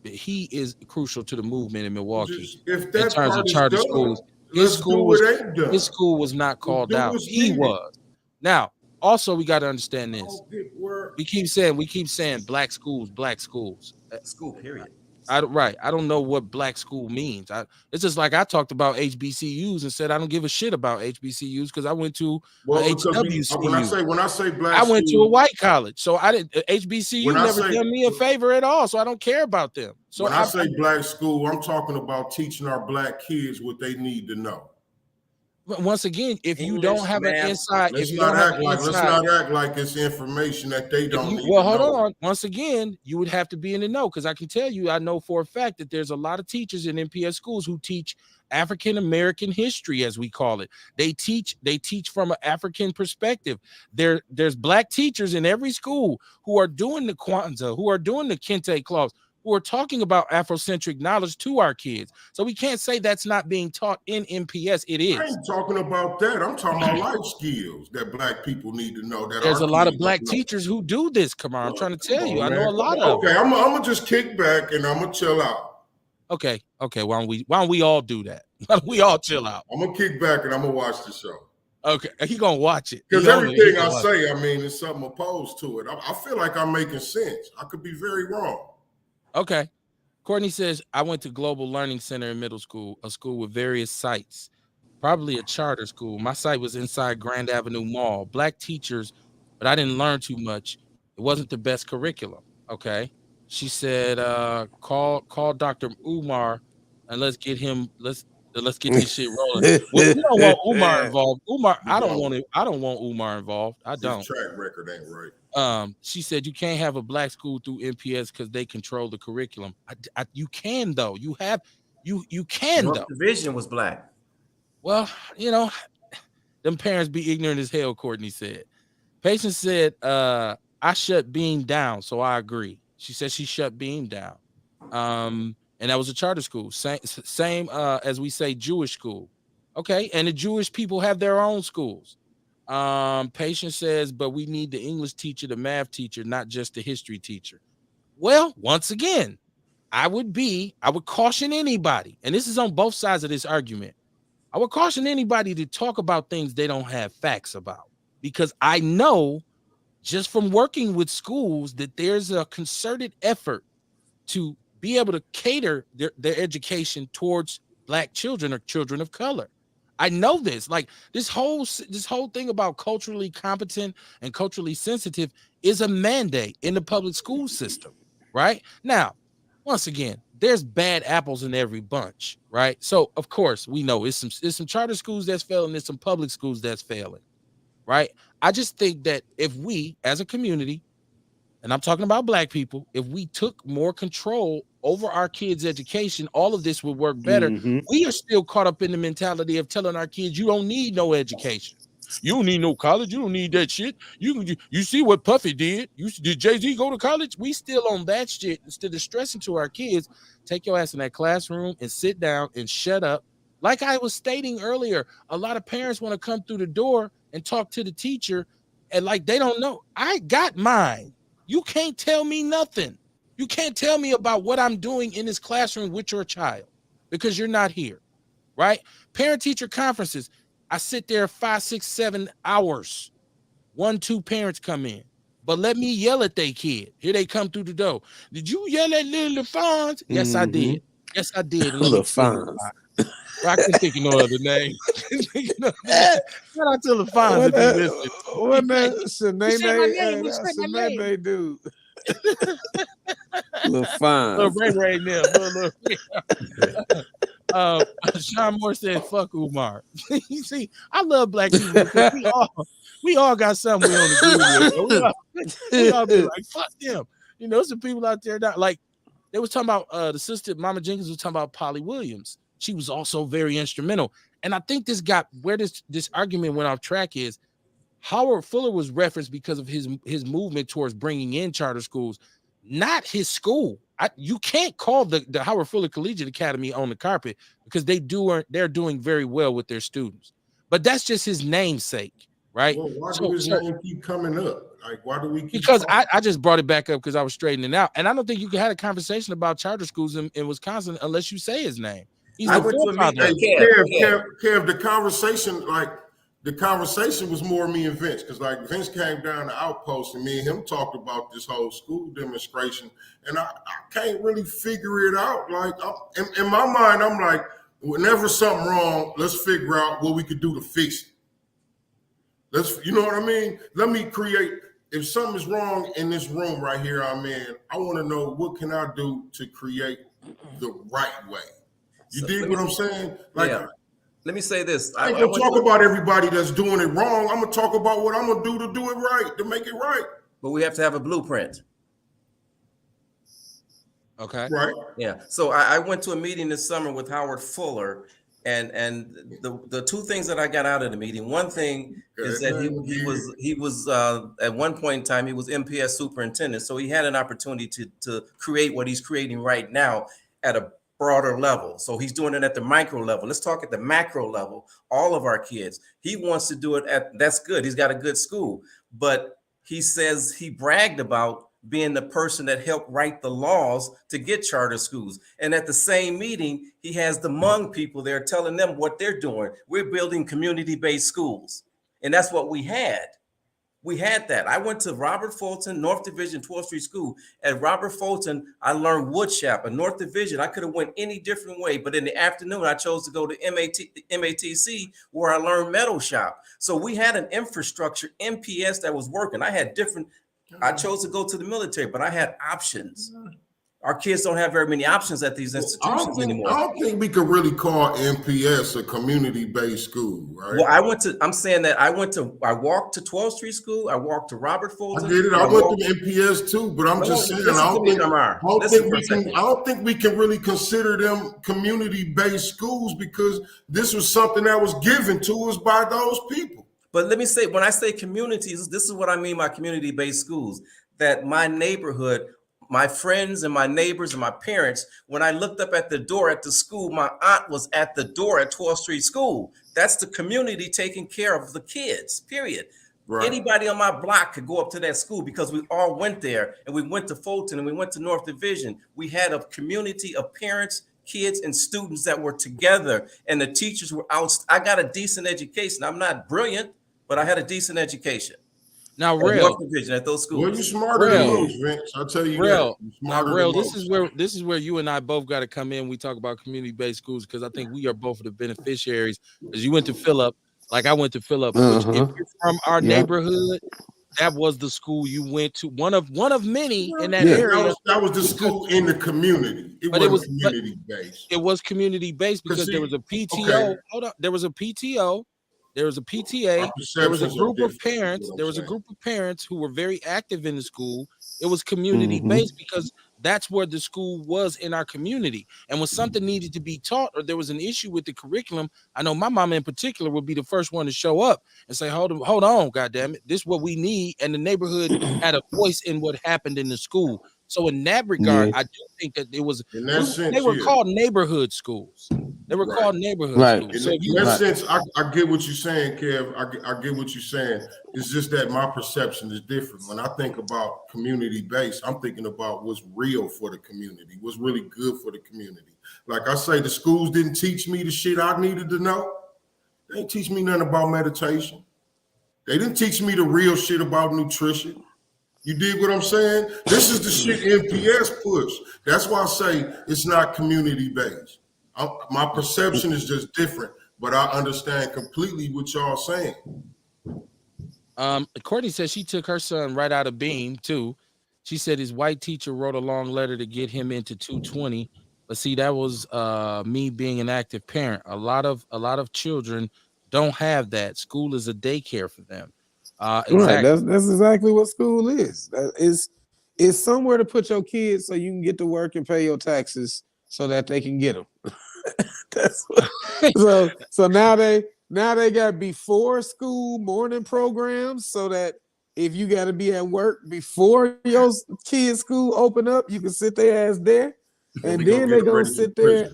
He is crucial to the movement in Milwaukee. If that in terms of charter schools, his school was not called out. He was. Now, also we got to understand this. We keep saying black schools. School period. I don't know what black school means. It's just like I talked about HBCUs and said I don't give a shit about HBCUs because I went to HWCU. When I say black, I went to a white college, so I didn't. HBCU never done me a favor at all, so I don't care about them. So when I say black school, I'm talking about teaching our black kids what they need to know. once again, if you English, don't have an math. inside, if Let's you not don't have act an like let's inside, not act like it's information that they don't need well, to hold know. on. Once again, you would have to be in the know because I can tell you, I know for a fact that there's a lot of teachers in MPS schools who teach African American history, as we call it. They teach from an African perspective. There's black teachers in every school who are doing the Kwanzaa, who are doing the Kente clause, who are talking about Afrocentric knowledge to our kids. So we can't say that's not being taught in MPS. It I is. ain't talking about that. I'm talking about life skills that black people need to know that There's our a lot kids of black don't know. teachers who do this. Come on, I'm trying to Come tell you. on, I know man. a lot of Okay, them. I'm gonna just kick back and I'm gonna chill out. Okay. Why don't we all do that? Why don't we all chill out? I'm gonna kick back and I'm gonna watch the show. Okay, he gonna watch it Because he everything gonna I watch say, I mean, is something opposed to it. I feel like I'm making sense. I could be very wrong. Okay. Courtney says, I went to Global Learning Center in middle school, a school with various sites, probably a charter school. My site was inside Grand Avenue Mall. Black teachers, but I didn't learn too much. It wasn't the best curriculum. Okay. She said, call Dr. Umar and let's get this shit rolling. Well, we don't want Umar involved. I don't want Umar involved. I don't. His track record ain't right. She said you can't have a black school through MPS because they control the curriculum. You can though. You can North though. Division was black. Well, them parents be ignorant as hell. Courtney said. Patience said, I shut Beam down, so I agree. She said she shut Beam down. And that was a charter school, same as we say Jewish school. Okay, and the Jewish people have their own schools. Patience says, but we need the English teacher, the math teacher, not just the history teacher. Well, once again, I would caution anybody, and this is on both sides of this argument. I would caution anybody to talk about things they don't have facts about, because I know just from working with schools that there's a concerted effort to be able to cater their education towards black children or children of color. I know this. Like this whole thing about culturally competent and culturally sensitive is a mandate in the public school system, right? Now, once again, there's bad apples in every bunch, right? So of course we know it's some charter schools that's failing, there's some public schools that's failing, right? I just think that if we as a community, and I'm talking about black people, if we took more control over our kids' education, all of this would work better. Mhm. We are still caught up in the mentality of telling our kids, you don't need no education. You don't need no college. You don't need that shit. You see what Puffy did. Did Jay-Z go to college? We still on that shit instead of stressing to our kids. Take your ass in that classroom and sit down and shut up. Like I was stating earlier, a lot of parents want to come through the door and talk to the teacher and like they don't know. I got mine. You can't tell me nothing. You can't tell me about what I'm doing in this classroom with your child because you're not here, right? Parent-teacher conferences, I sit there 5, 6, 7 hours. 1, 2 parents come in, but let me yell at their kid. Here they come through the door. Did you yell at little LaFons? Yes, I did. Yes, I did. And let me tell you why. I couldn't think of no other name. Shout out to LaFons if you listen. What that You said my name. You That's said my name. dude. LaFons. Little Ray Ray now. Sean Moore said, "Fuck Umar." You see, I love black people because we all got something we don't agree with. We all be like, "Fuck them." Some people out there that like they was talking about the sister Mama Jenkins was talking about Polly Williams. She was also very instrumental, and I think this argument went off track is Howard Fuller was referenced because of his movement towards bringing in charter schools, not his school. You can't call the Howard Fuller Collegiate Academy on the carpet because they're doing very well with their students, but that's just his namesake, right? Well, why do his name keep coming up? Like, why do we keep because I just brought it back up because I was straightening it out, and I don't think you can have a conversation about charter schools in Wisconsin unless you say his name. He's the forefather. Kev, the conversation was more me and Vince, because like Vince came down the outpost and me and him talked about this whole school demonstration, and I can't really figure it out. Like in my mind, I'm like, whenever something wrong, let's figure out what we could do to fix it. You know what I mean? Let me create. If something is wrong in this room right here I'm in, I want to know what can I do to create the right way. You dig what I'm saying? Like, let me say this. I ain't gonna talk about everybody that's doing it wrong. I'm gonna talk about what I'm gonna do to do it right, to make it right. But we have to have a blueprint. Okay. Right. Yeah. So I went to a meeting this summer with Howard Fuller, and the two things that I got out of the meeting. One thing is that he was at one point in time he was MPS superintendent, so he had an opportunity to create what he's creating right now at a broader level. So he's doing it at the micro level. Let's talk at the macro level. All of our kids. He wants to do it at. That's good. He's got a good school, but he says he bragged about being the person that helped write the laws to get charter schools. And at the same meeting, he has the Hmong people there telling them what they're doing. We're building community-based schools. And that's what we had. We had that. I went to Robert Fulton, North Division, 12th Street School. At Robert Fulton, I learned woodshop. At North Division, I could have went any different way. But in the afternoon, I chose to go to MATC, where I learned metal shop. So we had an infrastructure, MPS, that was working. I chose to go to the military, but I had options. Our kids don't have very many options at these institutions anymore. I don't think we could really call MPS a community-based school, right? Well, I walked to 12th Street School. I walked to Robert Fulton. I did it. I went to MPS too, but I'm just saying, I don't think we can really consider them community-based schools because this was something that was given to us by those people. But let me say, when I say communities, this is what I mean by community-based schools, that my neighborhood, my friends and my neighbors and my parents, when I looked up at the door at the school, my aunt was at the door at 12th Street School. That's the community taking care of the kids, period. Right. Anybody on my block could go up to that school because we all went there, and we went to Fulton and we went to North Division. We had a community of parents, kids, and students that were together, and the teachers were out. I got a decent education. I'm not brilliant, but I had a decent education. Now, real Division at those schools. Well, you're smarter than most, Vince. I'll tell you real. Now, real. This is where you and I both got to come in. We talk about community-based schools because I think we are both of the beneficiaries. As you went to Phillip, like I went to Phillip, which if you're from our neighborhood, that was the school you went to. One of many in that area. That was the school in the community. It was community-based. It was community-based because there was a PTO. Okay. Hold on. There was a PTO. There was a PTA. There was a group of parents. There was a group of parents who were very active in the school. It was community-based because that's where the school was in our community. And when something needed to be taught or there was an issue with the curriculum, I know my mama in particular would be the first one to show up and say, hold on, goddamn it. This is what we need. And the neighborhood had a voice in what happened in the school. So in that regard, I do think that it was they were called neighborhood schools. They were called neighborhood schools. So in that sense, I get what you're saying, Kev. I get what you're saying. It's just that my perception is different. When I think about community-based, I'm thinking about what's real for the community, what's really good for the community. Like I say, the schools didn't teach me the shit I needed to know. They didn't teach me nothing about meditation. They didn't teach me the real shit about nutrition. You dig what I'm saying? This is the shit MPS push. That's why I say it's not community-based. My perception is just different, but I understand completely what y'all saying. Courtney says she took her son right out of Beam, too. She said his white teacher wrote a long letter to get him into 220. But see, that was me being an active parent. A lot of children don't have that. School is a daycare for them. Exactly. Right. That's exactly what school is. That is somewhere to put your kids so you can get to work and pay your taxes so that they can get them. That's what, so now they got before school morning programs so that if you got to be at work before your kids' school open up, you can sit their ass there, and then they're gonna sit there.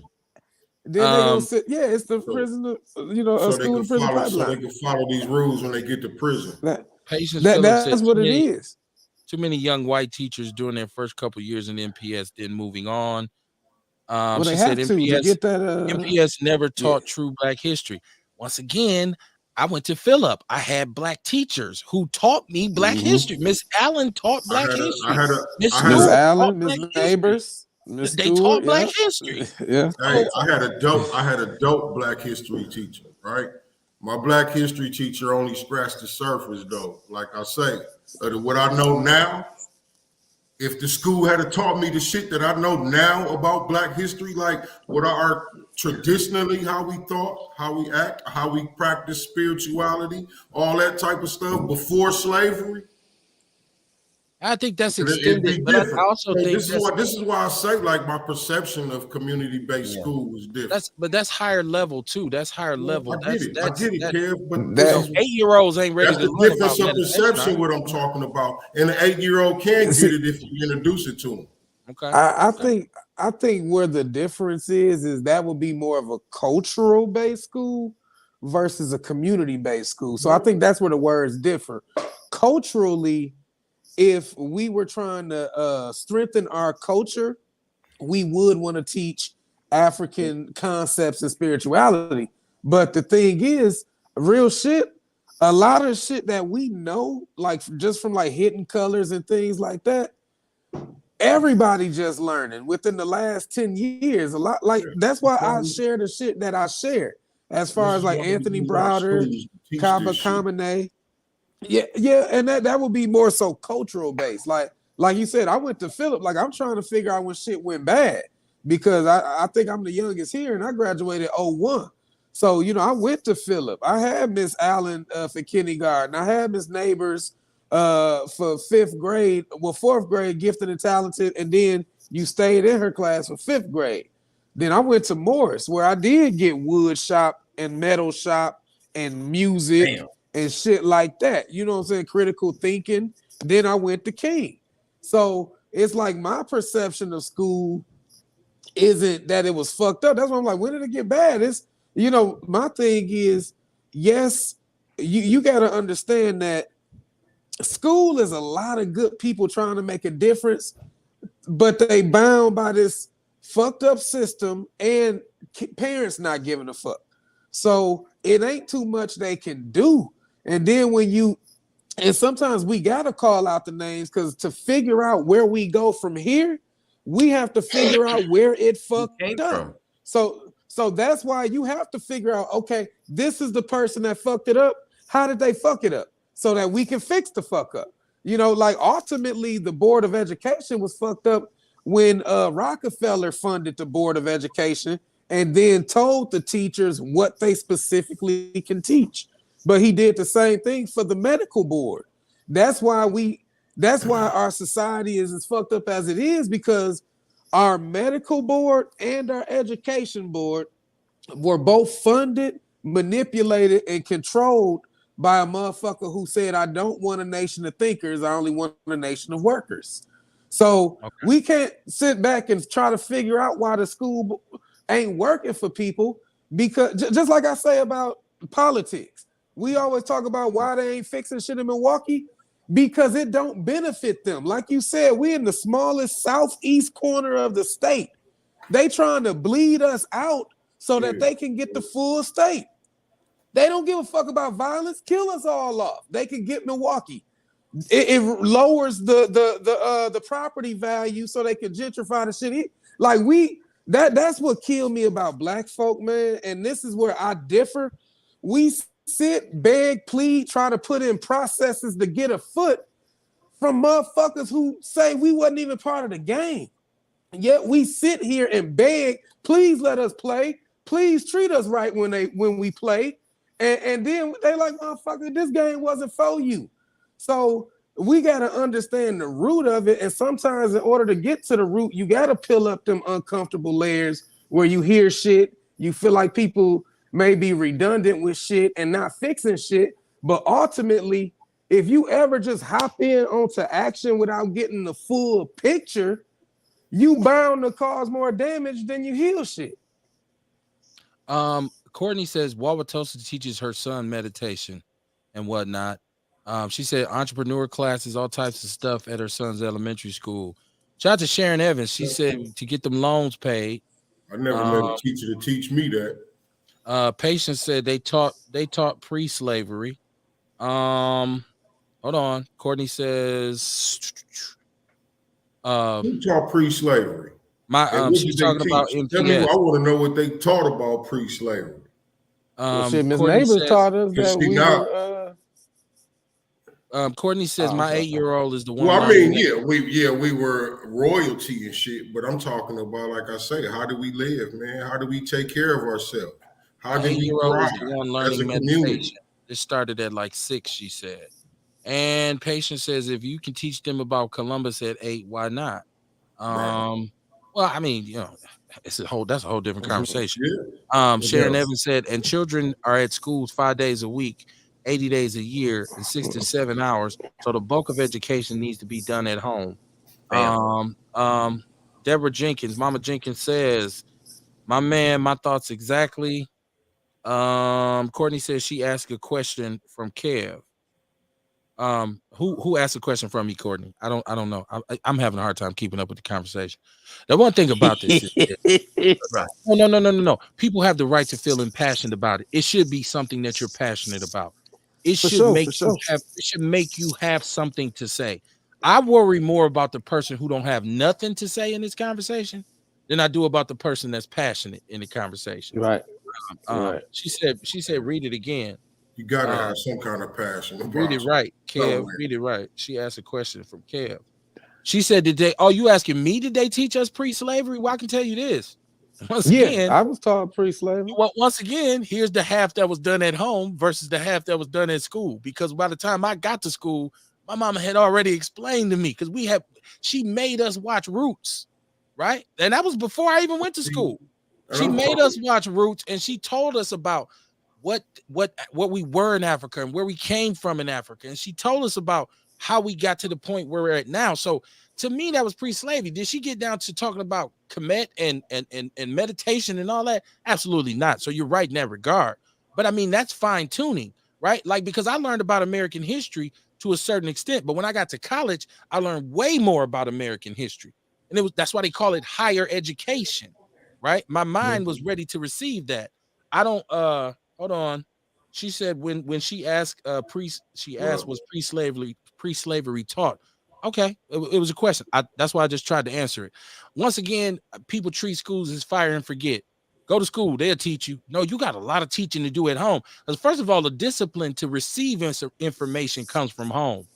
Then they're gonna sit. Yeah, it's the prison. A school to prison pipeline. So they can follow these rules when they get to prison. That's what it is. Too many young white teachers during their first couple of years in MPS, then moving on. Well, she they said have MPS, to get that. MPS never taught true Black history. Once again, I went to Phillip. I had Black teachers who taught me Black history. Miss Allen taught Black history. Miss Allen, Miss Neighbors. They taught Black history. Yeah. Hey, I had a dope Black history teacher, right? My Black history teacher only scratched the surface, though. Like I say, what I know now, if the school had taught me the shit that I know now about Black history, like what are traditionally how we thought, how we act, how we practice spirituality, all that type of stuff before slavery, I think that's it'd be extended, but I different. also So think this is why I say like my perception of community-based school is different. that's higher level too. That's higher level. I get it, Kev, but you know, 8-year-olds ain't ready that's to the learn difference about of meditation. perception. What I'm talking about, and an 8-year-old can get it if you introduce it to him. Okay, I think where the difference is that would be more of a cultural based school versus a community based school. So I think that's where the words differ. Culturally, if we were trying to strengthen our culture, we would want to teach African concepts and spirituality. But the thing is, real shit, a lot of shit that we know, like just from like hidden colors and things like that, everybody just learning within the last 10 years. A lot, like that's why I share the shit that I share. As far as like Anthony Browder, Kaba Kamene. Yeah, and that would be more so cultural based. Like you said, I went to Philip. Like I'm trying to figure out when shit went bad because I think I'm the youngest here, and I graduated 01. So I went to Philip. I had Miss Allen for kindergarten. I had Miss Neighbors for 5th grade. Well, 4th grade, gifted and talented, and then you stayed in her class for 5th grade. Then I went to Morris, where I did get wood shop and metal shop and music. Damn. And shit like that. You know what I'm saying? Critical thinking. Then I went to King. So it's like my perception of school isn't that it was fucked up. That's why I'm like, when did it get bad? It's, my thing is, yes, you got to understand that school is a lot of good people trying to make a difference, but they bound by this fucked up system and parents not giving a fuck. So it ain't too much they can do. And then and sometimes we got to call out the names because to figure out where we go from here, we have to figure out where it fucked up. So that's why you have to figure out, okay, this is the person that fucked it up. How did they fuck it up? So that we can fix the fuck up. Like ultimately the Board of Education was fucked up when Rockefeller funded the Board of Education and then told the teachers what they specifically can teach. But he did the same thing for the medical board. That's why our society is as fucked up as it is, because our medical board and our education board were both funded, manipulated, and controlled by a motherfucker who said, I don't want a nation of thinkers, I only want a nation of workers. So we can't sit back and try to figure out why the school ain't working for people, because just like I say about politics, we always talk about why they ain't fixing shit in Milwaukee, because it don't benefit them. Like you said, we're in the smallest southeast corner of the state. They trying to bleed us out so that they can get the full state. They don't give a fuck about violence. Kill us all off. They can get Milwaukee. It lowers the property value so they can gentrify the shit. Like that's what killed me about black folk, man. And this is where I differ. We sit, beg, plead, try to put in processes to get a foot from motherfuckers who say we wasn't even part of the game. Yet we sit here and beg, please let us play. Please treat us right when we play. And then they like, motherfucker, this game wasn't for you. So we got to understand the root of it. And sometimes in order to get to the root, you got to peel up them uncomfortable layers where you hear shit. You feel like people may be redundant with shit and not fixing shit. But ultimately, if you ever just hop in onto action without getting the full picture, you bound to cause more damage than you heal shit. Courtney says Wauwatosa teaches her son meditation and whatnot. She said entrepreneur classes, all types of stuff at her son's elementary school. Shout out to Sharon Evans. She said to get them loans paid. I never met a teacher to teach me that. Patience said they taught pre-slavery. Hold on. Courtney says who taught pre-slavery? She's talking about MTS. Tell me, I want to know what they taught about pre-slavery. Miss Neighbors taught us that we were Courtney says my 8-year-old is the one. Well, I mean, learning. we were royalty and shit, but I'm talking about, like I say, how do we live, man? How do we take care of ourselves? How My do we 8-year-old thrive is the one as a learning community? meditation. It started at like 6, she said. And Patience says if you can teach them about Columbus at 8, why not? Right. Well, I mean, that's a whole different conversation. Yeah. Sharon Yeah. Evans said, and children are at schools 5 days a week, 80 days a year, and 6 to 7 hours. So the bulk of education needs to be done at home. Bam. Deborah Jenkins, Mama Jenkins says, my man, my thoughts exactly. Courtney says she asked a question from Kev. Who asked a question from me, Courtney? I don't know. I'm having a hard time keeping up with the conversation. The one thing about this is Right. no. People have the right to feel impassioned about it. It should be something that you're passionate about. It For should sure, make for sure. it should make you have something to say. I worry more about the person who don't have nothing to say in this conversation than I do about the person that's passionate in the conversation. Right. Right. She said, read it again. You got to have some kind of passion. Read it right, Kev. somewhere. Read it right. She asked a question from Kev. She said, "Did they? Oh, you asking me? Did they teach us pre-slavery? Well, I can tell you this. Once again, I was taught pre-slavery. well, once again, here's the half that was done at home versus the half that was done at school. Because by the time I got to school, my mama had already explained to me because she made us watch Roots, right? And that was before I even went to school. She made us watch Roots, and she told us about what we were in Africa and where we came from in Africa. And she told us about how we got to the point where we're at now. So to me, that was pre-slavery. Did she get down to talking about Kemet and meditation and all that? Absolutely not. So you're right in that regard. But I mean, that's fine tuning, right? Like, because I learned about American history to a certain extent, but when I got to college, I learned way more about American history. And that's why they call it higher education, right? My mind was ready to receive that. I don't hold on. She said when she asked was pre-slavery taught. Okay, it was a question. That's why I just tried to answer it. Once again, people treat schools as fire and forget. Go to school, they'll teach you. No, you got a lot of teaching to do at home. Because first of all, the discipline to receive information comes from home.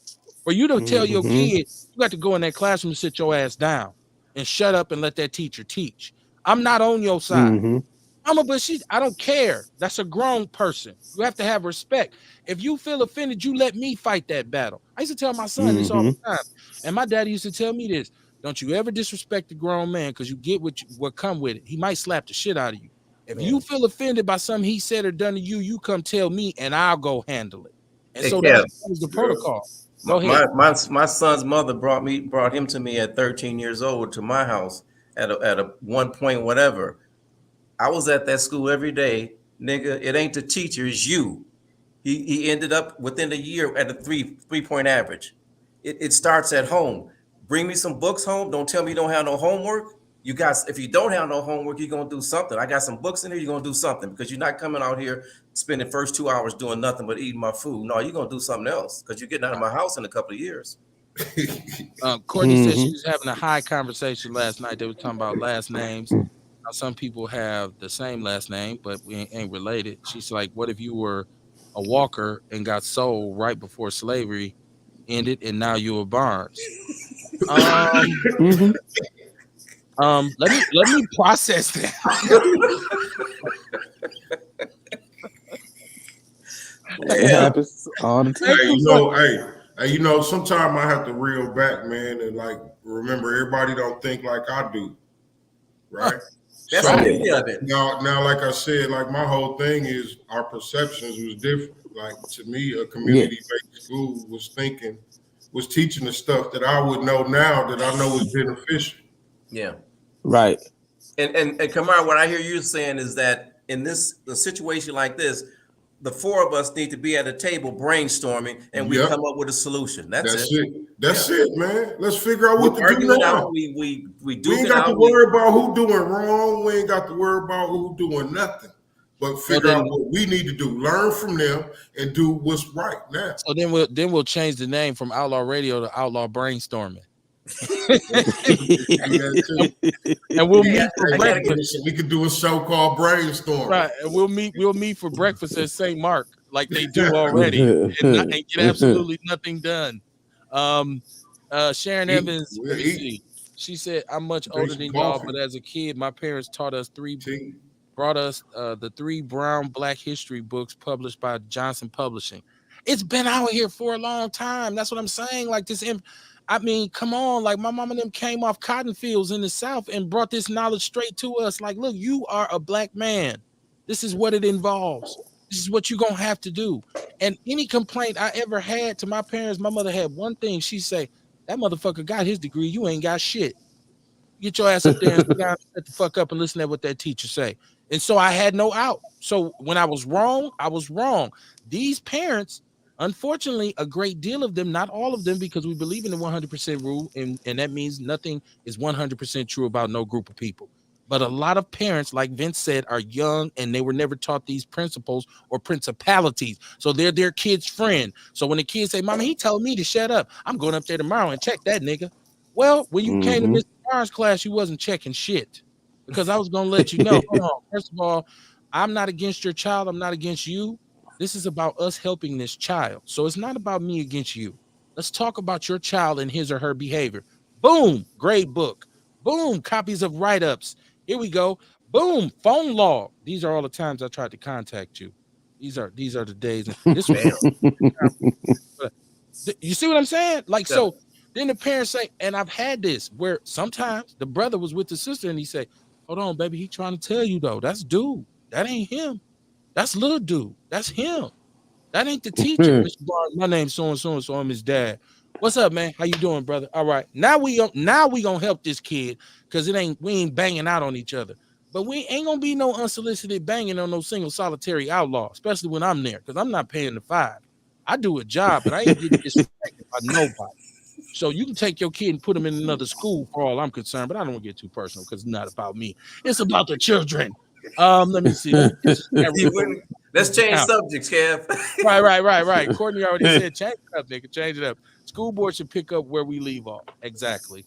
For you to tell your kid, you got to go in that classroom and sit your ass down and shut up and let that teacher teach. I'm not on your side. I don't care. That's a grown person. You have to have respect. If you feel offended, you let me fight that battle. I used to tell my son this all the time. And my daddy used to tell me this. Don't you ever disrespect a grown man because you get what come with it. He might slap the shit out of you. If you feel offended by something he said or done to you, you come tell me and I'll go handle it. And so that was the protocol. Go ahead. My son's mother brought him to me at 13 years old to my house at a one point whatever. I was at that school every day, nigga. It ain't the teacher, it's you. He ended up within a year at a 3.0 average. It starts at home. Bring me some books home. Don't tell me you don't have no homework. If you don't have no homework, you're gonna do something. I got some books in there, you're gonna do something because you're not coming out here spending first 2 hours doing nothing but eating my food. No, you're gonna do something else because you're getting out of my house in a couple of years. Courtney said she was having a high conversation last night. They were talking about last names. Now, some people have the same last name, but we ain't related. She's like, what if you were a Walker and got sold right before slavery ended and now you're a Barnes? Let me process that. It happens all the time. Hey, sometimes I have to reel back, man, and like remember everybody don't think like I do, right? That's the beauty of it. Now, like I said, like my whole thing is our perceptions was different. Like to me, a community-based school was teaching the stuff that I would know now that I know is beneficial. Yeah. Right. And Kamar, what I hear you saying is that in a situation like this, the four of us need to be at a table brainstorming and we come up with a solution. That's it. That's it, man. Let's figure out what to do now. We ain't got to worry about who doing wrong. We ain't got to worry about who doing nothing. But figure out what we need to do. Learn from them and do what's right now. So then we'll change the name from Outlaw Radio to Outlaw Brainstorming. And we'll meet for breakfast. We could do a show called Brainstorm. Right, and we'll meet for breakfast at St. Mark. like they do already, and get absolutely nothing done. Um, Sharon Eat. Evans, let We'll me eat. see. She said, "I'm much Drink older some than y'all, coffee. but as a kid, my parents taught us Tea. brought us the three Brown Black history books published by Johnson Publishing. It's been out here for a long time. That's what I'm saying. Like this, I mean, come on. Like my mom and them came off cotton fields in the South and brought this knowledge straight to us. Like, look, you are a black man. This is what it involves. This is what you're gonna have to do. And any complaint I ever had to my parents, my mother had one thing. She say, "That motherfucker got his degree. You ain't got shit. Get your ass up there and sit down and shut the fuck up and listen to what that teacher say." And so I had no out. So when I was wrong, I was wrong. These parents, unfortunately, a great deal of them, not all of them, because we believe in the 100% rule, and that means nothing is 100% true about no group of people. But a lot of parents, like Vince said, are young and they were never taught these principles or principalities. So they're their kid's friend. So when the kids say, "Mama, he told me to shut up," I'm going up there tomorrow and check that nigga. Well, when you came to Mr. Barnes' class, you wasn't checking shit because I was going to let you know. Hold on. First of all, I'm not against your child. I'm not against you. This is about us helping this child. So it's not about me against you. Let's talk about your child and his or her behavior. Boom, grade book. Boom, copies of write-ups. Here we go. Boom, phone log. These are all the times I tried to contact you. These are the days. And this was you see what I'm saying? Like, Yeah. so then the parents say, and I've had this where sometimes the brother was with the sister and he say, "Hold on, baby, he trying to tell you though. That's dude. That ain't him. That's little dude. That's him. That ain't the teacher." Mr. Barnes, my name's so and so and so. I'm his dad. What's up, man? How you doing, brother? All right. Now we gonna help this kid because we ain't banging out on each other. But we ain't gonna be no unsolicited banging on no single solitary outlaw, especially when I'm there, because I'm not paying the $5. I do a job, but I ain't getting disrespected by nobody. So you can take your kid and put him in another school for all I'm concerned, but I don't want to get too personal because it's not about me. It's about the children. Let me see. Let's change subjects, Kev. Right. Courtney already said, change it up, nigga. Change it up. School board should pick up where we leave off. Exactly.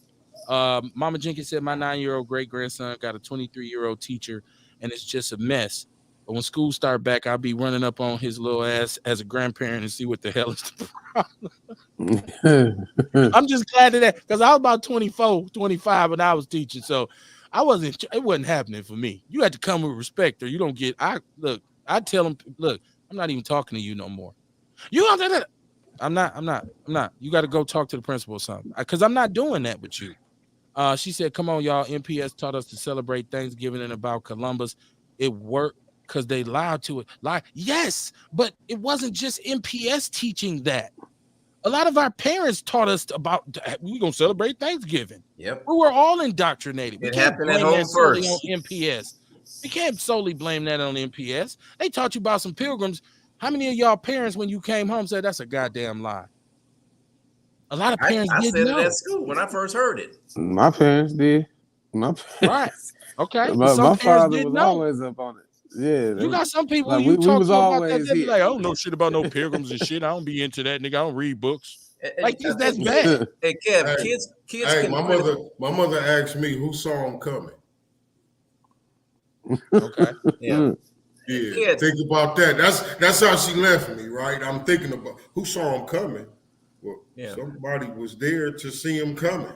Mama Jenkins said, my 9-year-old great grandson got a 23-year-old teacher, and it's just a mess. But when school start back, I'll be running up on his little ass as a grandparent and see what the hell is the problem. I'm just glad of that because I was about 24, 25 when I was teaching. So it wasn't happening for me. You had to come with respect or you don't get, I tell them, look, I'm not even talking to you no more. You don't, I'm not. You got to go talk to the principal or something because I'm not doing that with you. She said, come on, y'all. MPS taught us to celebrate Thanksgiving and about Columbus. It worked because they lied to it. Yes, but it wasn't just MPS teaching that. A lot of our parents taught us about we're gonna celebrate Thanksgiving. Yep. We were all indoctrinated. We It can't happened at blame home that solely first. on MPS. We can't solely blame that on MPS. They taught you about some pilgrims. How many of y'all parents, when you came home, said that's a goddamn lie? A lot of parents I didn't said it know. at school when I first heard it. My parents did. Right. Okay. But But some my parents father didn't was know. always up on it. Yeah, You got some people like you we talk was to about that, always they be here. like, I don't know shit about no pilgrims and shit. I don't be into that, nigga. I don't read books. Like I that's think bad. Hey, Kev, Hey, kids hey, can my mother asked me who saw him coming. Okay. Yeah. Yeah, Kids. think about that. That's how she left me, right? I'm thinking about who saw him coming. Well, Yeah. somebody was there to see him coming.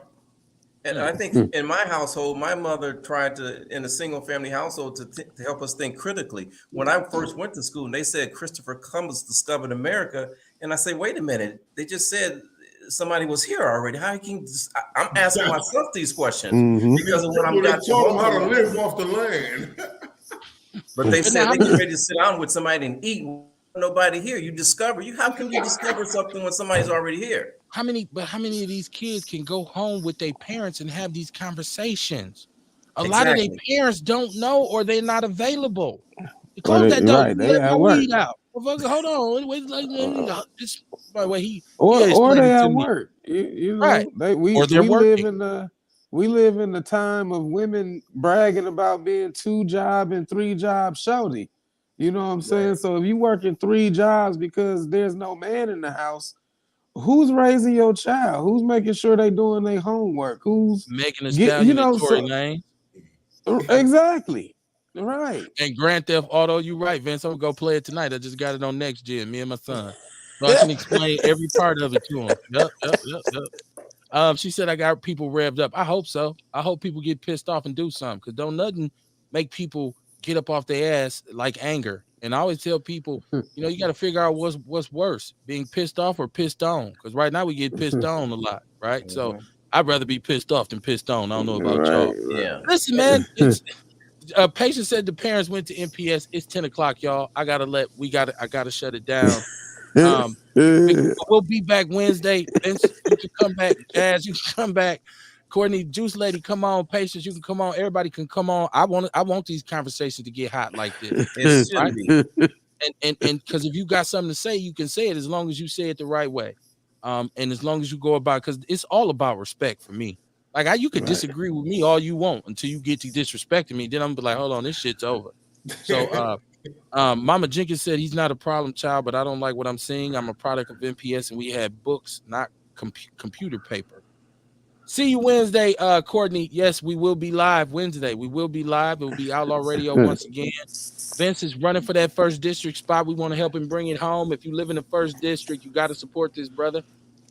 And I think in my household, my mother tried to, in a single family household, to help us think critically. When I first went to school, and they said Christopher Columbus discovered America, and I say, wait a minute, they just said somebody was here already. How can I'm asking myself these questions because of what I'm They got to taught him how to home. live off the land. But they But now, said they get ready to sit down with somebody and eat. Nobody here. How can you discover something when somebody's already here? how many of these kids can go home with their parents and have these conversations? A lot of their Exactly. parents don't know or they're not available. Close that door. Right, they Let my at work. weed out. Hold on. Wait, this, by the way, he Or explained they it to at me. work. You Right. know, Or they're working. we live in the time of women bragging about being 2-job and 3-job shorty. You know what I'm saying? Right. So if you working 3 jobs because there's no man in the house, who's raising your child? Who's making sure they doing their homework? Who's Megan Thee you Stallion and know, Tory so Lane. exactly. Right. And Grand Theft Auto, you right, Vince. I'm gonna go play it tonight. I just got it on next gen, me and my son. So I can explain every part of it to him. Yep. She said I got people revved up. I hope so. I hope people get pissed off and do something because don't nothing make people get up off their ass like anger. And I always tell people, you got to figure out what's worse, being pissed off or pissed on. Because right now we get pissed on a lot, right? So I'd rather be pissed off than pissed on. I don't know about y'all. Yeah. Listen, man, it's patient said the parents went to MPS. It's 10 o'clock, y'all. I gotta shut it down. We'll be back Wednesday. Vince, you can come back. Jazz, you can come back. Courtney, Juice Lady, come on. Patience, you can come on. Everybody can come on. I want these conversations to get hot like this. It should right? be. And because if you got something to say, you can say it as long as you say it the right way. And as long as you go about, because it's all about respect for me. Like you could disagree with me all you want until you get to disrespecting me. Then I'm be like, hold on, this shit's over. So Mama Jenkins said he's not a problem child, but I don't like what I'm seeing. I'm a product of MPS, and we had books, not computer paper. See you Wednesday, Courtney. Yes, we will be live Wednesday. We will be live. It will be Outlaw Radio once again. Vince is running for that first district spot. We want to help him bring it home. If you live in the first district, you got to support this brother.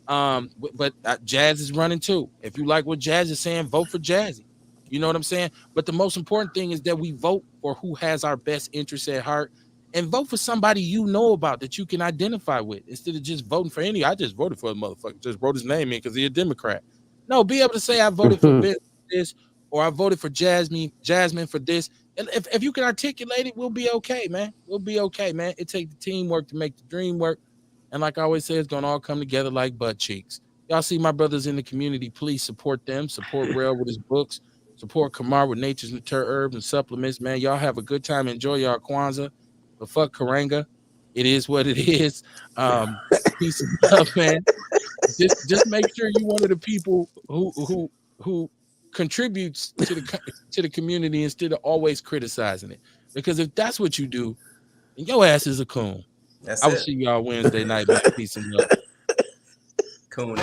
But Jazz is running too. If you like what Jazz is saying, vote for Jazzy. You know what I'm saying? But the most important thing is that we vote for who has our best interests at heart, and vote for somebody you know about that you can identify with instead of just voting for any. I just voted for a motherfucker, just wrote his name in because he's a Democrat. No, be able to say I voted for this or I voted for Jasmine for this. And if you can articulate it, we'll be okay, man. We'll be okay, man. It takes the teamwork to make the dream work. And like I always say, it's gonna all come together like butt cheeks. Y'all see my brothers in the community, please support them. Support Rail with his books. Support Kamar with Nature's Nature Herbs and Supplements, man. Y'all have a good time. Enjoy y'all Kwanzaa. But fuck Karanga. It is what it is. Peace and love, man. Just make sure you're one of the people who contributes to the community instead of always criticizing it. Because if that's what you do, then your ass is a coon. I will see y'all Wednesday night, man. Peace and love. Coon.